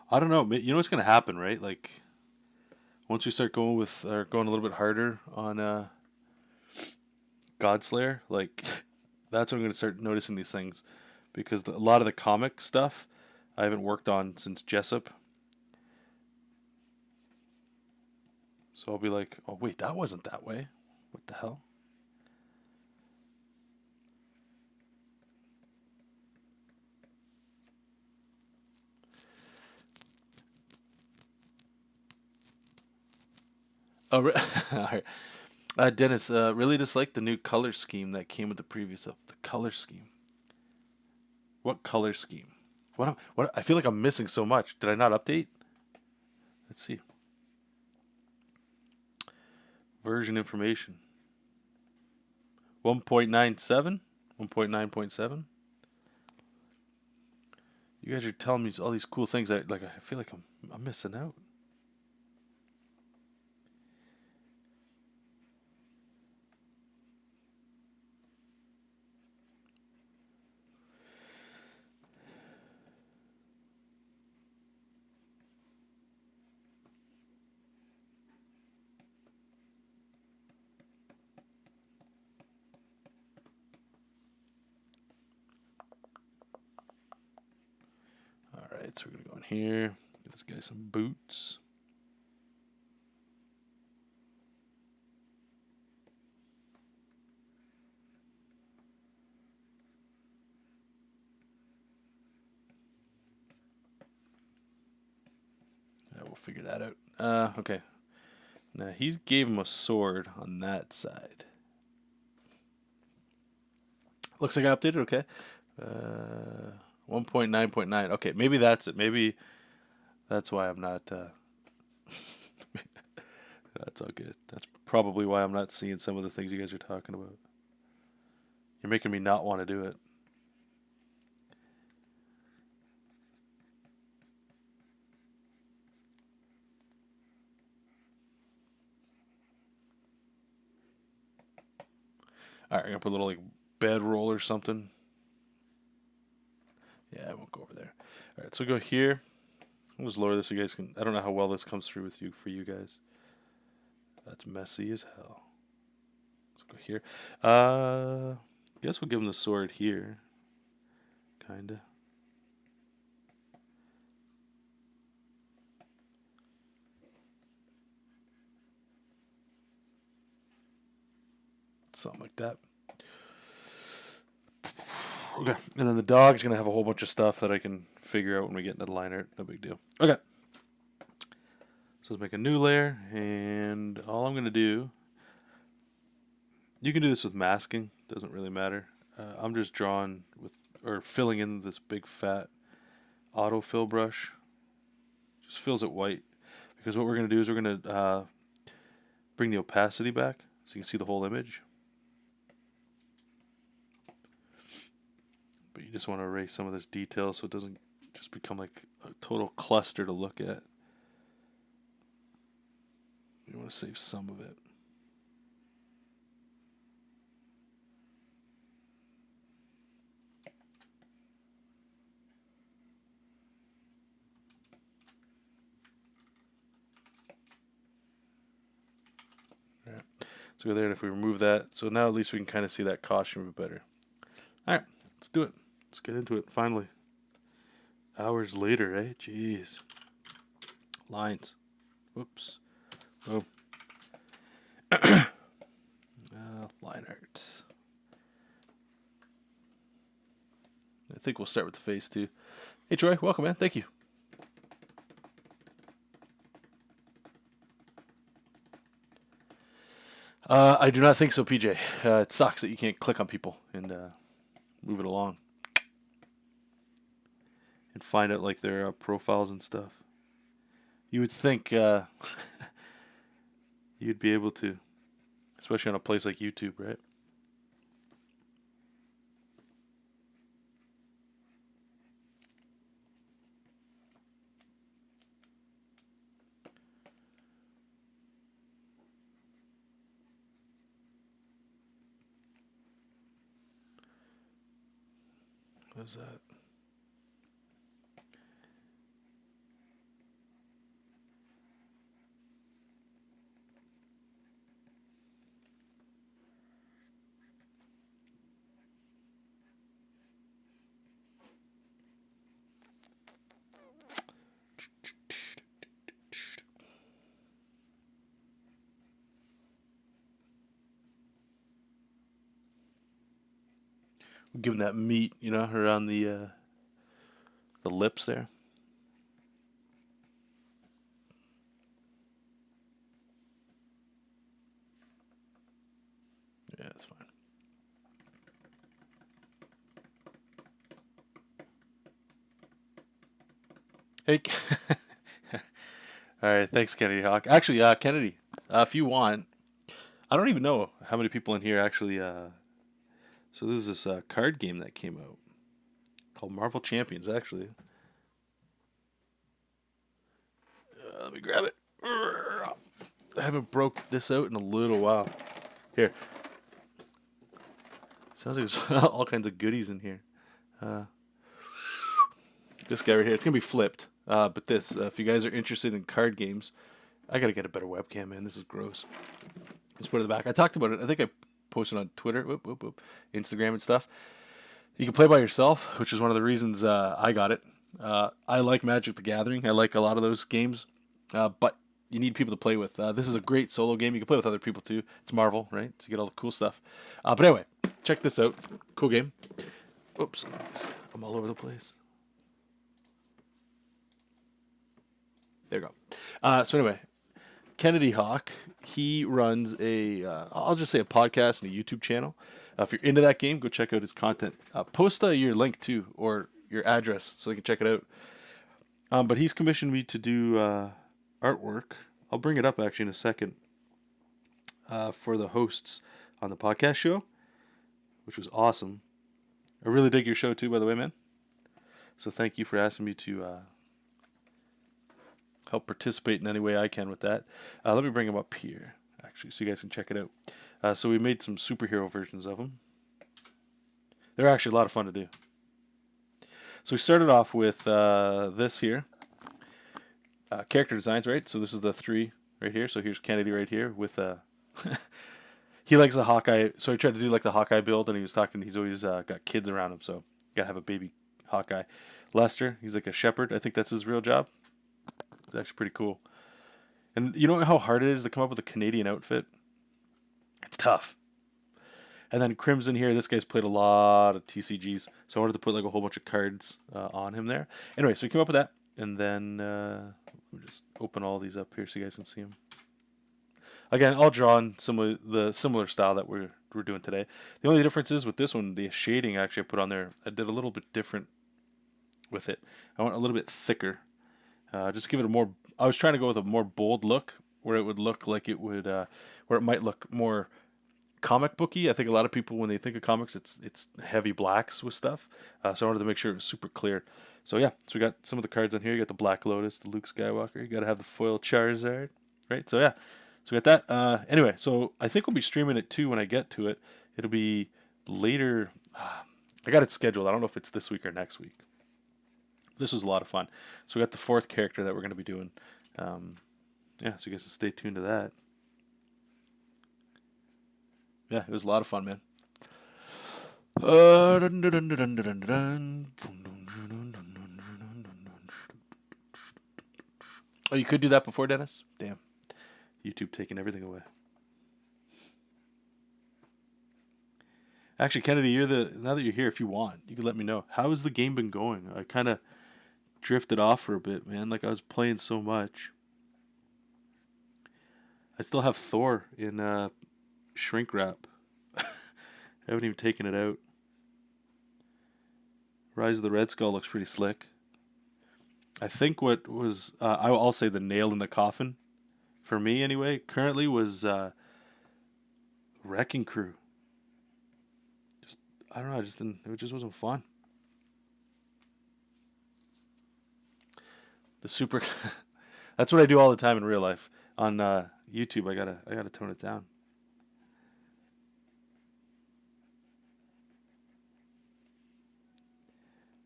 I don't know. You know what's gonna happen, right? Like once we start going with or going a little bit harder on Godslayer, like that's when I'm gonna start noticing these things because a lot of the comic stuff I haven't worked on since JESOP. So I'll be like, oh wait, that wasn't that way. What the hell? Oh, all right. Dennis, really dislike the new color scheme that came with the previous stuff. The color scheme. What color scheme? What? I feel like I'm missing so much. Did I not update? Let's see. Version information. 1.97? 1.9.7? You guys are telling me all these cool things. I feel like I'm missing out. Alright, so we're going to go in here. Get this guy some boots. Yeah, we'll figure that out. Okay. Now, he gave him a sword on that side. Looks like I updated, okay. 1.9.9. Okay, maybe that's it. Maybe that's why I'm not... That's all good. That's probably why I'm not seeing some of the things you guys are talking about. You're making me not want to do it. Alright, I'm going to put a little like bedroll or something. Yeah, I won't go over there. Alright, so go here. I'll just lower this so you guys can... I don't know how well this comes through with you for you guys. That's messy as hell. Let's go here. I guess we'll give him the sword here. Kinda. Something like that. Okay, and then the dog's going to have a whole bunch of stuff that I can figure out when we get into the line art. No big deal. Okay. So let's make a new layer, and all I'm going to do... You can do this with masking. Doesn't really matter. I'm just drawing with... Or filling in this big fat autofill brush. Just fills it white. Because what we're going to do is we're going to bring the opacity back so you can see the whole image. But you just want to erase some of this detail so it doesn't just become like a total cluster to look at. You want to save some of it. Alright. So there, if we remove that, so now at least we can kind of see that costume a bit better. Alright, let's do it. Let's get into it, finally. Hours later, eh? Jeez. Lines. Whoops. Oh. Line art. I think we'll start with the face, too. Hey, Troy. Welcome, man. Thank you. I do not think so, PJ. It sucks that you can't click on people and move it along. And find out, like, their profiles and stuff. You would think you'd be able to. Especially on a place like YouTube, right? What's that? Give him that meat, you know, around the lips there. Yeah, that's fine. Hey, all right, thanks, Kennedy Hawk. Actually, Kennedy, if you want, I don't even know how many people in here actually. So there's this card game that came out called Marvel Champions, actually. Let me grab it. I haven't broke this out in a little while. Here. Sounds like there's all kinds of goodies in here. This guy right here. It's going to be flipped. But this, if you guys are interested in card games, I got to get a better webcam, man. This is gross. Let's put it in the back. I talked about it. I think I posted on Twitter, Instagram and stuff. You can play by yourself, which is one of the reasons I got it. I like Magic the Gathering. I like a lot of those games, but you need people to play with. This is a great solo game. You can play with other people too. It's Marvel, right? So you get all the cool stuff. But anyway, check this out. Cool game. Oops, I'm all over the place. There you go. So anyway, Kennedy Hawk, he runs I'll just say a podcast and a YouTube channel. If you're into that game, go check out his content. Post your link too, or your address, so you can check it out. But he's commissioned me to do artwork. I'll bring it up actually in a second for the hosts on the podcast show, which was awesome. I really dig your show too, by the way, man. So thank you for asking me to help participate in any way I can with that. Let me bring him up here, actually, so you guys can check it out. So we made some superhero versions of them. They're actually a lot of fun to do. So we started off with this here. Character designs, right? So this is the 3 right here. So here's Kennedy right here with he likes the Hawkeye. So he tried to do like the Hawkeye build, and he was talking. He's always got kids around him, so gotta have a baby Hawkeye. Lester, he's like a shepherd. I think that's his real job. It's actually pretty cool. And you know how hard it is to come up with a Canadian outfit? It's tough. And then Crimson here, this guy's played a lot of TCGs, so I wanted to put like a whole bunch of cards on him there. Anyway, so we came up with that, and then we'll just open all these up here so you guys can see them. Again, I'll draw in the similar style that we're doing today. The only difference is with this one, the shading actually I put on there, I did a little bit different with it. I went a little bit thicker. Just give it a more. I was trying to go with a more bold look, where it would look like it would, where it might look more comic booky. I think a lot of people, when they think of comics, it's heavy blacks with stuff. So I wanted to make sure it was super clear. So yeah, so we got some of the cards on here. You got the Black Lotus, the Luke Skywalker. You got to have the foil Charizard, right? So yeah, so we got that. Anyway, so I think we'll be streaming it too when I get to it. It'll be later. I got it scheduled. I don't know if it's this week or next week. This was a lot of fun. So we got the 4th character that we're going to be doing. Yeah, so you guys can stay tuned to that. Yeah, it was a lot of fun, man. Oh, you could do that before, Dennis? Damn. YouTube taking everything away. Actually, Kennedy, now that you're here, if you want, you can let me know. How has the game been going? I kind of drifted off for a bit, man. Like I was playing so much. I still have Thor in shrink wrap. I haven't even taken it out. Rise of the Red Skull looks pretty slick. I think what was I'll say the nail in the coffin, for me anyway, currently was Wrecking Crew. I don't know. It just wasn't fun. The super. That's what I do all the time in real life. On YouTube, I gotta tone it down.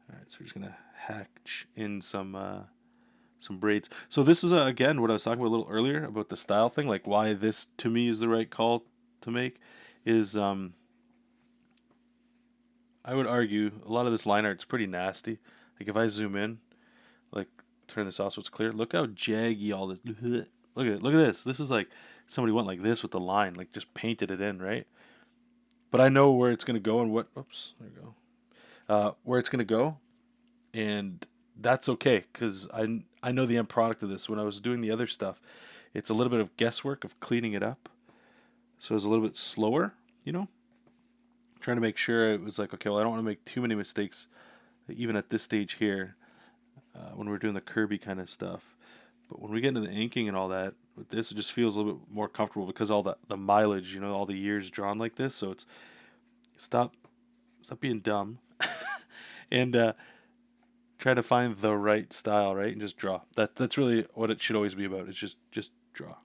All right, so we're just gonna hatch in some braids. So this is again what I was talking about a little earlier about the style thing, like why this to me is the right call to make, is I would argue a lot of this line art's pretty nasty. Like if I zoom in, like turn this off so it's clear. Look how jaggy all this. Look at it. Look at this. This is like somebody went like this with the line, like just painted it in, right? But I know where it's gonna go and what. Oops, there you go. Where it's gonna go, and that's okay because I know the end product of this. When I was doing the other stuff, it's a little bit of guesswork of cleaning it up, so it's a little bit slower, you know. Trying to make sure it was like, okay, well, I don't want to make too many mistakes, even at this stage here, when we're doing the Kirby kind of stuff. But when we get into the inking and all that, with this, it just feels a little bit more comfortable because all the mileage, you know, all the years drawn like this. So it's stop being dumb, and try to find the right style, right, and just draw. That's really what it should always be about. It's just draw.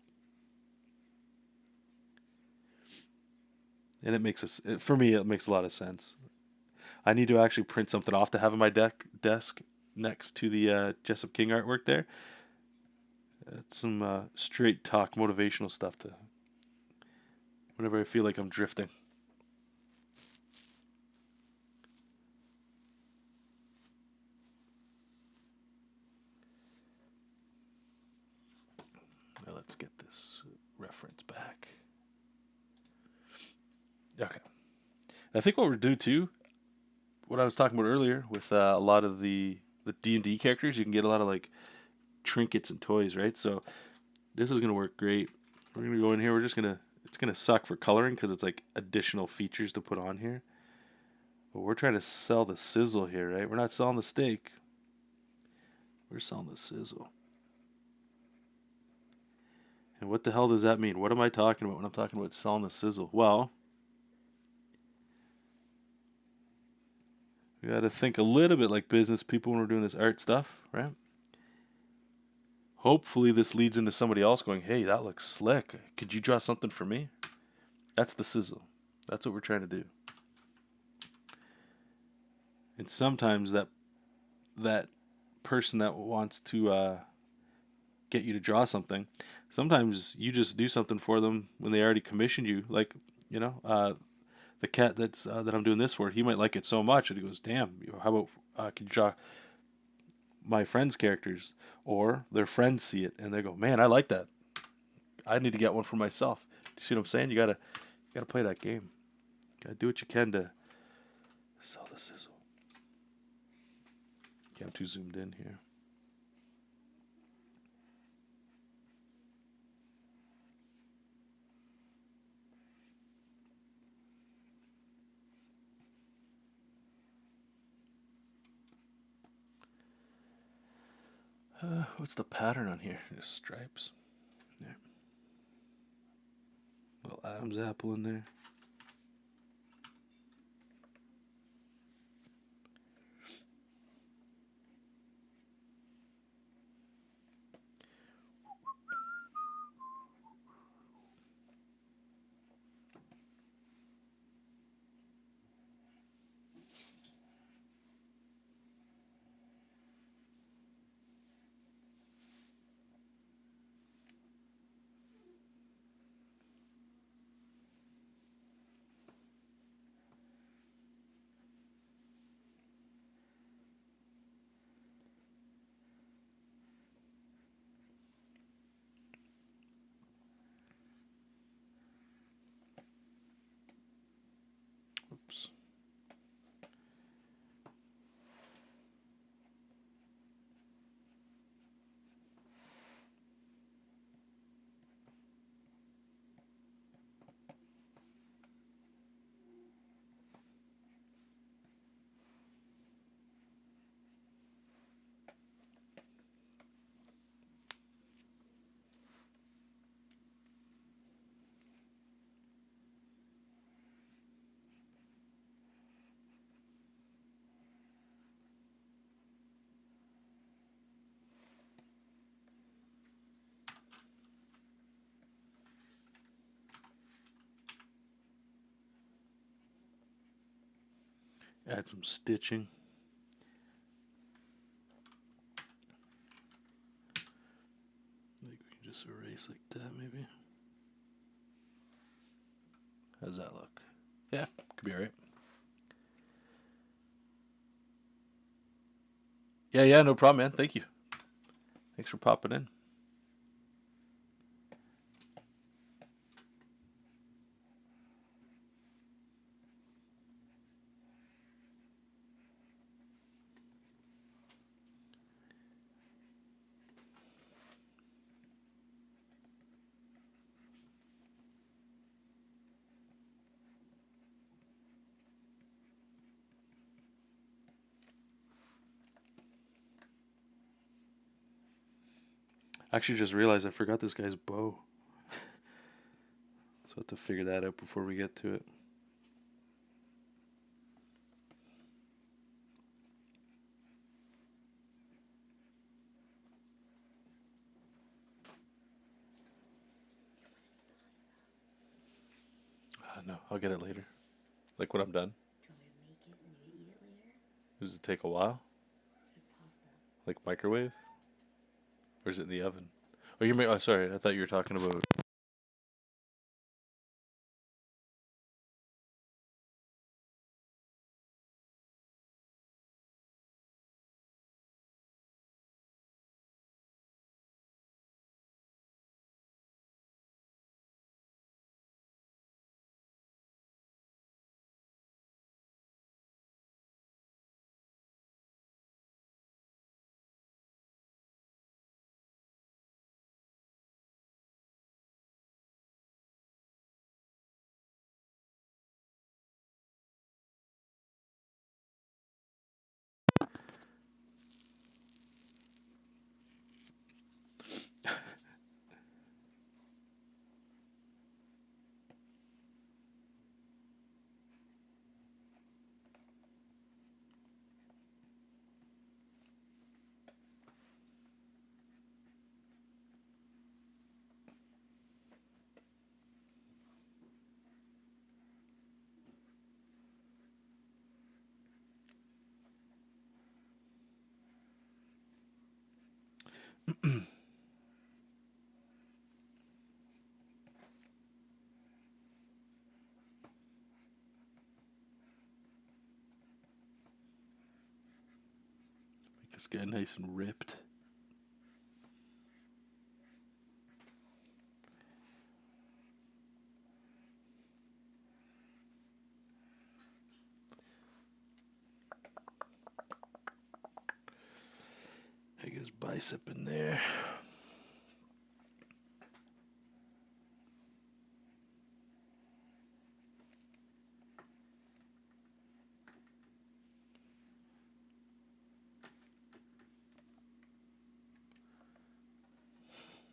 And for me, it makes a lot of sense. I need to actually print something off to have on my desk next to the Jessup King artwork there. It's some straight talk motivational stuff to whenever I feel like I'm drifting. Let's get this reference back. Okay. I think what we're due to, what I was talking about earlier with a lot of the D&D characters, you can get a lot of like trinkets and toys, right? So this is gonna work great. We're gonna go in here. It's gonna suck for coloring because it's like additional features to put on here. But we're trying to sell the sizzle here, right? We're not selling the steak. We're selling the sizzle. And what the hell does that mean? What am I talking about when I'm talking about selling the sizzle? Well, we got to think a little bit like business people when we're doing this art stuff, right? Hopefully this leads into somebody else going, hey, that looks slick. Could you draw something for me? That's the sizzle. That's what we're trying to do. And sometimes that person that wants to get you to draw something, sometimes you just do something for them when they already commissioned you. Like, the cat that I'm doing this for, he might like it so much, and he goes, damn, how about can you draw my friends' characters? Or their friends see it and they go, man, I like that. I need to get one for myself. You see what I'm saying? You gotta play that game. You gotta do what you can to sell the sizzle. Okay, I'm too zoomed in here. What's the pattern on here? Just stripes. There. Little Adam's apple in there. Oops. Add some stitching. Like we can just erase like that, maybe. How's that look? Yeah, could be alright. Yeah, no problem, man. Thank you. Thanks for popping in. Actually, just realized I forgot this guy's bow. So I have to figure that out before we get to it. No, I'll get it later. Like when I'm done. Do you want me to make it and you eat it later? Does it take a while? This is pasta. Like microwave? Or is it in the oven? Oh, oh, sorry. I thought you were talking about Make this guy nice and ripped. Make his bicep in there.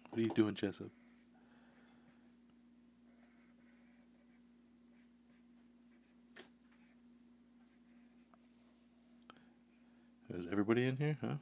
What are you doing, Jessup? Is everybody in here, huh?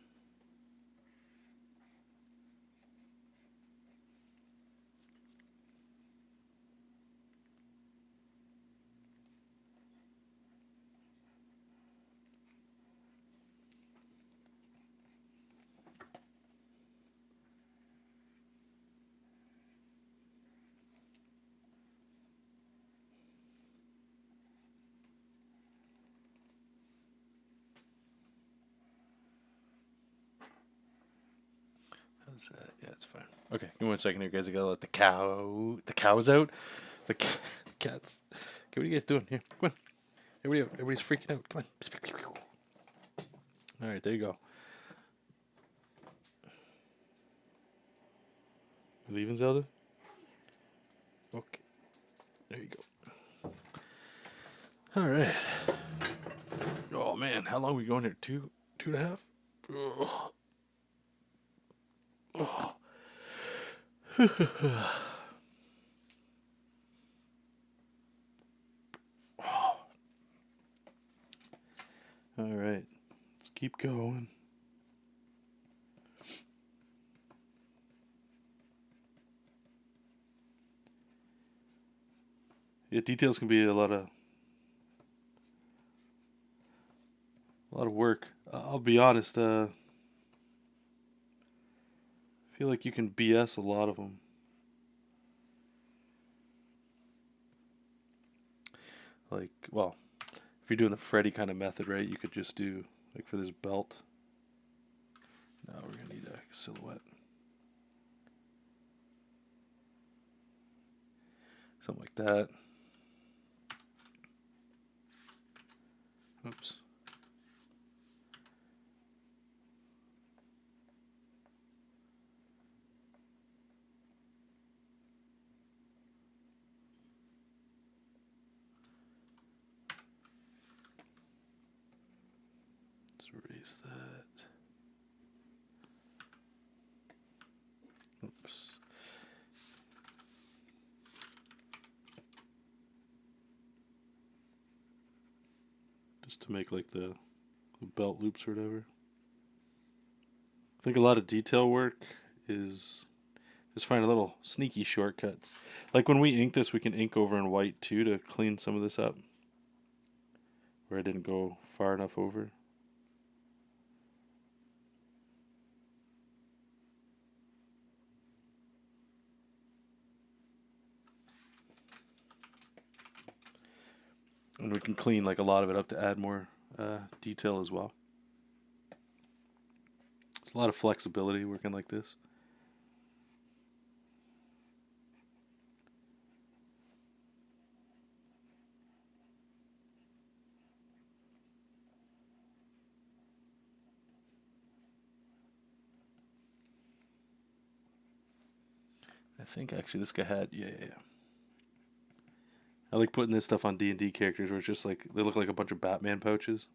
How's that? Yeah, it's fine. Okay, give me 1 second here, guys. I gotta let the cows out. The cats. Okay, what are you guys doing here? Come on. Everybody's freaking out. Come on. All right, there you go. You leaving, Zelda? Okay. There you go. All right. Oh man, how long are we going here? Two and a half. Ugh. Oh. All right, let's keep going. Yeah, details can be a lot of work. I'll be honest. I feel like you can BS a lot of them. Like, well, if you're doing a Freddy kind of method, right? You could just do like for this belt. Now we're gonna need a silhouette. Something like that. Oops. Let's erase that. Oops. Just to make like the belt loops or whatever. I think a lot of detail work is just find a little sneaky shortcuts. Like when we ink this, we can ink over in white too to clean some of this up where I didn't go far enough over. And we can clean like a lot of it up to add more detail as well. It's a lot of flexibility working like this. I think actually this guy had, yeah. I like putting this stuff on D&D characters where it's just like, they look like a bunch of Batman pouches.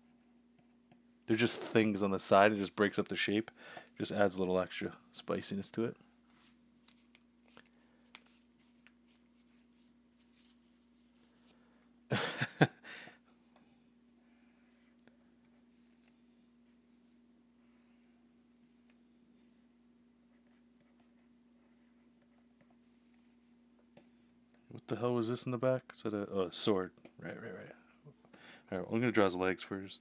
They're just things on the side. It just breaks up the shape. Just adds a little extra spiciness to it. What the hell was this in the back? Is that a sword? Right. Alright, well, I'm going to draw his legs first.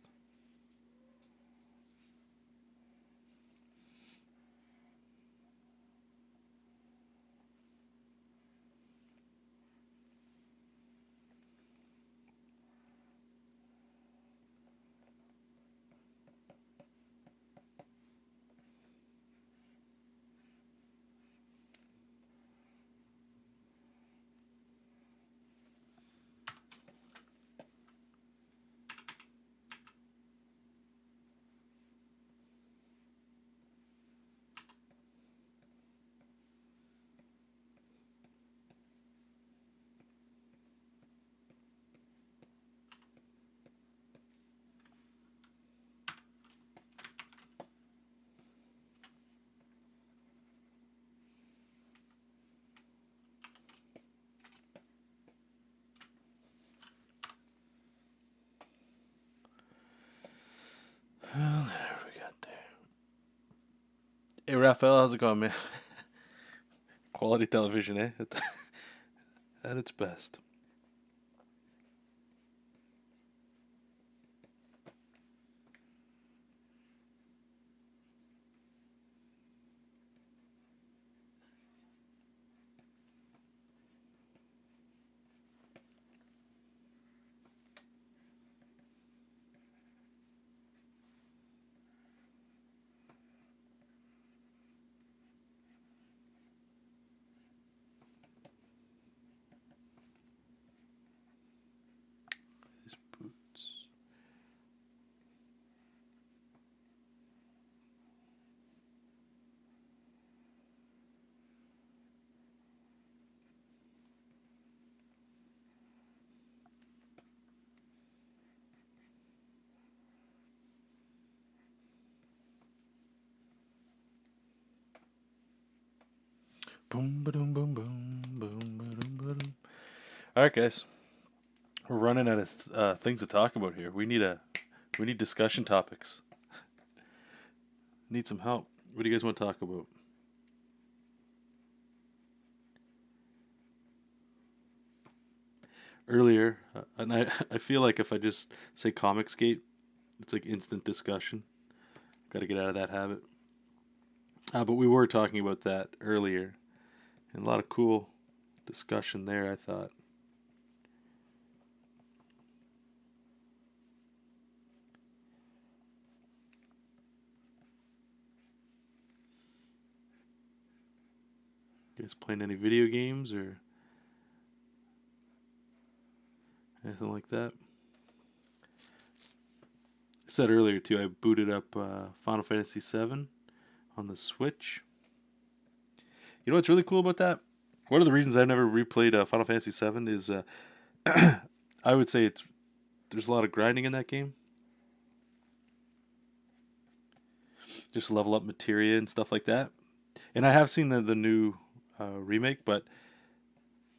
Hey, Raphael, how's it going, man? Quality television, eh? At its best. These boots. Boom, ba-doom, boom, boom, boom, ba-doom, ba-doom. All right, guys, we're running out of things to talk about here. We need discussion topics. Need some help. What do you guys want to talk about? Earlier, and I feel like if I just say Comicsgate, it's like instant discussion. Got to get out of that habit. But we were talking about that earlier, and a lot of cool discussion there, I thought. You guys playing any video games or anything like that? I said earlier too, I booted up Final Fantasy VII on the Switch. You know what's really cool about that? One of the reasons I've never replayed Final Fantasy VII is I would say there's a lot of grinding in that game. Just level up materia and stuff like that. And I have seen the new remake, but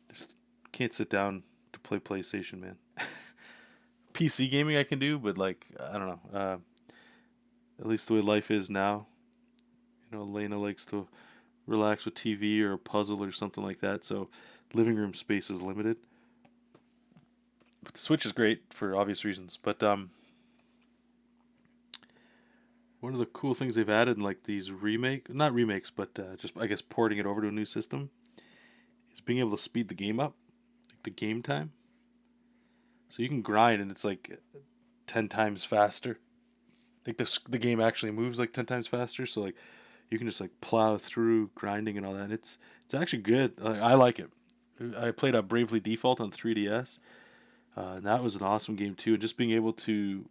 just can't sit down to play PlayStation, man. PC gaming I can do, but like I don't know. At least the way life is now, Lena likes to relax with TV or a puzzle or something like that. So living room space is limited. But the Switch is great for obvious reasons. But one of the cool things they've added in like these not remakes, but just I guess porting it over to a new system is being able to speed the game up, like the game time. So you can grind and it's like 10 times faster. Like the game actually moves like 10 times faster. So like you can just like plow through grinding and all that. It's actually good. I like it. I played a Bravely Default on 3DS, and that was an awesome game too. And just being able to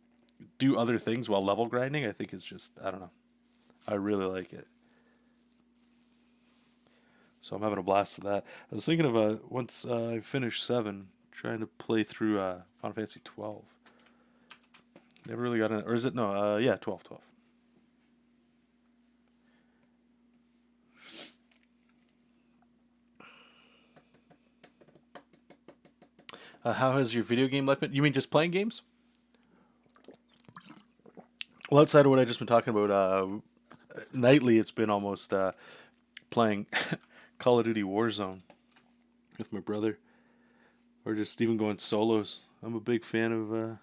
do other things while level grinding, I think is just I don't know. I really like it. So I'm having a blast with that. I was thinking of once I finish 7, trying to play through Final Fantasy 12. Never really got in, or is it no? Yeah, 12, 12. How has your video game life been? You mean just playing games? Well, outside of what I just been talking about, nightly it's been almost playing Call of Duty Warzone with my brother, or just even going solos. I'm a big fan of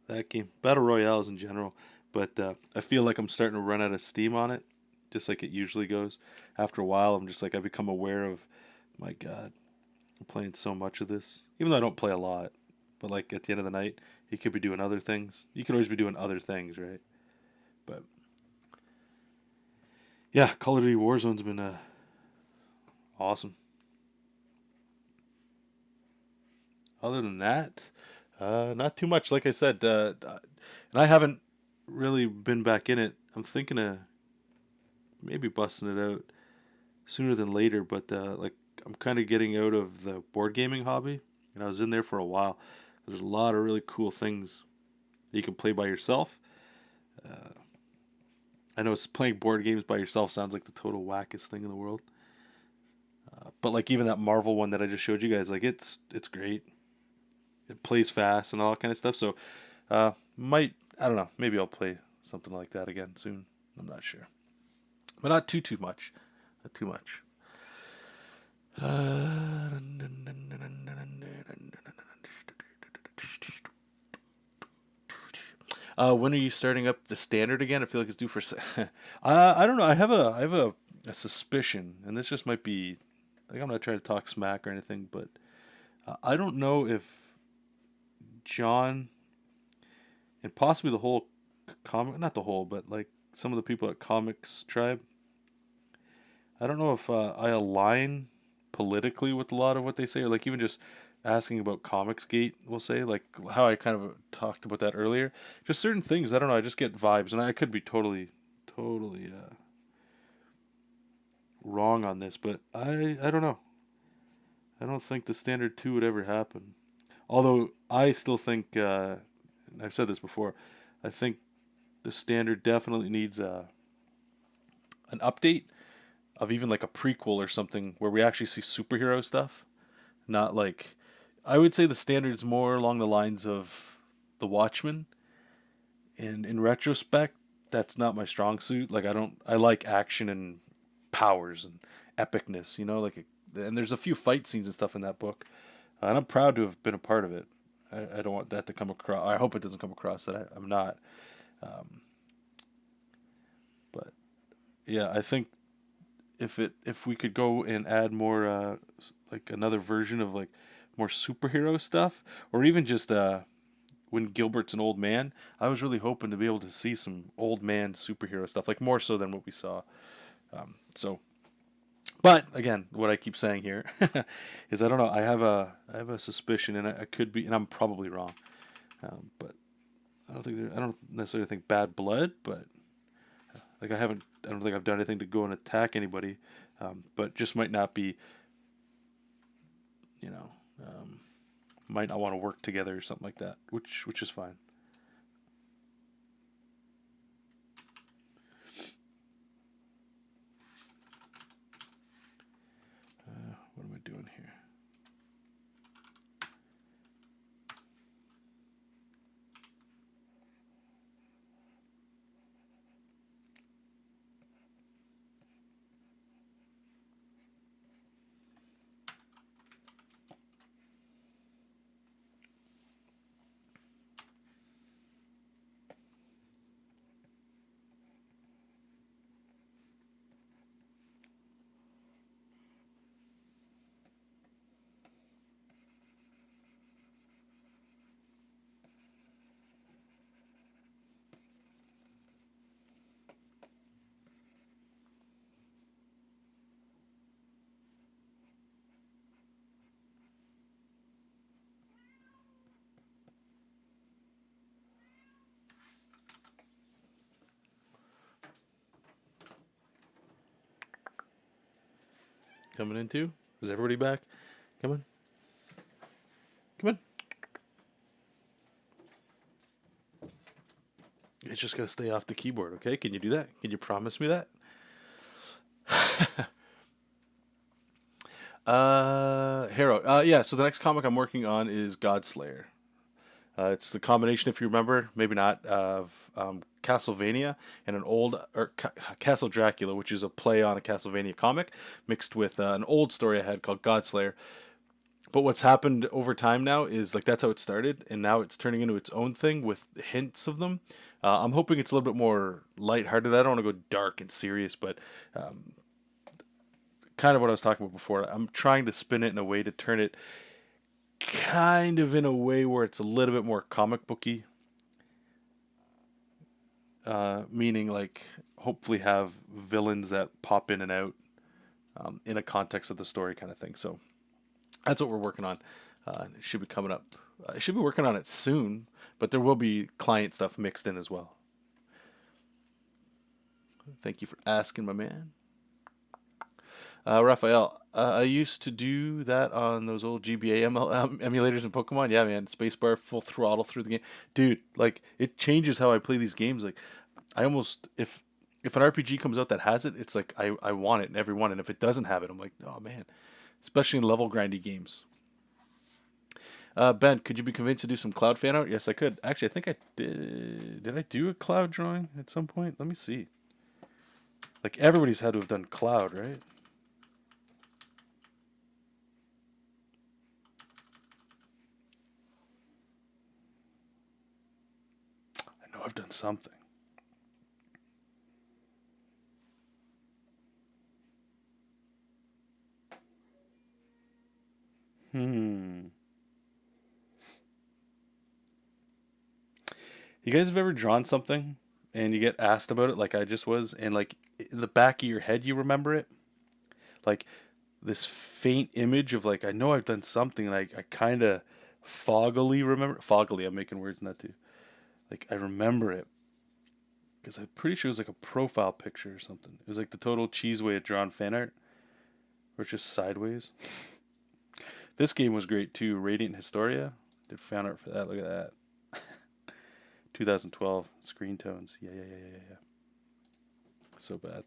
that game, battle royales in general. But I feel like I'm starting to run out of steam on it, just like it usually goes. After a while, I'm just like I become aware of, my God, I'm playing so much of this, even though I don't play a lot. But like at the end of the night, you could be doing other things. You could always be doing other things, right? But yeah, Call of Duty Warzone's been awesome. Other than that, not too much. Like I said, and I haven't really been back in it. I'm thinking of maybe busting it out sooner than later, but like I'm kind of getting out of the board gaming hobby, and I was in there for a while. There's a lot of really cool things that you can play by yourself. I know playing board games by yourself sounds like the total wackest thing in the world, but like even that Marvel one that I just showed you guys, like it's great. It plays fast and all that kind of stuff. So might I don't know, maybe I'll play something like that again soon. I'm not sure, but not too much, not too much. When are you starting up the standard again? I feel like it's due for. I don't know. I have a suspicion, and this just might be like I'm not trying to talk smack or anything, but I don't know if John and possibly the whole comic, not the whole, but like some of the people at Comics Tribe. I don't know if I align politically with a lot of what they say, or like even just asking about Comicsgate, we'll say, like how I kind of talked about that earlier. Just certain things, I don't know, I just get vibes, and I could be totally wrong on this, but I don't know. I don't think the standard two would ever happen. Although I still think, and I've said this before, I think the standard definitely needs an update of even like a prequel or something where we actually see superhero stuff. Not like, I would say the standard's more along the lines of The Watchmen. And in retrospect, that's not my strong suit. Like I like action and powers and epicness, and there's a few fight scenes and stuff in that book. And I'm proud to have been a part of it. I don't want that to come across. I hope it doesn't come across that I'm not. But yeah, I think if we could go and add more like another version of like more superhero stuff, or even just when Gilbert's an old man, I was really hoping to be able to see some old man superhero stuff, like more so than what we saw. So, but again, what I keep saying here is I don't know. I have a suspicion, and I could be, and I'm probably wrong. But I don't necessarily think bad blood, but like I don't think I've done anything to go and attack anybody, but just might not be, you know, um, might not want to work together or something like that, which is fine. What am I doing here? Coming into? Is everybody back? Come on, come on. It's just gotta stay off the keyboard, okay? Can you do that? Can you promise me that? Hero. Yeah. So the next comic I'm working on is Godslayer. It's the combination, if you remember, maybe not, of Castlevania and an old or Castle Dracula, which is a play on a Castlevania comic, mixed with an old story I had called Godslayer. But what's happened over time now is like that's how it started, and now it's turning into its own thing with hints of them. I'm hoping it's a little bit more lighthearted. I don't want to go dark and serious, but kind of what I was talking about before. I'm trying to spin it in a way to turn it kind of in a way where it's a little bit more comic booky, meaning like hopefully have villains that pop in and out in a context of the story kind of thing. So that's what we're working on. It should be coming up. I should be working on it soon, but there will be client stuff mixed in as well. Thank you for asking, my man. Raphael, I used to do that on those old GBA emulators in Pokemon. Yeah, man, spacebar full throttle through the game, dude. Like it changes how I play these games. Like I almost if an RPG comes out that has it, it's like I want it in every one, and if it doesn't have it, I'm like, oh man, especially in level grindy games. Ben, could you be convinced to do some cloud fan art? Yes, I could. Actually, I think I did. Did I do a cloud drawing at some point? Let me see. Like everybody's had to have done cloud, right? I know I've done something. Hmm. You guys have ever drawn something and you get asked about it like I just was, and like in the back of your head you remember it? Like this faint image of like I know I've done something and I kind of foggily remember. Foggily, I'm making words in that too. Like I remember it because I'm pretty sure it was like a profile picture or something. It was like the total cheese way of drawn fan art, or it's just sideways. This game was great too. Radiant Historia. Did fan art for that. Look at that. 2012 screen tones. Yeah, yeah, yeah, yeah, yeah. So bad.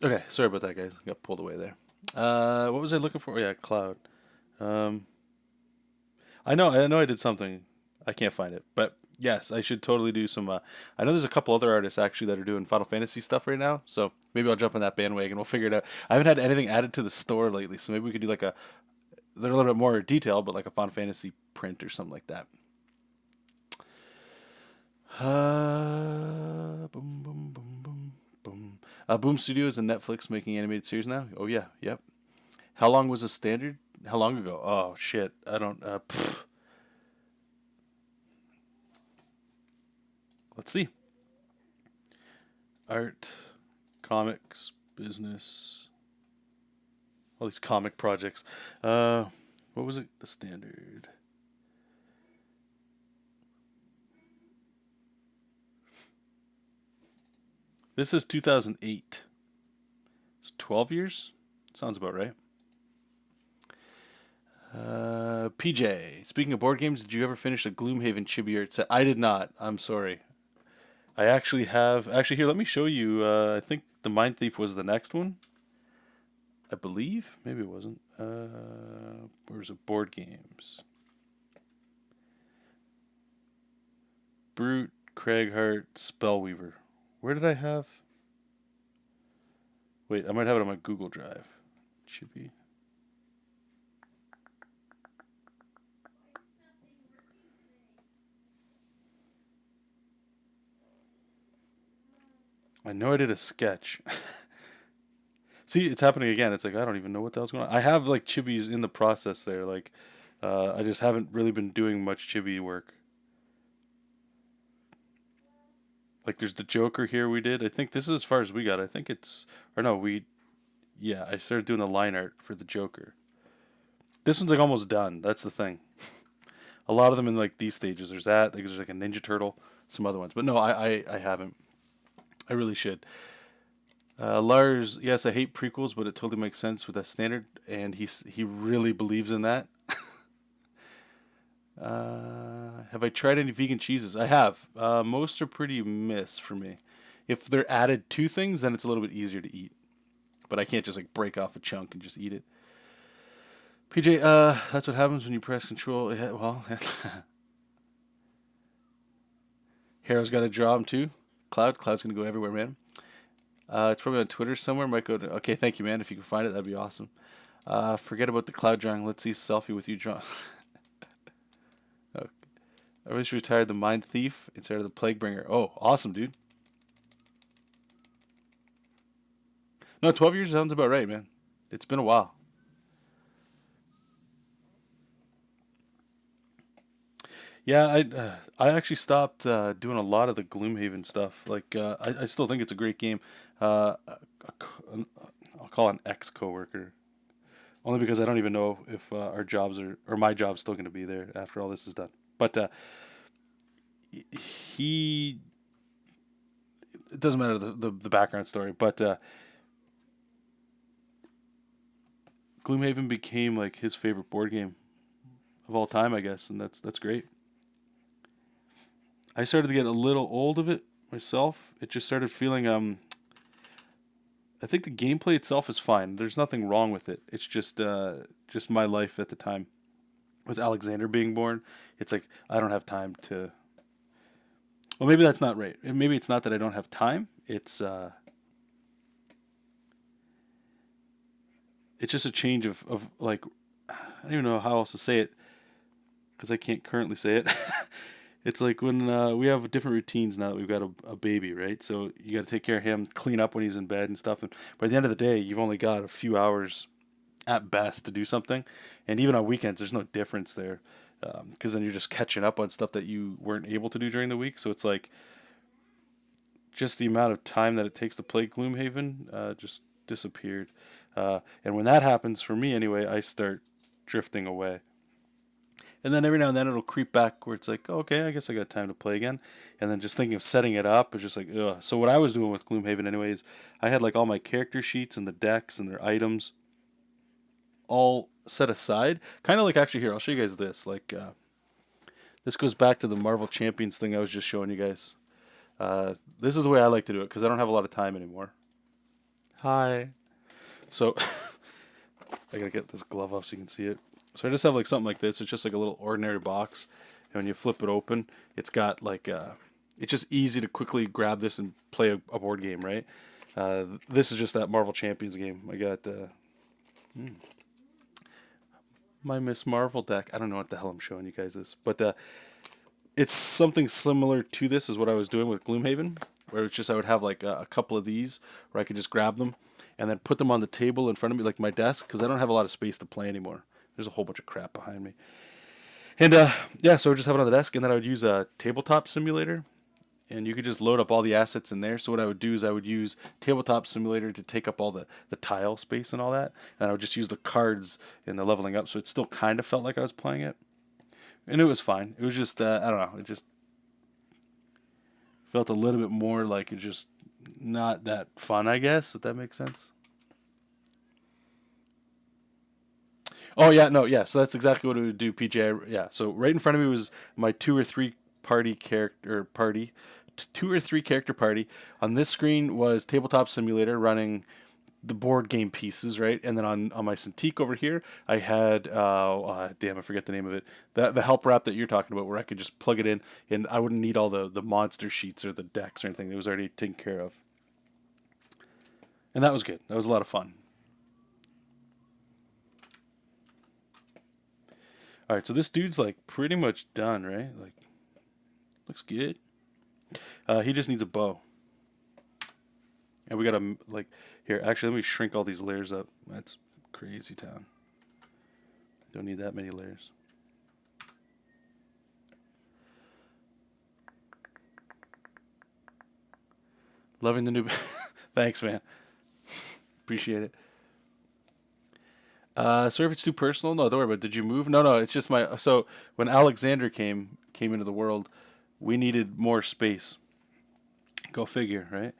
Okay, sorry about that, guys. Got pulled away there. What was I looking for? Yeah, cloud. Um, I know, I did something. I can't find it, but yes, I should totally do some. I know there's a couple other artists actually that are doing Final Fantasy stuff right now, so maybe I'll jump on that bandwagon. We'll figure it out. I haven't had anything added to the store lately, so maybe we could do like a. They're a little bit more detailed, but like a Final Fantasy print or something like that. Boom, boom, boom, boom, boom. Boom Studios and Netflix making animated series now. Oh yeah, yep. How long was the standard? How long ago? Oh shit, I don't. Let's see. Art, comics, business, all these comic projects. What was it? The standard. This is 2008. So 12 years? Sounds about right. PJ, speaking of board games, did you ever finish the Gloomhaven Chibi art set? I did not. I'm sorry. I actually have. Actually, here, let me show you. I think the Mind Thief was the next one. I believe. Maybe it wasn't. Where's it? Board games. Brute, Craighart, Spellweaver. Where did I have? Wait, I might have it on my Google Drive. Chibi. I know I did a sketch. See, it's happening again. It's like I don't even know what the hell's going on. I have like chibis in the process there. Like, I just haven't really been doing much chibi work. Like, there's the Joker here we did. I think this is as far as we got. I think it's or no, yeah. I started doing the line art for the Joker. This one's like almost done. That's the thing. A lot of them in like these stages. There's that. Like, there's like a Ninja Turtle, some other ones. But no, I haven't. I really should. Lars, yes, I hate prequels, but it totally makes sense with that standard, and he really believes in that. Have I tried any vegan cheeses? I have. Most are pretty miss for me. If they're added to things, then it's a little bit easier to eat. But I can't just like break off a chunk and just eat it. PJ, that's what happens when you press control. Yeah, well, Harrow's got a job too. Cloud's gonna go everywhere, man. It's probably on Twitter somewhere. Might go to. Okay, thank you, man. If you can find it, that'd be awesome. Forget about the cloud drawing. Let's see selfie with you drawing. Okay. I wish you retired the Mind Thief instead of the Plague Bringer. Oh, awesome, dude. No, 12 years sounds about right, man. It's been a while. Yeah, I actually stopped doing a lot of the Gloomhaven stuff. Like, I still think it's a great game. I'll call an ex coworker only because I don't even know if our jobs are or my job's still going to be there after all this is done. But he it doesn't matter the background story, but Gloomhaven became like his favorite board game of all time, I guess, and that's great. I started to get a little old of it myself. It just started feeling I think the gameplay itself is fine. There's nothing wrong with it. It's just my life at the time. With Alexander being born, it's like I don't have time to. Well, maybe that's not right. Maybe it's not that I don't have time. It's just a change of like I don't even know how else to say it because I can't currently say it. It's like when we have different routines now that we've got a baby, right? So you got to take care of him, clean up when he's in bed and stuff. And by the end of the day, you've only got a few hours at best to do something. And even on weekends, there's no difference there because then you're just catching up on stuff that you weren't able to do during the week. So it's like just the amount of time that it takes to play Gloomhaven just disappeared. And when that happens, for me anyway, I start drifting away. And then every now and then it'll creep back where it's like, oh, okay, I guess I got time to play again. And then just thinking of setting it up is just like, ugh. So what I was doing with Gloomhaven anyways, I had like all my character sheets and the decks and their items all set aside. Kind of like actually here, I'll show you guys this. Like this goes back to the Marvel Champions thing I was just showing you guys. This is the way I like to do it because I don't have a lot of time anymore. Hi. So I gotta get this glove off so you can see it. So I just have like something like this. It's just like a little ordinary box, and when you flip it open, it's got like it's just easy to quickly grab this and play a board game, right? This is just that Marvel Champions game. I got my Miss Marvel deck. I don't know what the hell I'm showing you guys this, but it's something similar to this is what I was doing with Gloomhaven, where it's just I would have like a couple of these where I could just grab them and then put them on the table in front of me, like my desk, because I don't have a lot of space to play anymore. There's a whole bunch of crap behind me. And yeah, so I would just have it on the desk, and then I would use a tabletop simulator, and you could just load up all the assets in there. So what I would do is I would use tabletop simulator to take up all the tile space and all that, and I would just use the cards in the leveling up, so it still kind of felt like I was playing it, and it was fine. It was just I don't know, it just felt a little bit more like it's just not that fun, I guess, if that makes sense. Oh yeah, no, yeah. So that's exactly what it would do, PJ. Yeah. So right in front of me was my two or three party character party, two or three character party. On this screen was Tabletop Simulator running the board game pieces, right? And then on my Cintiq over here, I had damn, I forget the name of it. The help wrap that you're talking about, where I could just plug it in, and I wouldn't need all the monster sheets or the decks or anything. It was already taken care of, and that was good. That was a lot of fun. All right, so this dude's like pretty much done, right? Like, looks good. He just needs a bow, and we gotta like here. Actually, let me shrink all these layers up. That's crazy town. Don't need that many layers. Loving the new. Thanks, man. Appreciate it. Sorry if it's too personal. No, don't worry about it. Did you move? No, no. It's just my. So when Alexander came into the world, we needed more space. Go figure, right?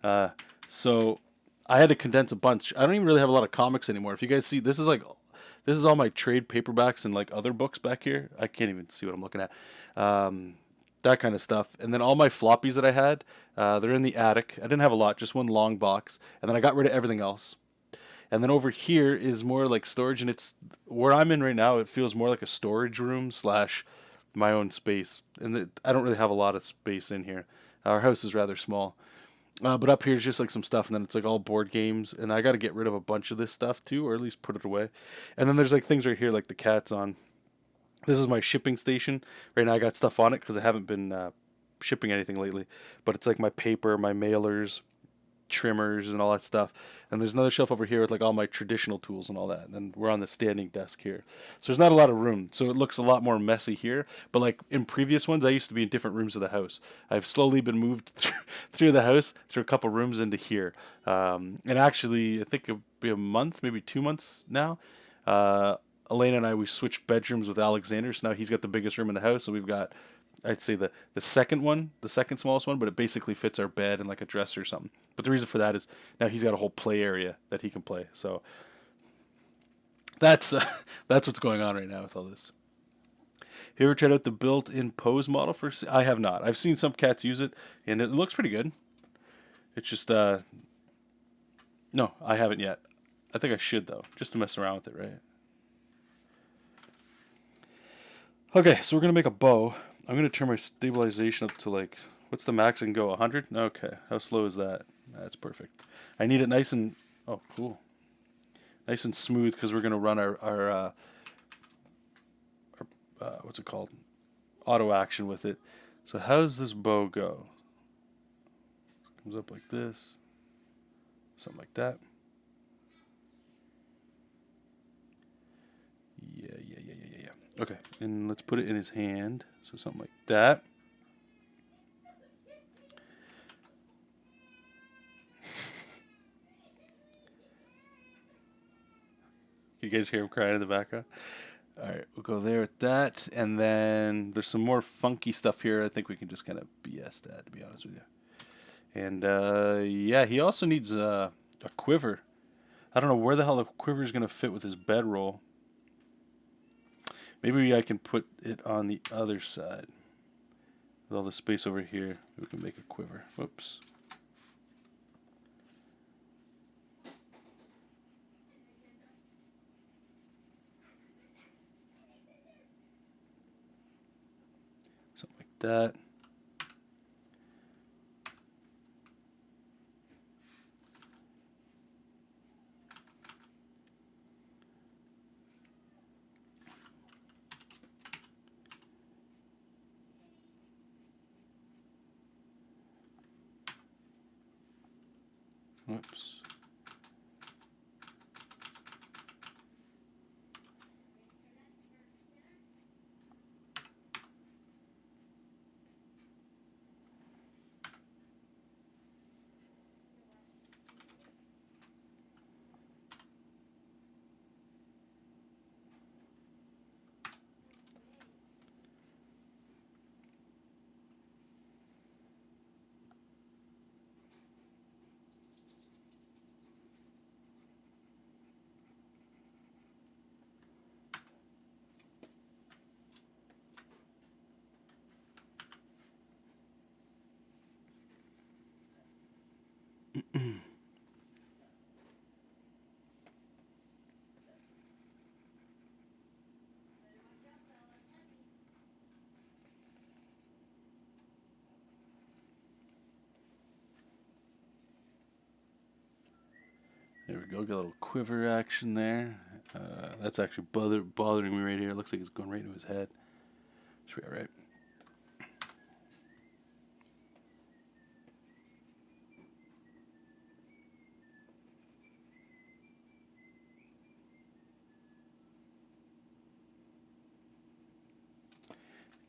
Uh, so I had to condense a bunch. I don't even really have a lot of comics anymore. If you guys see, this is all my trade paperbacks and like other books back here. I can't even see what I'm looking at. Um, that kind of stuff. And then all my floppies that I had, they're in the attic. I didn't have a lot, just one long box. And then I got rid of everything else. And then over here is more like storage, and it's where I'm in right now. It feels more like a storage room slash my own space, and I don't really have a lot of space in here. Our house is rather small, but up here is just like some stuff, and then it's like all board games, and I got to get rid of a bunch of this stuff too, or at least put it away. And then there's like things right here, like the cat's on. This is my shipping station. Right now I got stuff on it because I haven't been shipping anything lately, but it's like my paper, my mailers, trimmers and all that stuff. And there's another shelf over here with like all my traditional tools and all that. And then we're on the standing desk here. So there's not a lot of room. So it looks a lot more messy here. But like in previous ones, I used to be in different rooms of the house. I've slowly been moved through the house, through a couple rooms into here. And actually, I think it'll be a month, maybe 2 months now. Elena and I, we switched bedrooms with Alexander. So now he's got the biggest room in the house. So we've got, I'd say the second one, the second smallest one, but it basically fits our bed and like a dresser or something. But the reason for that is now he's got a whole play area that he can play. So that's that's what's going on right now with all this. Have you ever tried out the built-in pose model for? I have not. I've seen some cats use it, and it looks pretty good. It's just no, I haven't yet. I think I should though, just to mess around with it, right? Okay, so we're gonna make a bow. I'm gonna turn my stabilization up to like, what's the max and go? 100? Okay, how slow is that? That's perfect. I need it nice and, oh cool, nice and smooth because we're gonna run our what's it called? Auto action with it. So how does this bow go? Comes up like this, something like that. Yeah, yeah, yeah, yeah, yeah, yeah. Okay, and let's put it in his hand. So something like that. You guys hear him crying in the background? All right, we'll go there with that, and then there's some more funky stuff here. I think we can just kind of BS that, to be honest with you. And yeah, he also needs a quiver. I don't know where the hell the quiver is gonna fit with his bedroll. Maybe I can put it on the other side with all the space over here. We can make a quiver. Whoops. that. Whoops. There we go, got a little quiver action there. That's actually bothering me right here. It looks like it's going right into his head. Should be alright.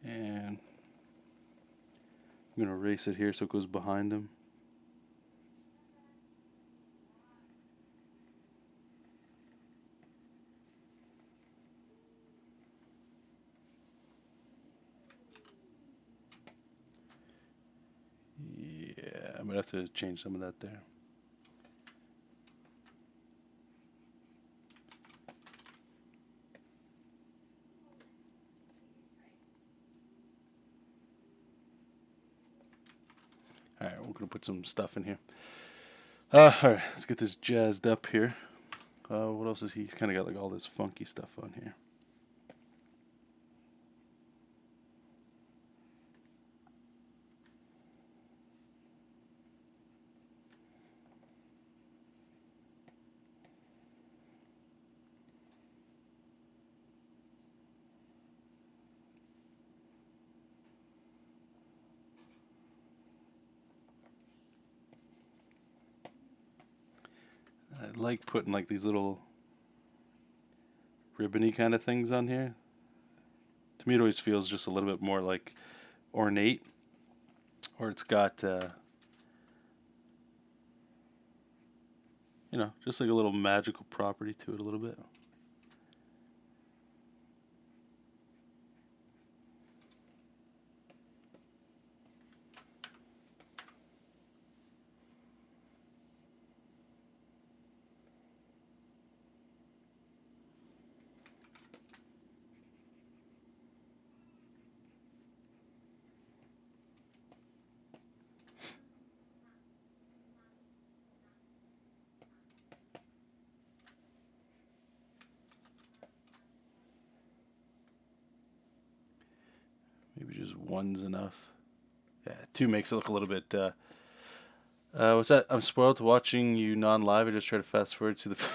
And I'm going to erase it here so it goes behind him. Yeah, I'm going to have to change some of that there. Alright, we're going to put some stuff in here. Alright, let's get this jazzed up here. What else is he? He's kind of got like all this funky stuff on here. I like putting like these little ribbony kind of things on here. To me it always feels just a little bit more like ornate, or it's got you know, just like a little magical property to it a little bit. Maybe just one's enough. Yeah, two makes it look a little bit. What's that? I'm spoiled to watching you non-live. I just try to fast forward to the.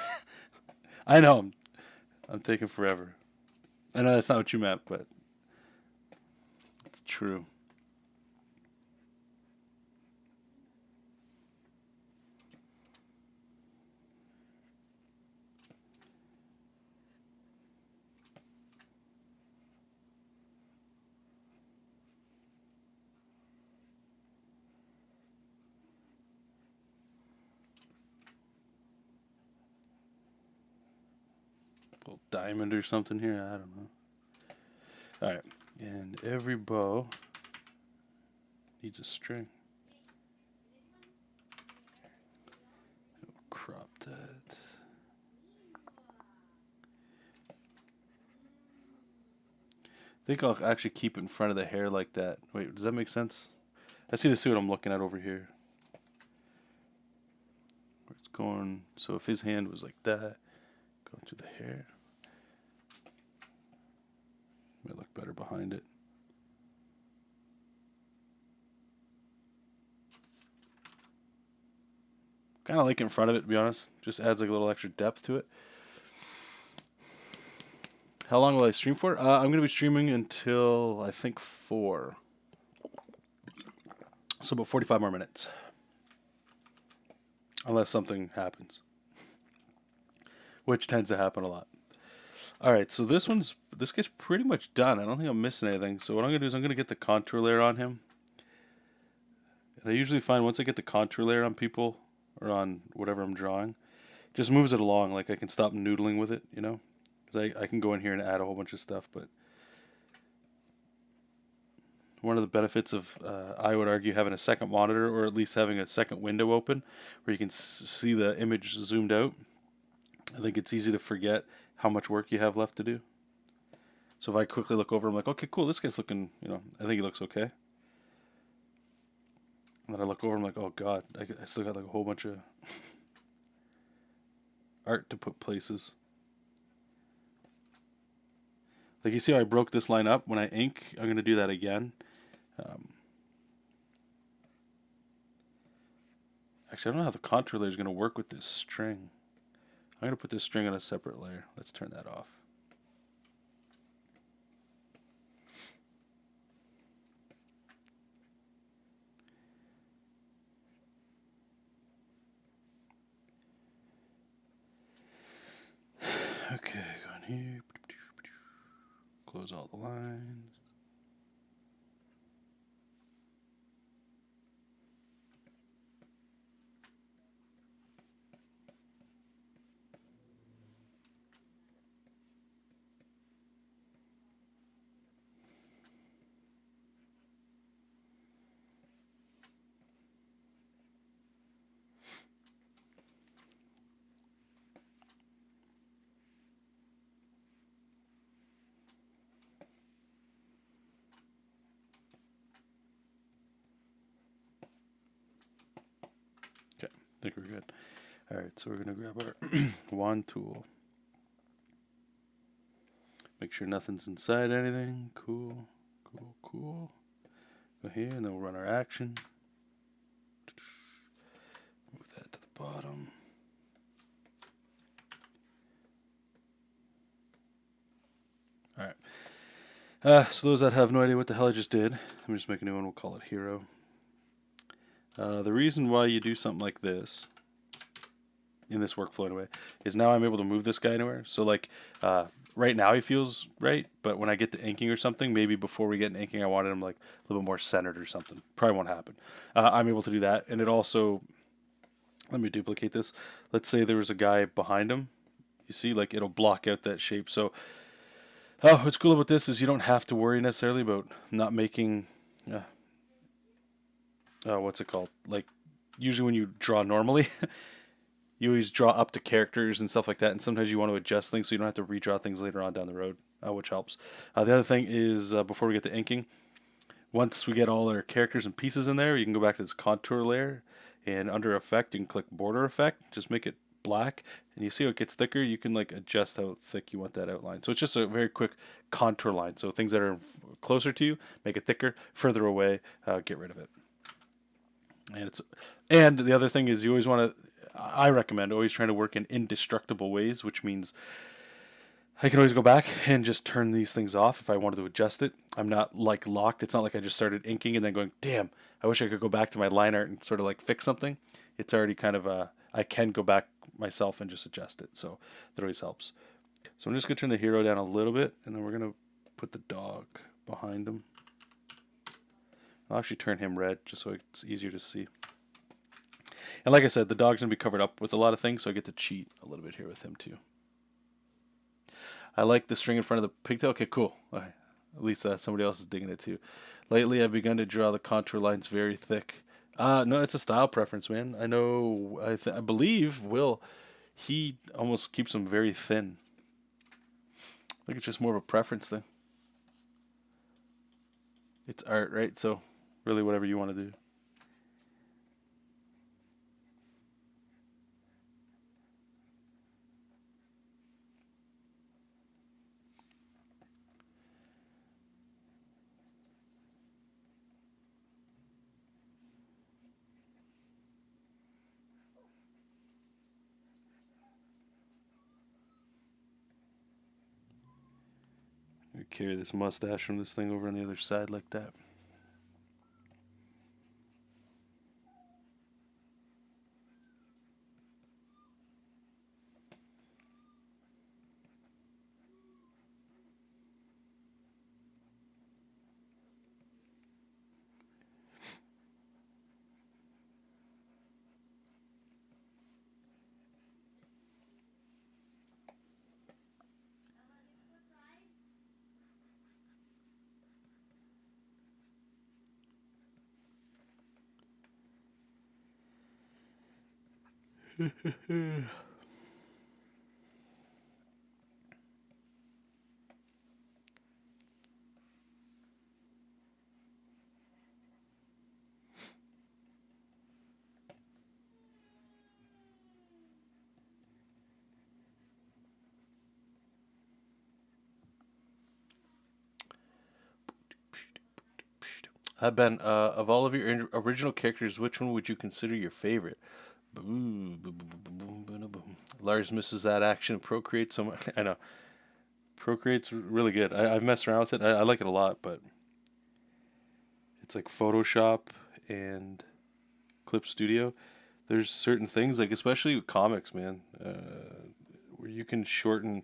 I know. I'm taking forever. I know that's not what you meant, but it's true. Little diamond or something here. I don't know. All right, and every bow needs a string. Crop that. I think I'll actually keep it in front of the hair like that. Wait, does that make sense? I see what I'm looking at over here. Where it's going. So if his hand was like that, going through the hair, might look better behind it. Kind of like in front of it, to be honest. Just adds like a little extra depth to it. How long will I stream for? I'm going to be streaming until, I think, 4. So about 45 more minutes. Unless something happens. Which tends to happen a lot. Alright, so this guy's pretty much done. I don't think I'm missing anything. So what I'm going to do is I'm going to get the contour layer on him. And I usually find once I get the contour layer on people, or on whatever I'm drawing, it just moves it along. Like I can stop noodling with it, you know? Because I can go in here and add a whole bunch of stuff, but one of the benefits of, I would argue, having a second monitor, or at least having a second window open, where you can see the image zoomed out, I think it's easy to forget how much work you have left to do. So if I quickly look over, I'm like, okay, cool, this guy's looking, you know, I think he looks okay. And then I look over, I'm like, oh god, I still got like a whole bunch of art to put places. Like you see how I broke this line up? When I ink, I'm going to do that again. Actually, I don't know how the contour layer is going to work with this string. I'm going to put this string on a separate layer. Let's turn that off. Okay, go in here. Close all the lines. Okay, I think we're good. Alright, so we're going to grab our wand tool. Make sure nothing's inside anything. Cool, cool, cool. Go here and then we'll run our action. Move that to the bottom. Alright. So those that have no idea what the hell I just did, let me just make a new one. We'll call it Hero. The reason why you do something like this, in this workflow anyway, is now I'm able to move this guy anywhere. So like, right now he feels right, but when I get to inking or something, maybe before we get in inking I wanted him like a little bit more centered or something. Probably won't happen. I'm able to do that, and it also, let me duplicate this. Let's say there was a guy behind him. You see, like it'll block out that shape. So what's cool about this is you don't have to worry necessarily about not making, what's it called? Like usually when you draw normally, you always draw up to characters and stuff like that, and sometimes you want to adjust things so you don't have to redraw things later on down the road, which helps. The other thing is, before we get to inking, once we get all our characters and pieces in there, you can go back to this contour layer, and under effect, you can click border effect, just make it black, and you see how it gets thicker. You can like adjust how thick you want that outline. So it's just a very quick contour line. So things that are closer to you, make it thicker. Further away, get rid of it. And the other thing is you always want to, I recommend always trying to work in indestructible ways, which means I can always go back and just turn these things off if I wanted to adjust it. I'm not like locked. It's not like I just started inking and then going, damn, I wish I could go back to my line art and sort of like fix something. It's already kind of I can go back myself and just adjust it. So that always helps. So I'm just going to turn the hero down a little bit, and then we're going to put the dog behind him. I'll actually turn him red just so it's easier to see. And like I said, the dog's going to be covered up with a lot of things, so I get to cheat a little bit here with him too. I like the string in front of the pigtail. Okay, cool. Okay. At least somebody else is digging it too. Lately, I've begun to draw the contour lines very thick. No, it's a style preference, man. I know, I believe Will, he almost keeps them very thin. I think it's just more of a preference thing. It's art, right? So, really whatever you want to do. carry this mustache from this thing over on the other side like that. Ben, of all of your original characters, which one would you consider your favorite? Boom, boom, boom, boom, boom, boom, boom. Lars misses that action. Procreate so much. I know. Procreate's really good. I've messed around with it. I like it a lot, but it's like Photoshop and Clip Studio. There's certain things, like especially with comics, man, where you can shorten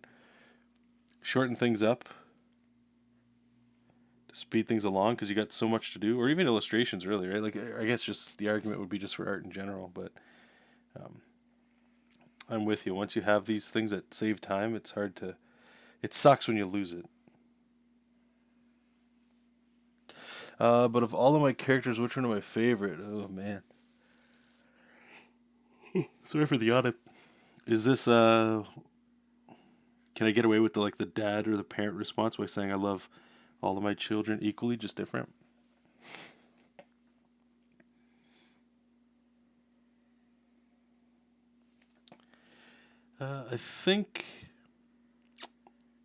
things up to speed things along because you got so much to do, or even illustrations, really, right? Like I guess just the argument would be just for art in general, but I'm with you. Once you have these things that save time, it's hard to. It sucks when you lose it. But of all of my characters, which one are my favorite? Oh man, sorry for the audit. Is this Can I get away with the dad or the parent response by saying I love all of my children equally, just different? I think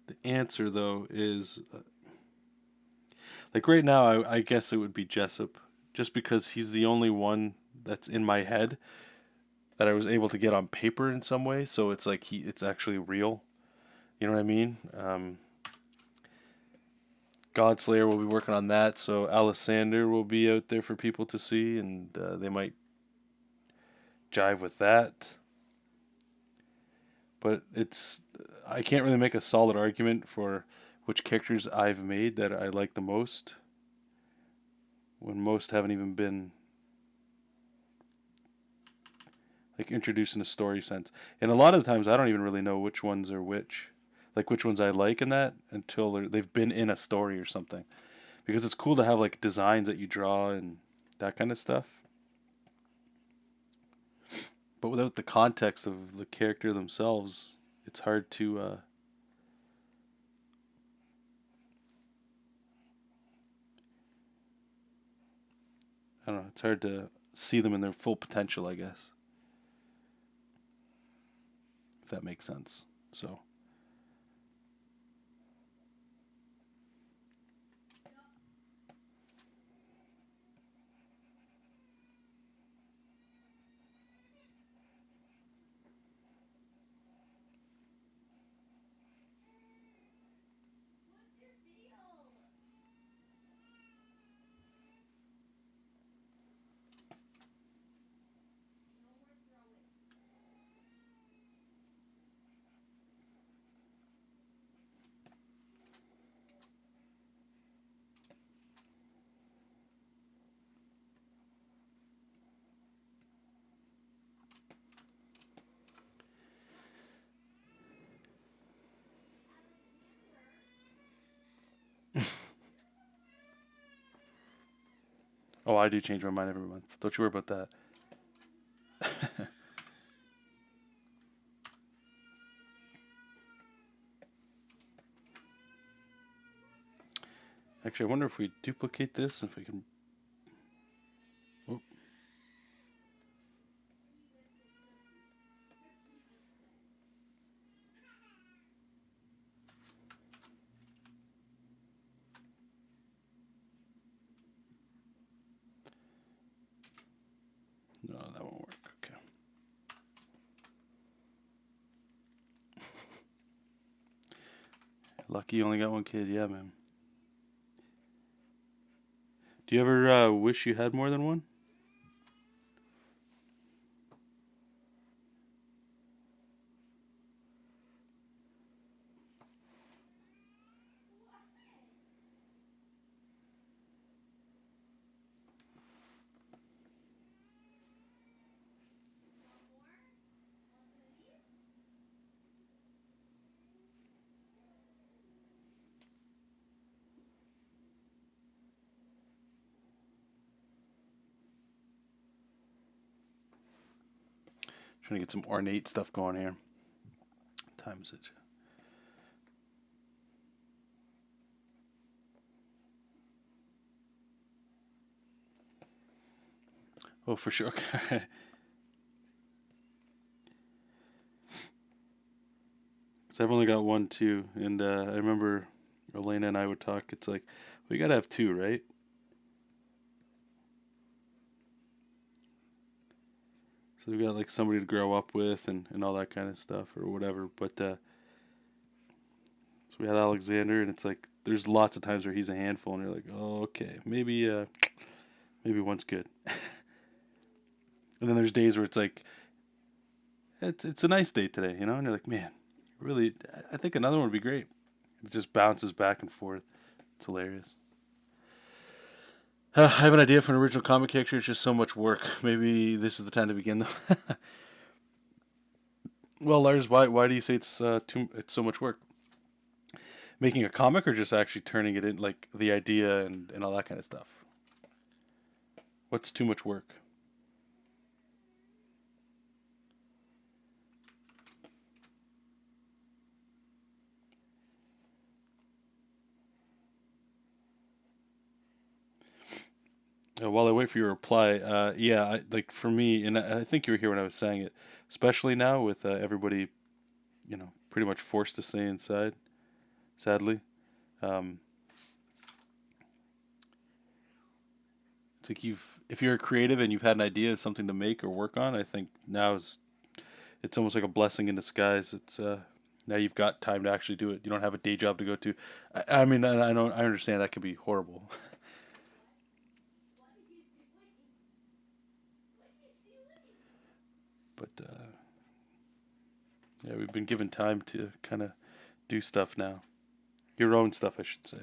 the answer though is like right now. I guess it would be Jessup, just because he's the only one that's in my head that I was able to get on paper in some way. So it's like it's actually real. You know what I mean? Godslayer will be working on that, so Alisander will be out there for people to see, and they might jive with that. But I can't really make a solid argument for which characters I've made that I like the most, when most haven't even been like introduced in a story sense. And a lot of the times I don't even really know which ones are which, like which ones I like in that until they've been in a story or something. Because it's cool to have like designs that you draw and that kind of stuff. But without the context of the character themselves, it's hard to I don't know, it's hard to see them in their full potential, I guess. If that makes sense. So oh, I do change my mind every month. Don't you worry about that. Actually, I wonder if we duplicate this, if we can. Oh, no, that won't work. Okay. Lucky you only got one kid. Yeah, man. Do you ever wish you had more than one? Trying to get some ornate stuff going here. What time is it? Oh, for sure. Okay. So I've only got one too, and I remember Elena and I would talk. It's like we gotta have two, right? So we've got like somebody to grow up with and all that kind of stuff or whatever. But so we had Alexander, and it's like there's lots of times where he's a handful, and you're like, oh, okay, maybe one's good. And then there's days where it's like it's a nice day today, you know, and you're like, man, really, I think another one would be great. It just bounces back and forth. It's hilarious. I have an idea for an original comic character. It's just so much work. Maybe this is the time to begin, though. Well, Lars, why do you say it's so much work? Making a comic or just actually turning it in, like the idea and all that kind of stuff? What's too much work? While I wait for your reply, yeah, like for me, and I think you were here when I was saying it, especially now with everybody, pretty much forced to stay inside, sadly. Um, it's like if you're a creative and you've had an idea of something to make or work on, I think now it's almost like a blessing in disguise. It's now you've got time to actually do it. You don't have a day job to go to. I mean, I know I understand that could be horrible, but yeah, we've been given time to kind of do stuff now. Your own stuff, I should say.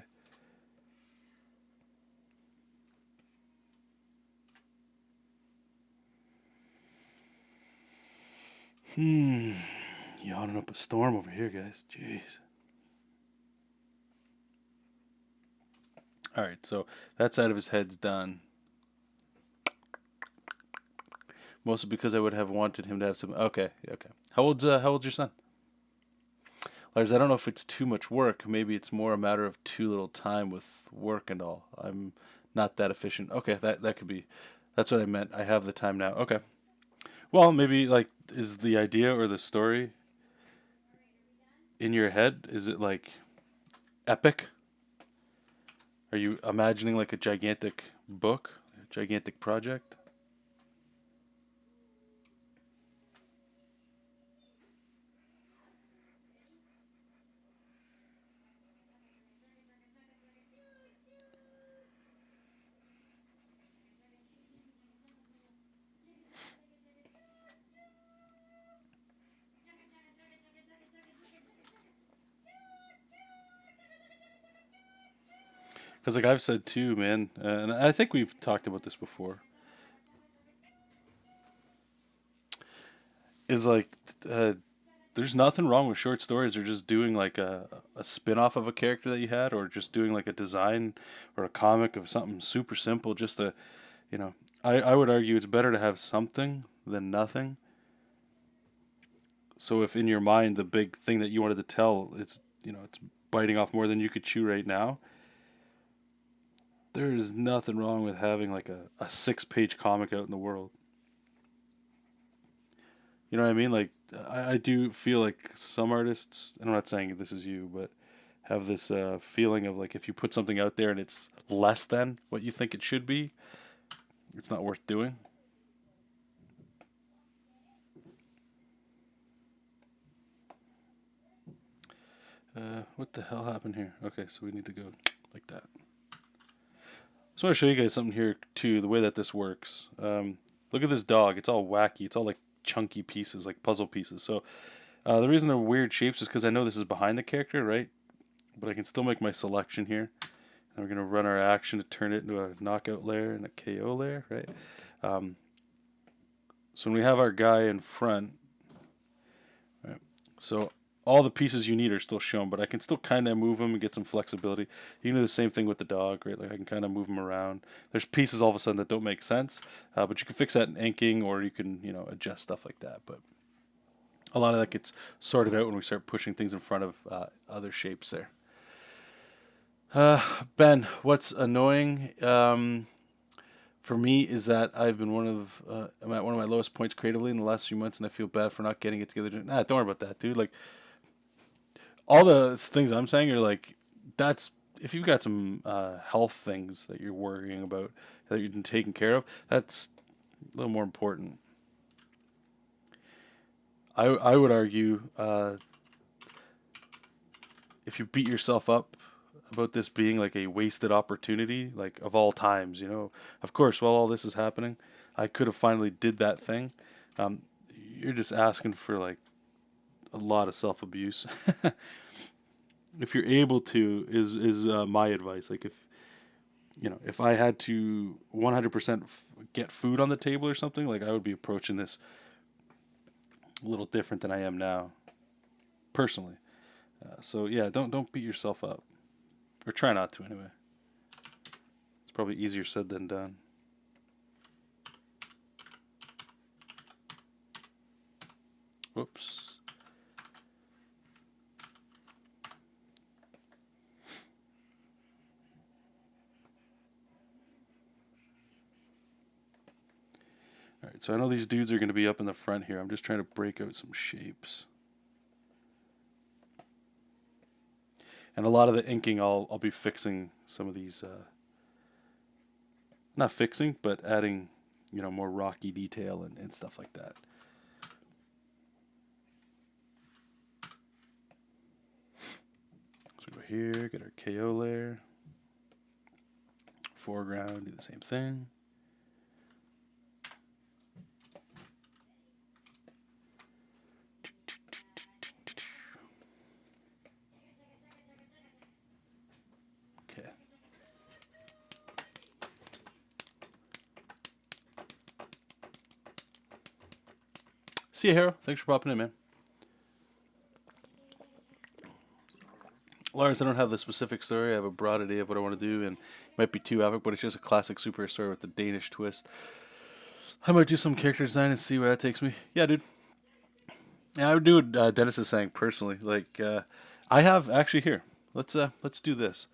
Hmm. Yawning up a storm over here, guys. Jeez. All right, so that side of his head's done. Mostly because I would have wanted him to have some. Okay, okay. How old's your son? Lars, I don't know if it's too much work. Maybe it's more a matter of too little time with work and all. I'm not that efficient. Okay, that could be. That's what I meant. I have the time now. Okay. Well, maybe like is the idea or the story in your head? Is it like epic? Are you imagining like a gigantic book, a gigantic project? Because like I've said too, man, and I think we've talked about this before. Is like uh, there's nothing wrong with short stories or just doing like a spin-off of a character that you had or just doing like a design or a comic of something super simple just to you know I would argue it's better to have something than nothing. So if in your mind the big thing that you wanted to tell it's biting off more than you could chew right now, there is nothing wrong with having like a 6 page comic out in the world. You know what I mean? Like I do feel like some artists, and I'm not saying this is you, but have this feeling of like if you put something out there and it's less than what you think it should be, it's not worth doing. What the hell happened here? Okay, so we need to go like that. So I want to show you guys something here too, the way that this works. Look at this dog. It's all wacky. It's all like chunky pieces, like puzzle pieces. So the reason they're weird shapes is because I know this is behind the character, right? But I can still make my selection here. And we're going to run our action to turn it into a knockout layer and a KO layer, right? So when we have our guy in front, right, so all the pieces you need are still shown, but I can still kind of move them and get some flexibility. You can do the same thing with the dog, right? Like I can kind of move them around. There's pieces all of a sudden that don't make sense, but you can fix that in inking, or you can, adjust stuff like that. But a lot of that gets sorted out when we start pushing things in front of other shapes there. Ben, what's annoying for me is that I've been I'm at one of my lowest points creatively in the last few months, and I feel bad for not getting it together. Nah, don't worry about that, dude. Like all the things I'm saying are like that's if you've got some health things that you're worrying about that you've been taking care of, that's a little more important. I would argue if you beat yourself up about this being like a wasted opportunity, like of all times, of course, while all this is happening, I could have finally did that thing. You're just asking for like a lot of self abuse. If you're able to, is my advice. Like if I had to 100% get food on the table or something, like I would be approaching this a little different than I am now, personally. So yeah, don't beat yourself up, or try not to anyway. It's probably easier said than done. Whoops. Alright, so I know these dudes are going to be up in the front here. I'm just trying to break out some shapes. And a lot of the inking, I'll be fixing some of these, not fixing, but adding, more rocky detail and stuff like that. So go here, get our KO layer. Foreground, do the same thing. Okay. See you, Hero. Thanks for popping in, man. Lawrence, I don't have the specific story. I have a broad idea of what I want to do, and it might be too epic, but it's just a classic superhero story with a Danish twist. I might do some character design and see where that takes me. Yeah, dude. Yeah, I would do what Dennis is saying personally. Like, I have actually here. Let's do this.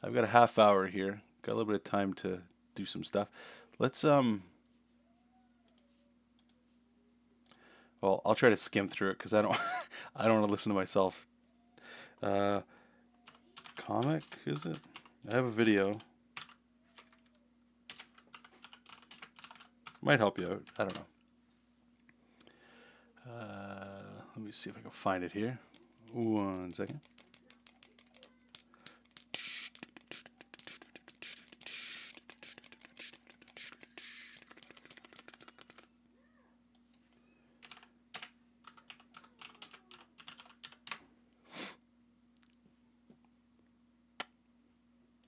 I've got a half hour here. Got a little bit of time to do some stuff. Let's Well, I'll try to skim through it because I don't I don't want to listen to myself. Comic is it? I have a video. Might help you out. I don't know. Let me see if I can find it here. 1 second.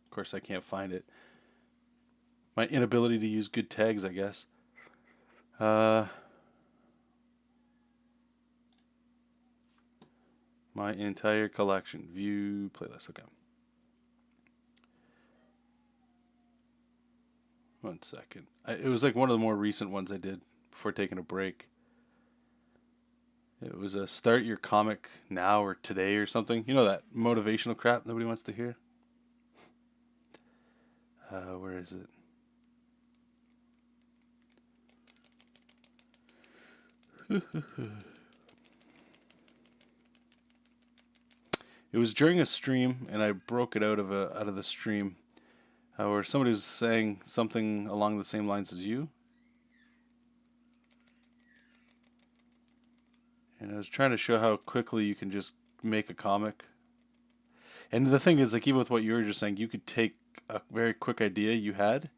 Of course, I can't find it. My inability to use good tags, I guess. My entire collection. View playlist. Okay. 1 second. It was like one of the more recent ones I did before taking a break. It was a start your comic now or today or something. You know that motivational crap nobody wants to hear? Where is it? It was during a stream, and I broke it out of the stream, where somebody was saying something along the same lines as you, and I was trying to show how quickly you can just make a comic And the thing is, like, even with what you were just saying, you could take a very quick idea you had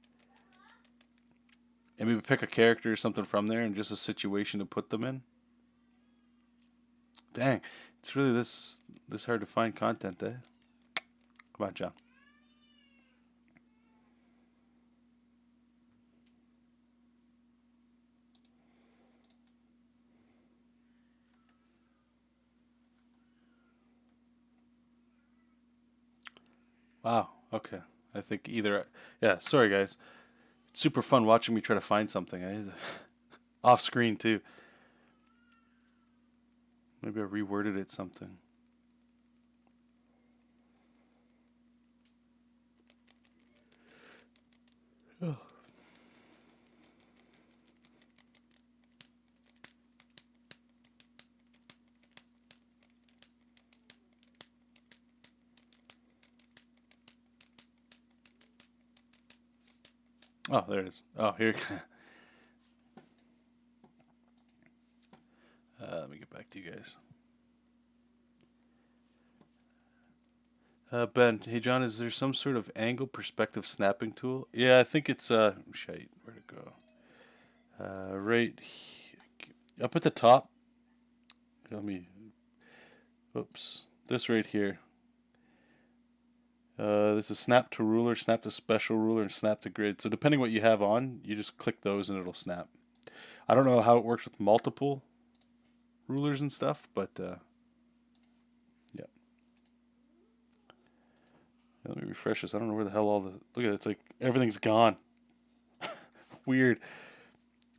and maybe pick a character or something from there and just a situation to put them in. Dang, it's really this hard to find content, eh? Come on, John. Wow. Okay. I think either. Yeah. Sorry, guys. It's super fun watching me try to find something. Off screen too. Maybe I reworded it something. Oh. Oh, there it is. Oh, here. Let me get back to you guys. Ben, hey John, is there some sort of angle perspective snapping tool? Yeah, I think it's shite. Where'd it go? Up at the top. Let me. Oops. This right here. This is snap to ruler, snap to special ruler, and snap to grid. So depending what you have on, you just click those and it'll snap. I don't know how it works with multiple rulers and stuff, but yeah. Let me refresh this. I don't know where the hell all the... Look at it. It's like everything's gone. Weird.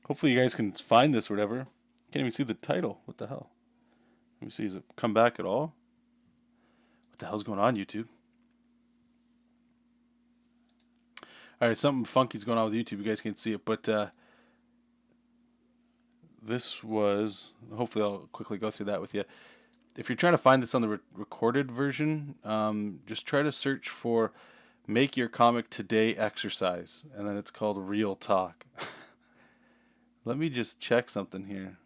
Hopefully you guys can find this or whatever. Can't even see the title. What the hell? Let me see. Does it come back at all? What the hell's going on, YouTube? Alright, something funky's going on with YouTube. You guys can't see it, but this was... Hopefully I'll quickly go through that with you. If you're trying to find this on the recorded version, just try to search for Make Your Comic Today Exercise, and then it's called Real Talk. Let me just check something here.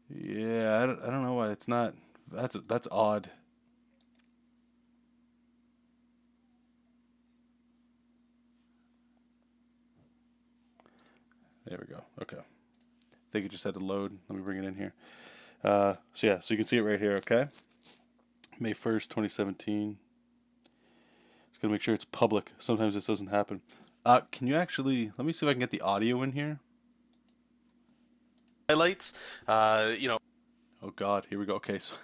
Yeah, I don't know why it's not. That's odd. There we go. Okay. I think it just had to load. Let me bring it in here. So yeah, so you can see it right here, okay? May 1st, 2017. Just gotta make sure it's public. Sometimes this doesn't happen. Can you actually, let me see if I can get the audio in here. Highlights, Oh God, here we go. Okay, so,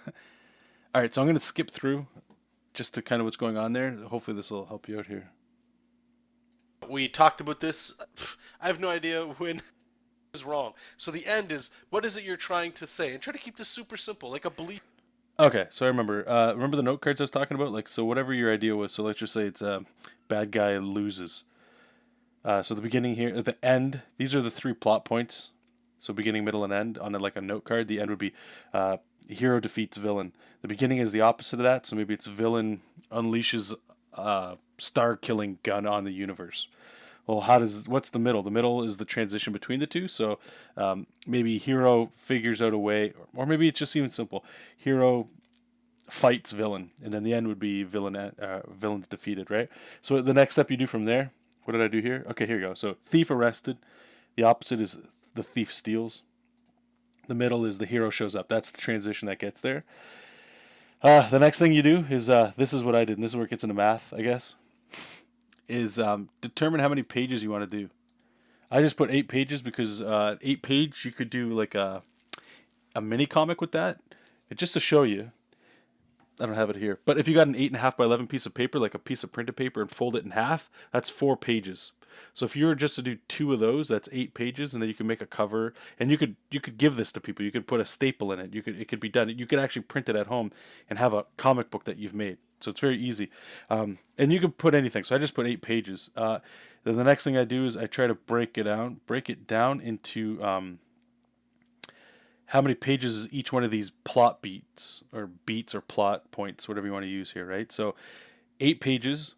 all right, so I'm gonna skip through just to kind of what's going on there. Hopefully this will help you out here. we talked about this. I have no idea when is wrong. So the end is, what is it you're trying to say? And try to keep this super simple, like a belief. Okay, so I remember. Remember the note cards I was talking about? Like, so whatever your idea was. So let's just say it's bad guy loses. So the beginning here, at the end, these are the three plot points. So beginning, middle, and end on like a note card. The end would be hero defeats villain. The beginning is the opposite of that. So maybe it's villain unleashes star-killing gun on the universe. Well, what's the middle? The middle is the transition between the two. So maybe hero figures out a way, or maybe it's just even simple. Hero fights villain, and then the end would be villain's defeated, right? So the next step you do from there. What did I do here? Okay, here we go. So thief arrested. The opposite is the thief steals. The middle is the hero shows up. That's the transition that gets there. The next thing you do is this is what I did, and this is where it gets into math, I guess. Is determine how many pages you want to do. I just put 8 pages because 8 page you could do like a mini comic with that. Just to show you. I don't have it here, but if you got an 8.5 by 11 piece of paper, like a piece of printed paper, and fold it in half, that's 4 pages. So if you were just to do 2 of those, that's 8 pages, and then you can make a cover, and you could give this to people. You could put a staple in it. It could be done. You could actually print it at home and have a comic book that you've made. So it's very easy, and you could put anything. So I just put 8 pages. Then the next thing I do is I try to break it down into how many pages is each one of these plot beats or plot points, whatever you want to use here, right? So 8 pages.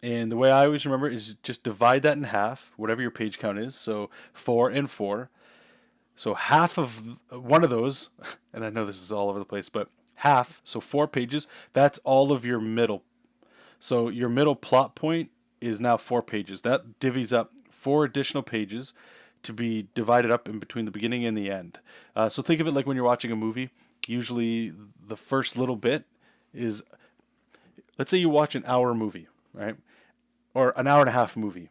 And the way I always remember is just divide that in half, whatever your page count is. So 4 and 4. So half of one of those, and I know this is all over the place, but half, so 4 pages, that's all of your middle. So your middle plot point is now 4 pages. That divvies up 4 additional pages to be divided up in between the beginning and the end. So think of it like when you're watching a movie. Usually the first little bit is, let's say you watch an hour movie, right? Or an hour and a half movie.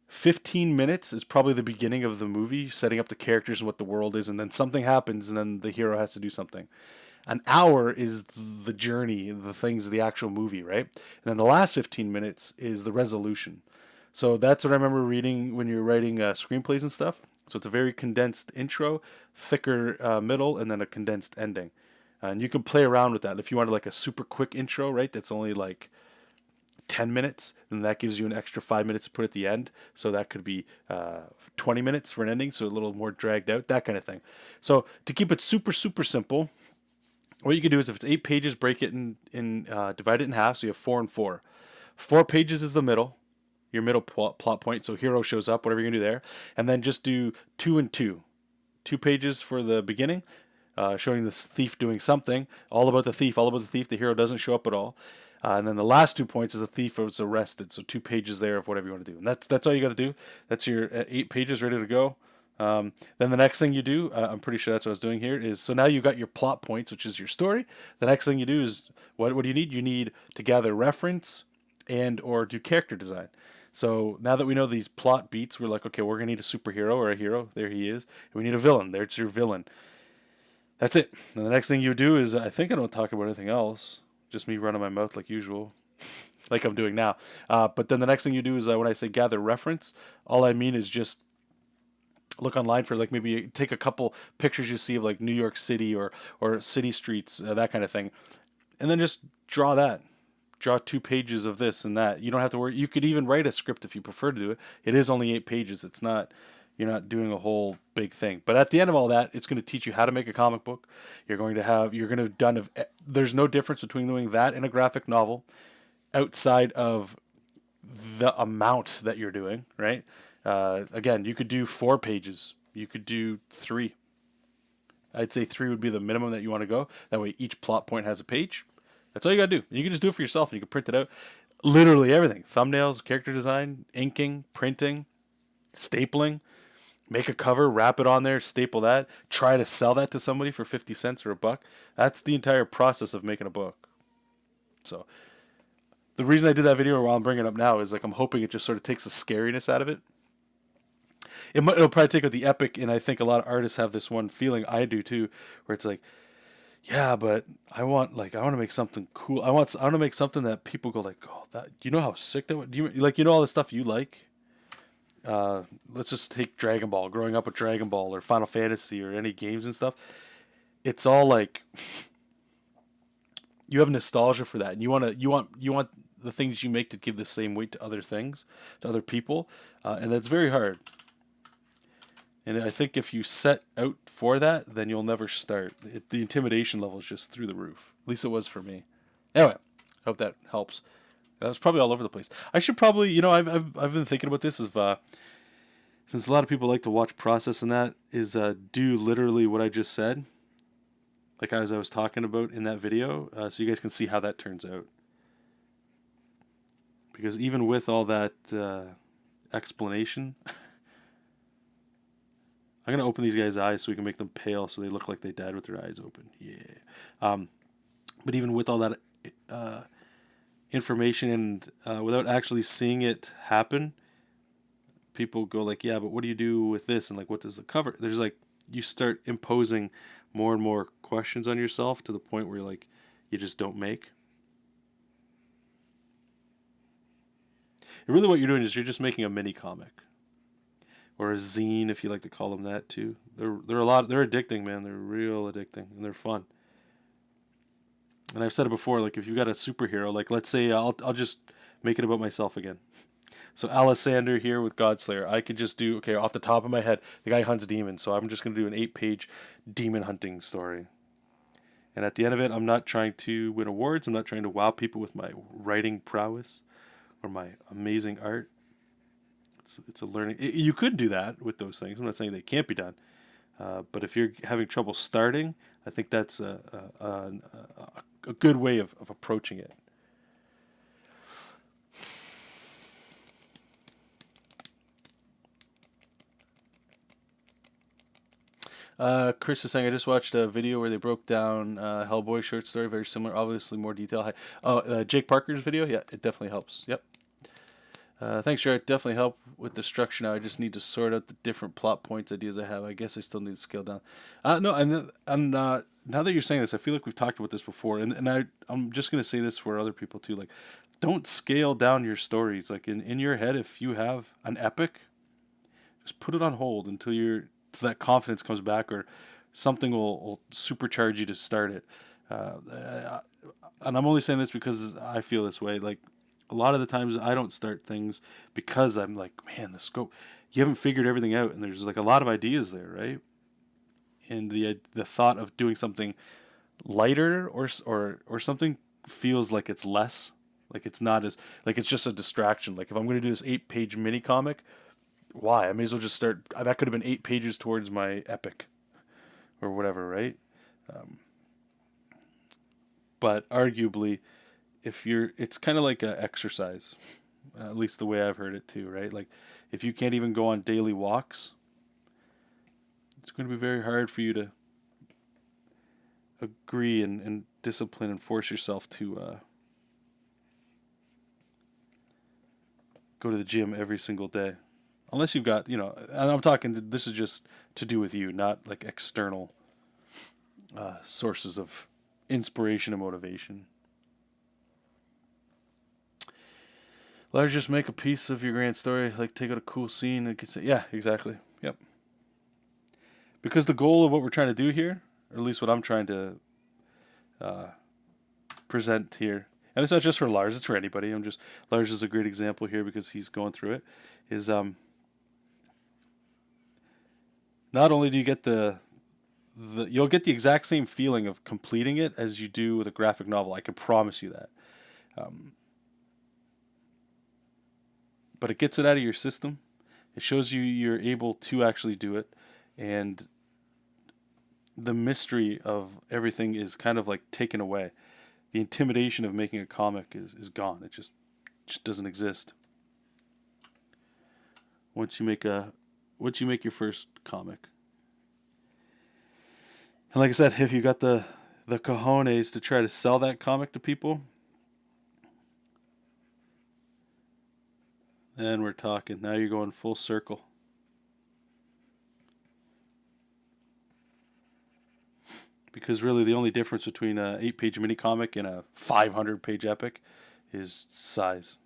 15 minutes is probably the beginning of the movie, setting up the characters and what the world is, and then something happens, and then the hero has to do something. An hour is the journey, the things, the actual movie, right? And then the last 15 minutes is the resolution. So that's what I remember reading when you're writing screenplays and stuff. So it's a very condensed intro, thicker middle, and then a condensed ending. And you can play around with that. If you wanted like a super quick intro, right, that's only like 10 minutes, then that gives you an extra 5 minutes to put at the end. So that could be 20 minutes for an ending, so a little more dragged out, that kind of thing. So to keep it super, super simple, what you can do is if it's 8 pages, break it divide it in half, so you have 4 and 4. 4 pages is the middle, your middle plot point, so hero shows up, whatever you're going to do there. And then just do 2 and 2. 2 pages for the beginning, showing the thief doing something, all about the thief, the hero doesn't show up at all. And then the last 2 points is the thief was arrested. So 2 pages there of whatever you want to do. And that's all you got to do. That's your 8 pages ready to go. Then the next thing you do, I'm pretty sure that's what I was doing here, is so now you got your plot points, which is your story. The next thing you do is, what do you need? You need to gather reference and or do character design. So now that we know these plot beats, we're like, okay, we're going to need a superhero or a hero. There he is. And we need a villain. There's your villain. That's it. And the next thing you do is, I think I don't talk about anything else. Just me running my mouth like usual, like I'm doing now. But then the next thing you do is when I say gather reference, all I mean is just look online for like maybe take a couple pictures you see of like New York City or city streets, that kind of thing. And then just draw that. Draw 2 pages of this and that. You don't have to worry. You could even write a script if you prefer to do it. It is only 8 pages. It's not, you're not doing a whole big thing. But at the end of all that, it's going to teach you how to make a comic book. You're going to have done, there's no difference between doing that and a graphic novel outside of the amount that you're doing, right? Again, you could do 4 pages. You could do 3. I'd say 3 would be the minimum that you want to go. That way each plot point has a page. That's all you got to do. And you can just do it for yourself and you can print it out. Literally everything. Thumbnails, character design, inking, printing, stapling. Make a cover, wrap it on there, staple that. Try to sell that to somebody for 50 cents or $1. That's the entire process of making a book. So the reason I did that video while I'm bringing it up now is like I'm hoping it just sort of takes the scariness out of it. It'll probably take out the epic, and I think a lot of artists have this one feeling, I do too, where it's like, yeah, but I want to make something cool. I want to make something that people go like, oh, that, you know how sick that would, do you like, all the stuff you like? Let's just take Dragon Ball, growing up with Dragon Ball or Final Fantasy or any games and stuff. It's all like, you have nostalgia for that, and you want the things you make to give the same weight to other things, to other people, and that's very hard. And I think if you set out for that, then you'll never start. The intimidation level is just through the roof. At least it was for me. Anyway, I hope that helps. That was probably all over the place. I should probably, I've been thinking about this. Since a lot of people like to watch process and that, is do literally what I just said, like as I was talking about in that video, so you guys can see how that turns out. Because even with all that explanation, I'm going to open these guys' eyes so we can make them pale so they look like they died with their eyes open. Yeah. But even with all that information and without actually seeing it happen, people go like, yeah, but what do you do with this? And like, what does the cover? There's like, you start imposing more and more questions on yourself to the point where like, you just don't make. And really what you're doing is you're just making a mini comic. Or a zine, if you like to call them that too. They're addicting, man. They're real addicting, and they're fun. And I've said it before, like if you've got a superhero, like let's say I'll just make it about myself again. So Alessander here with Godslayer, I could just do, okay, off the top of my head, the guy hunts demons, so I'm just going to do an 8-page demon hunting story. And at the end of it, I'm not trying to win awards. I'm not trying to wow people with my writing prowess or my amazing art. It's a learning. You could do that with those things. I'm not saying they can't be done. But if you're having trouble starting, I think that's a good way of approaching it. Chris is saying, I just watched a video where they broke down Hellboy short story, very similar, obviously more detail. Jake Parker's video, yeah, it definitely helps. Yep. Thanks, Jared. Definitely help with the structure now. I just need to sort out the different plot points, ideas I have. I guess I still need to scale down. No, and now that you're saying this, I feel like we've talked about this before, and I'm just gonna say this for other people too. Like, don't scale down your stories. Like in your head, if you have an epic, just put it on hold until that confidence comes back, or something will supercharge you to start it. And I'm only saying this because I feel this way. Like, a lot of the times I don't start things because I'm like, man, the scope. You haven't figured everything out, and there's like a lot of ideas there, right? And the thought of doing something lighter or something feels like it's less, like it's not as, like it's just a distraction. Like, if I'm going to do this 8-page mini comic, why? I may as well just start. That could have been 8 pages towards my epic, or whatever, right? But arguably, it's kind of like an exercise, at least the way I've heard it too, right? Like, if you can't even go on daily walks, it's going to be very hard for you to agree and discipline and force yourself to go to the gym every single day. Unless you've got, and I'm talking, this is just to do with you, not like external sources of inspiration and motivation. Let's just make a piece of your grand story, like take out a cool scene and say, yeah, exactly. Yep. Because the goal of what we're trying to do here, or at least what I'm trying to present here, and it's not just for Lars, it's for anybody. Lars is a great example here because he's going through it, is not only do you get you'll get the exact same feeling of completing it as you do with a graphic novel. I can promise you that. But it gets it out of your system. It shows you're able to actually do it, and the mystery of everything is kind of like taken away. The intimidation of making a comic is gone. It just doesn't exist. Once you make your first comic. And like I said, if you got the cojones to try to sell that comic to people, then we're talking. Now you're going full circle. Because really the only difference between an 8-page mini comic and a 500-page epic is size,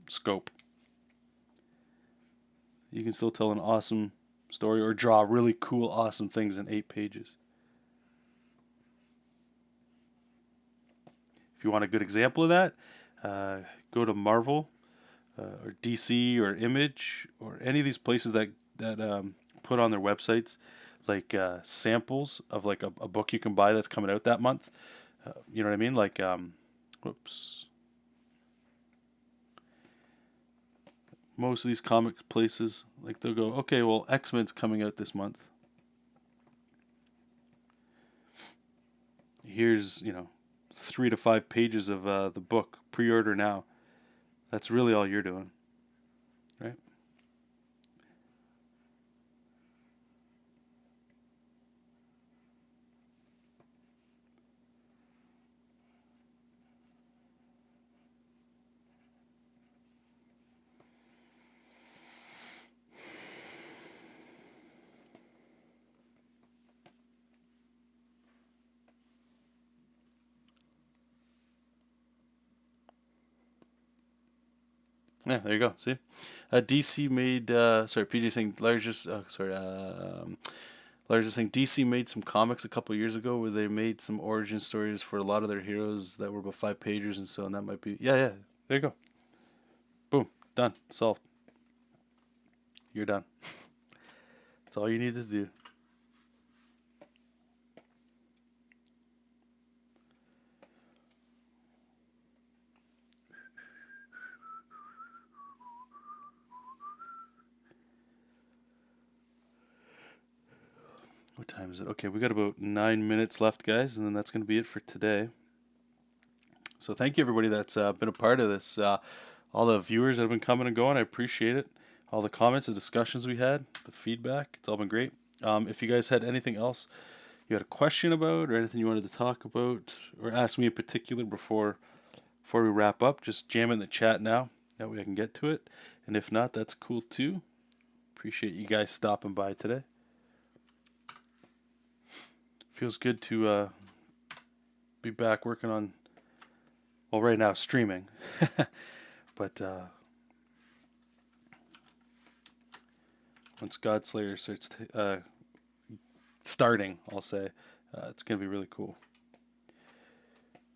scope. You can still tell an awesome story or draw really cool, awesome things in 8 pages. If you want a good example of that, go to Marvel or DC or Image or any of these places that put on their websites like samples of like a book you can buy that's coming out that month. You know what I mean? Like, most of these comic places, like, they'll go, okay, well, X-Men's coming out this month. Here's 3 to 5 pages of the book. Pre-order now. That's really all you're doing, right? Yeah, there you go. See, DC made. PJ saying largest. Largest saying DC made some comics a couple years ago where they made some origin stories for a lot of their heroes that were about 5 pages and so, and that might be. Yeah. There you go. Boom, done, solved. You're done. That's all you need to do. What time is it? Okay, we got about 9 minutes left, guys, and then that's going to be it for today. So thank you, everybody that's been a part of this. All the viewers that have been coming and going, I appreciate it. All the comments, the discussions we had, the feedback, it's all been great. If you guys had anything else you had a question about or anything you wanted to talk about or ask me in particular before we wrap up, just jam it in the chat now. That way I can get to it. And if not, that's cool too. Appreciate you guys stopping by today. Feels good to be back working on, well, right now streaming. But once Godslayer starts starting, I'll say, it's going to be really cool.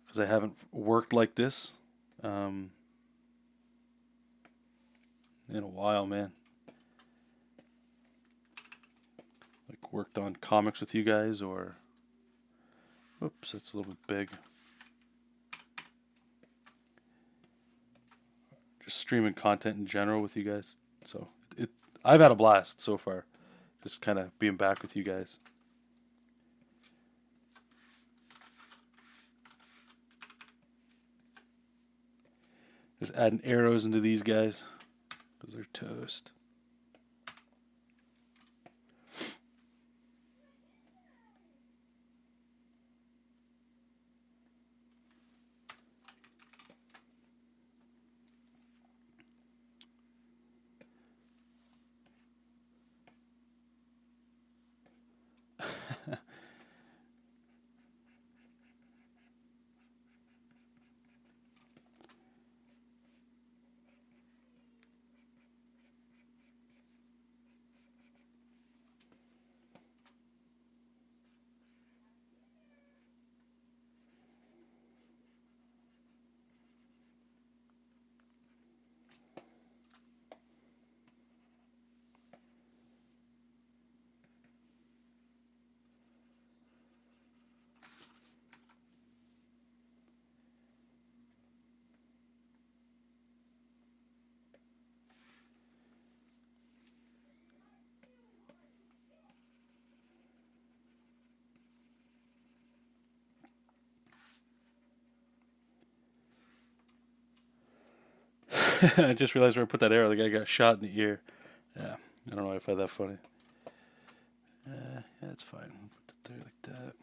Because I haven't worked like this in a while, man. Like worked on comics with you guys or... Oops, that's a little bit big. Just streaming content in general with you guys. So I've had a blast so far. Just kind of being back with you guys. Just adding arrows into these guys because they're toast. I just realized where I put that arrow, the guy got shot in the ear. Yeah, I don't know why I find that funny. Yeah, it's fine. Put it there like that.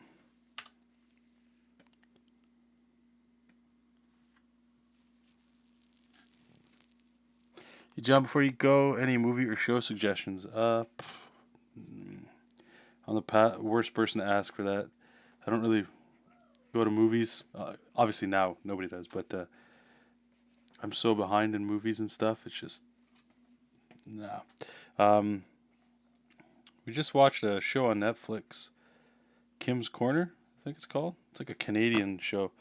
You John, before you go, any movie or show suggestions? I'm the worst person to ask for that. I don't really go to movies. Obviously now nobody does, but I'm so behind in movies and stuff. It's just nah. We just watched a show on Netflix, Kim's Corner, I think it's called. It's like a Canadian show.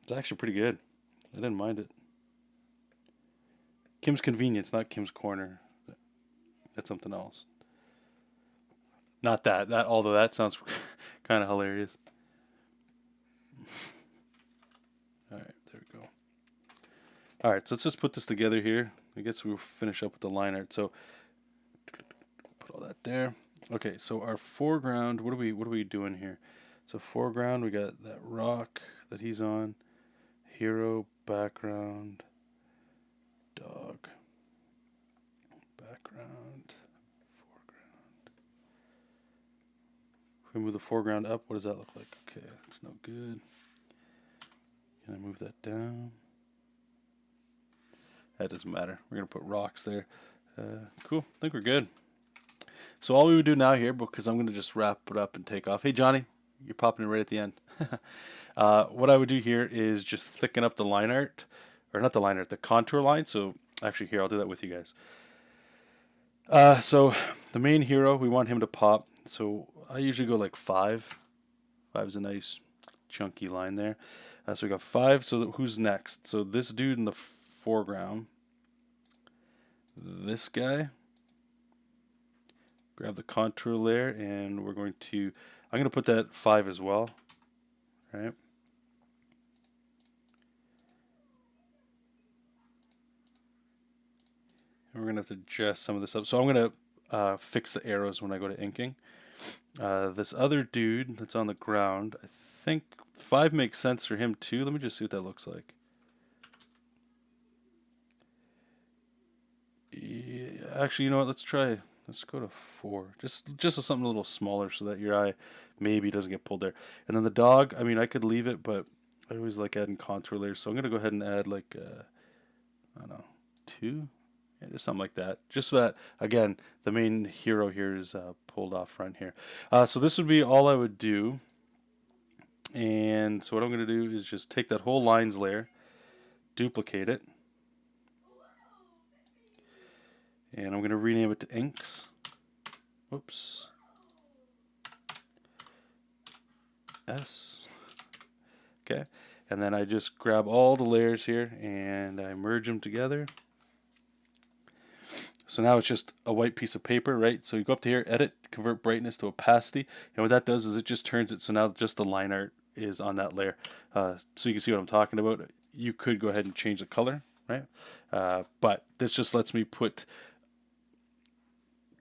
It's actually pretty good. I didn't mind it. Kim's Convenience, not Kim's Corner. That's something else. Not that. Although that sounds kind of hilarious. All right, there we go. All right, so let's just put this together here. I guess we'll finish up with the line art. So put all that there. Okay, so our foreground. What are we doing here? So foreground, we got that rock that he's on. Hero, background, dog, background, foreground. If we move the foreground up, what does that look like? Okay, that's no good. Can I move that down? That doesn't matter. We're going to put rocks there. Cool. I think we're good. So all we would do now here, because I'm going to just wrap it up and take off. Hey, Johnny, you're popping in right at the end. What I would do here is just thicken up the line art. Or not the line art, the contour line. So actually here, I'll do that with you guys. So the main hero, we want him to pop. So I usually go like 5. 5 is a nice chunky line there. So we got 5. So who's next? So this dude in the foreground. This guy. Grab the contour layer and I'm going to put that 5 as well. Right. And we're going to have to adjust some of this up. So I'm going to fix the arrows when I go to inking. This other dude that's on the ground, I think 5 makes sense for him too. Let me just see what that looks like. Yeah, actually, you know what? Let's go to 4. Just something a little smaller so that your eye maybe doesn't get pulled there. And then the dog, I mean, I could leave it, but I always like adding contour layers. So I'm going to go ahead and add like, I don't know, 2? Yeah, just something like that. Just so that, again, the main hero here is pulled off front here. So this would be all I would do. And so what I'm going to do is just take that whole lines layer, duplicate it, and I'm going to rename it to inks. Whoops. S. Okay. And then I just grab all the layers here and I merge them together. So now it's just a white piece of paper, right? So you go up to here, edit, convert brightness to opacity. And what that does is it just turns it so now just the line art is on that layer. So you can see what I'm talking about. You could go ahead and change the color, right? But this just lets me put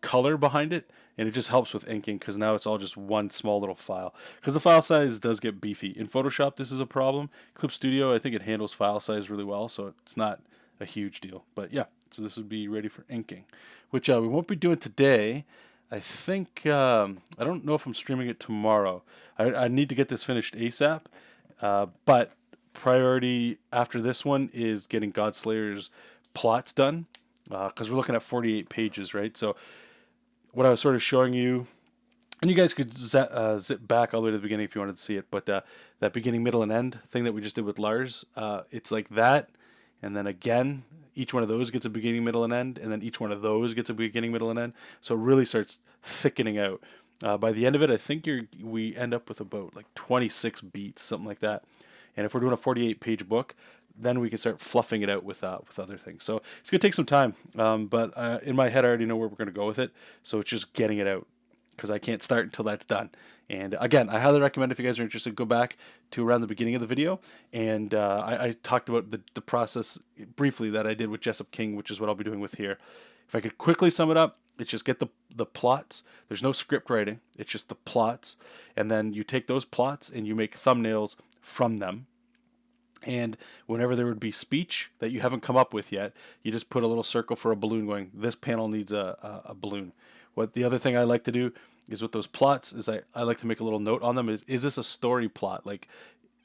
color behind it, and it just helps with inking because now it's all just one small little file. Because the file size does get beefy. In Photoshop, this is a problem. Clip Studio, I think it handles file size really well, so it's not a huge deal. But yeah, so this would be ready for inking, which we won't be doing today. I think, I don't know if I'm streaming it tomorrow. I need to get this finished ASAP, but priority after this one is getting Godslayer's plots done, because we're looking at 48 pages, right? So what I was sort of showing you, and you guys could zip back all the way to the beginning if you wanted to see it, but that beginning, middle, and end thing that we just did with Lars, it's like that, and then again, each one of those gets a beginning, middle, and end, and then each one of those gets a beginning, middle, and end, so it really starts thickening out. By the end of it, I think we end up with about like 26 beats, something like that, and if we're doing a 48-page book, then we can start fluffing it out with other things. So it's going to take some time, but in my head I already know where we're going to go with it, so it's just getting it out because I can't start until that's done. And again, I highly recommend if you guys are interested, go back to around the beginning of the video, and I talked about the process briefly that I did with JESOP King, which is what I'll be doing with here. If I could quickly sum it up, it's just get the plots. There's no script writing, it's just the plots, and then you take those plots and you make thumbnails from them. And whenever there would be speech that you haven't come up with yet, you just put a little circle for a balloon going, this panel needs a balloon. What the other thing I like to do is with those plots is I like to make a little note on them. Is this a story plot? Like,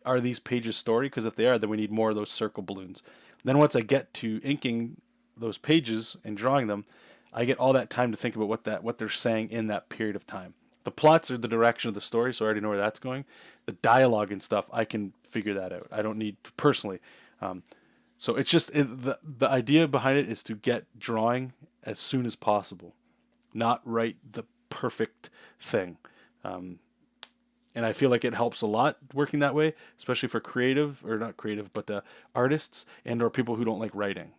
are these pages story? Because if they are, then we need more of those circle balloons. Then once I get to inking those pages and drawing them, I get all that time to think about what they're saying in that period of time. The plots are the direction of the story, so I already know where that's going. The dialogue and stuff, I can figure that out. I don't need to personally. So it's just the idea behind it is to get drawing as soon as possible, not write the perfect thing. And I feel like it helps a lot working that way, especially for creative, or not creative, but artists and or people who don't like writing.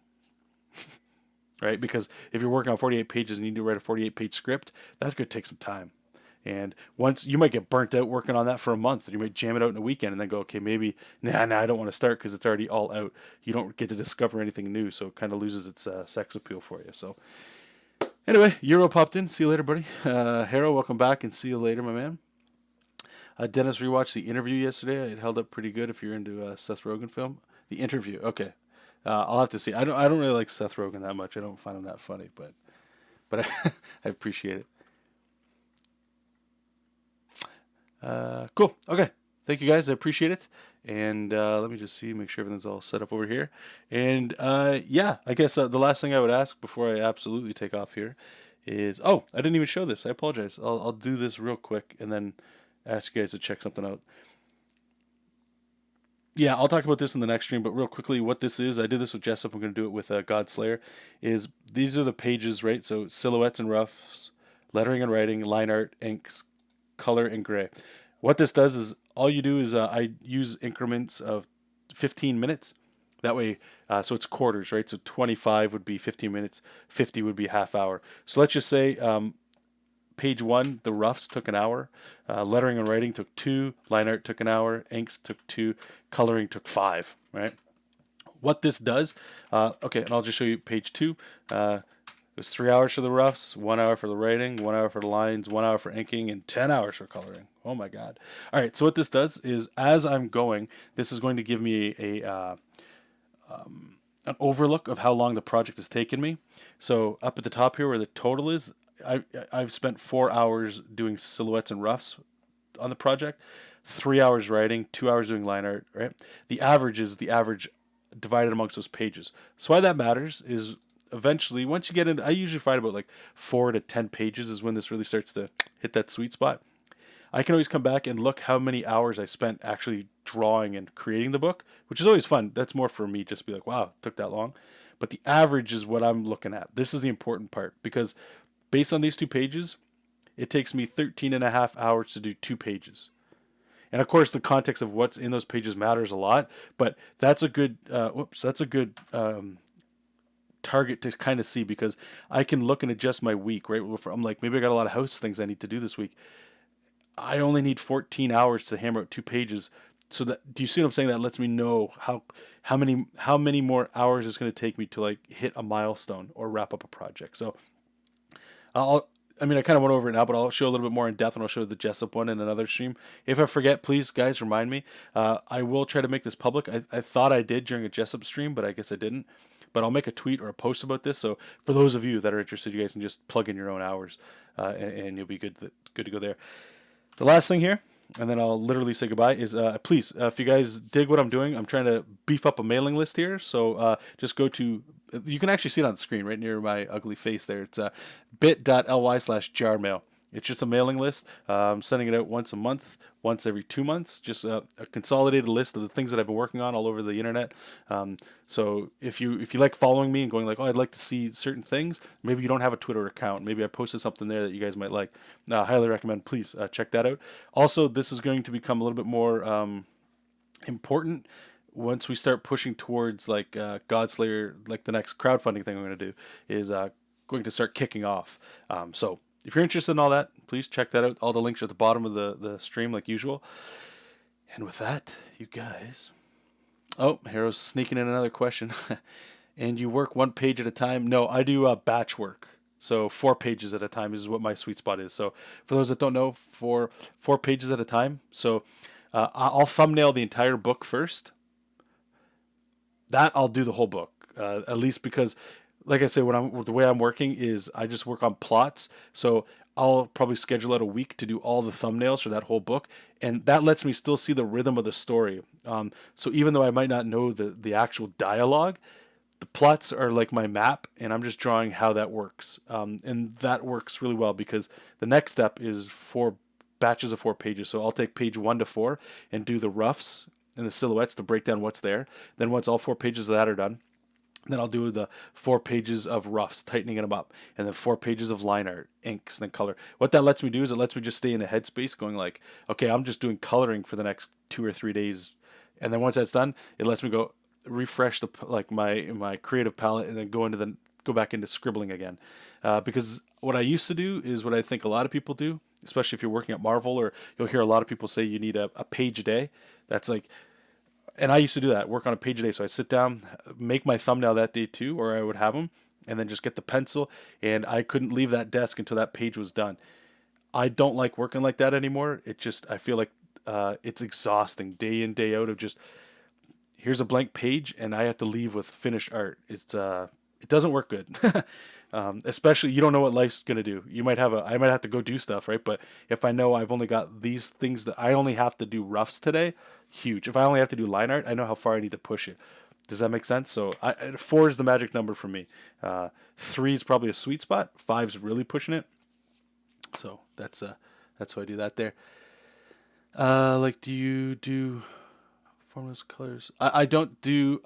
Right? Because if you're working on 48 pages and you need to write a 48-page script, that's going to take some time. And once you might get burnt out working on that for a month, and you might jam it out in a weekend and then go, okay, maybe, nah, I don't want to start because it's already all out. You don't get to discover anything new, so it kind of loses its sex appeal for you. So anyway, Euro popped in. See you later, buddy. Haro, welcome back, and see you later, my man. Dennis rewatched The Interview yesterday. It held up pretty good if you're into Seth Rogen film. The Interview, okay. I'll have to see. I don't really like Seth Rogen that much. I don't find him that funny, but I appreciate it. Cool. Okay. Thank you guys. I appreciate it. And let me just see, make sure everything's all set up over here. And yeah, I guess the last thing I would ask before I absolutely take off here is, oh, I didn't even show this. I apologize. I'll do this real quick and then ask you guys to check something out. Yeah, I'll talk about this in the next stream, but real quickly, what this is, I did this with JESOP, I'm going to do it with Godslayer, is these are the pages, right? So silhouettes and roughs, lettering and writing, line art, inks, color, and gray. What this does is, all you do is I use increments of 15 minutes. That way, so it's quarters, right? So 25 would be 15 minutes, 50 would be half hour. So let's just say page 1, the roughs took an hour, lettering and writing took 2, line art took an hour, inks took 2, coloring took 5, right? What this does, okay, and I'll just show you page 2. was 3 hours for the roughs, 1 hour for the writing, 1 hour for the lines, 1 hour for inking, and 10 hours for coloring. Oh my god. All right, so what this does is as I'm going, this is going to give me an overlook of how long the project has taken me. So up at the top here where the total is, I've spent 4 hours doing silhouettes and roughs on the project, 3 hours writing, 2 hours doing line art, right? The average is the average divided amongst those pages. So why that matters is eventually, once you get into, I usually find about like 4 to 10 pages is when this really starts to hit that sweet spot. I can always come back and look how many hours I spent actually drawing and creating the book, which is always fun. That's more for me, just to be like, wow, it took that long. But the average is what I'm looking at. This is the important part because based on these 2 pages, it takes me 13 and a half hours to do 2 pages. And of course, the context of what's in those pages matters a lot, but that's a good, target to kind of see because I can look and adjust my week, right? I'm like, maybe I got a lot of house things I need to do this week. I only need 14 hours to hammer out 2 pages. So that, do you see what I'm saying? That lets me know how many more hours it's going to take me to like hit a milestone or wrap up a project. So I kind of went over it now, but I'll show a little bit more in depth, and I'll show the JESOP one in another stream. If I forget, please, guys, remind me. I will try to make this public. I thought I did during a JESOP stream, but I guess I didn't. But I'll make a tweet or a post about this. So for those of you that are interested, you guys can just plug in your own hours, and you'll be good to go there. The last thing here, and then I'll literally say goodbye, is please, if you guys dig what I'm doing, I'm trying to beef up a mailing list here. So just go to, you can actually see it on the screen right near my ugly face there. It's bit.ly/jarmail. It's just a mailing list. I'm sending it out once a month, once every 2 months, just a consolidated list of the things that I've been working on all over the internet. So if you like following me and going like, oh, I'd like to see certain things, maybe you don't have a Twitter account, maybe I posted something there that you guys might like. I highly recommend, please check that out. Also, this is going to become a little bit more important once we start pushing towards like Godslayer, like the next crowdfunding thing I'm going to do is going to start kicking off. So if you're interested in all that, please check that out. All the links are at the bottom of the stream like usual. And with that, you guys... Oh, Hero's sneaking in another question. And you work 1 page at a time? No, I do batch work. So 4 pages at a time is what my sweet spot is. So for those that don't know, four pages at a time. So I'll thumbnail the entire book first. That I'll do the whole book, at least because, like I say, the way I'm working is I just work on plots. So I'll probably schedule out a week to do all the thumbnails for that whole book, and that lets me still see the rhythm of the story. So even though I might not know the actual dialogue, the plots are like my map, and I'm just drawing how that works. And that works really well because the next step is 4 batches of 4 pages. So I'll take page 1 to 4 and do the roughs and the silhouettes to break down what's there. Then once all 4 pages of that are done, then I'll do the 4 pages of roughs, tightening them up, and then 4 pages of line art, inks, and then color. What that lets me do is it lets me just stay in the headspace going like, okay, I'm just doing coloring for the next 2 or 3 days. And then once that's done, it lets me go refresh my creative palette and then go back into scribbling again. Because what I used to do is what I think a lot of people do, especially if you're working at Marvel, or you'll hear a lot of people say you need a page a day. That's like... And I used to do that, work on a page a day. So I sit down, make my thumbnail that day too, or I would have them, and then just get the pencil. And I couldn't leave that desk until that page was done. I don't like working like that anymore. I feel like it's exhausting day in, day out of just, here's a blank page and I have to leave with finished art. It doesn't work good. Especially, you don't know what life's gonna do. I might have to go do stuff, right? But if I know I've only got these things that I only have to do roughs today, huge. If I only have to do line art, I know how far I need to push it. Does that make sense? So 4 is the magic number for me. 3 is probably a sweet spot. 5 is really pushing it. So that's why I do that there. Like, do you do formulas, colors? I don't do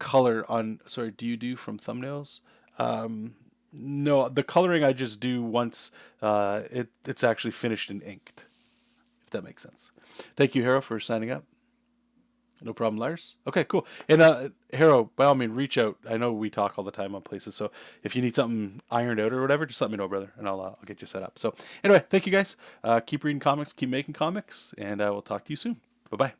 color on. Sorry, do you do from thumbnails? No, the coloring I just do once it's actually finished and inked. If that makes sense. Thank you, Hero, for signing up. No problem, Lars. Okay, cool. And Hero, by all means, reach out. I know we talk all the time on places, so if you need something ironed out or whatever, just let me know, brother, and I'll get you set up. So anyway, thank you guys. Keep reading comics, keep making comics, and we'll talk to you soon. Bye-bye.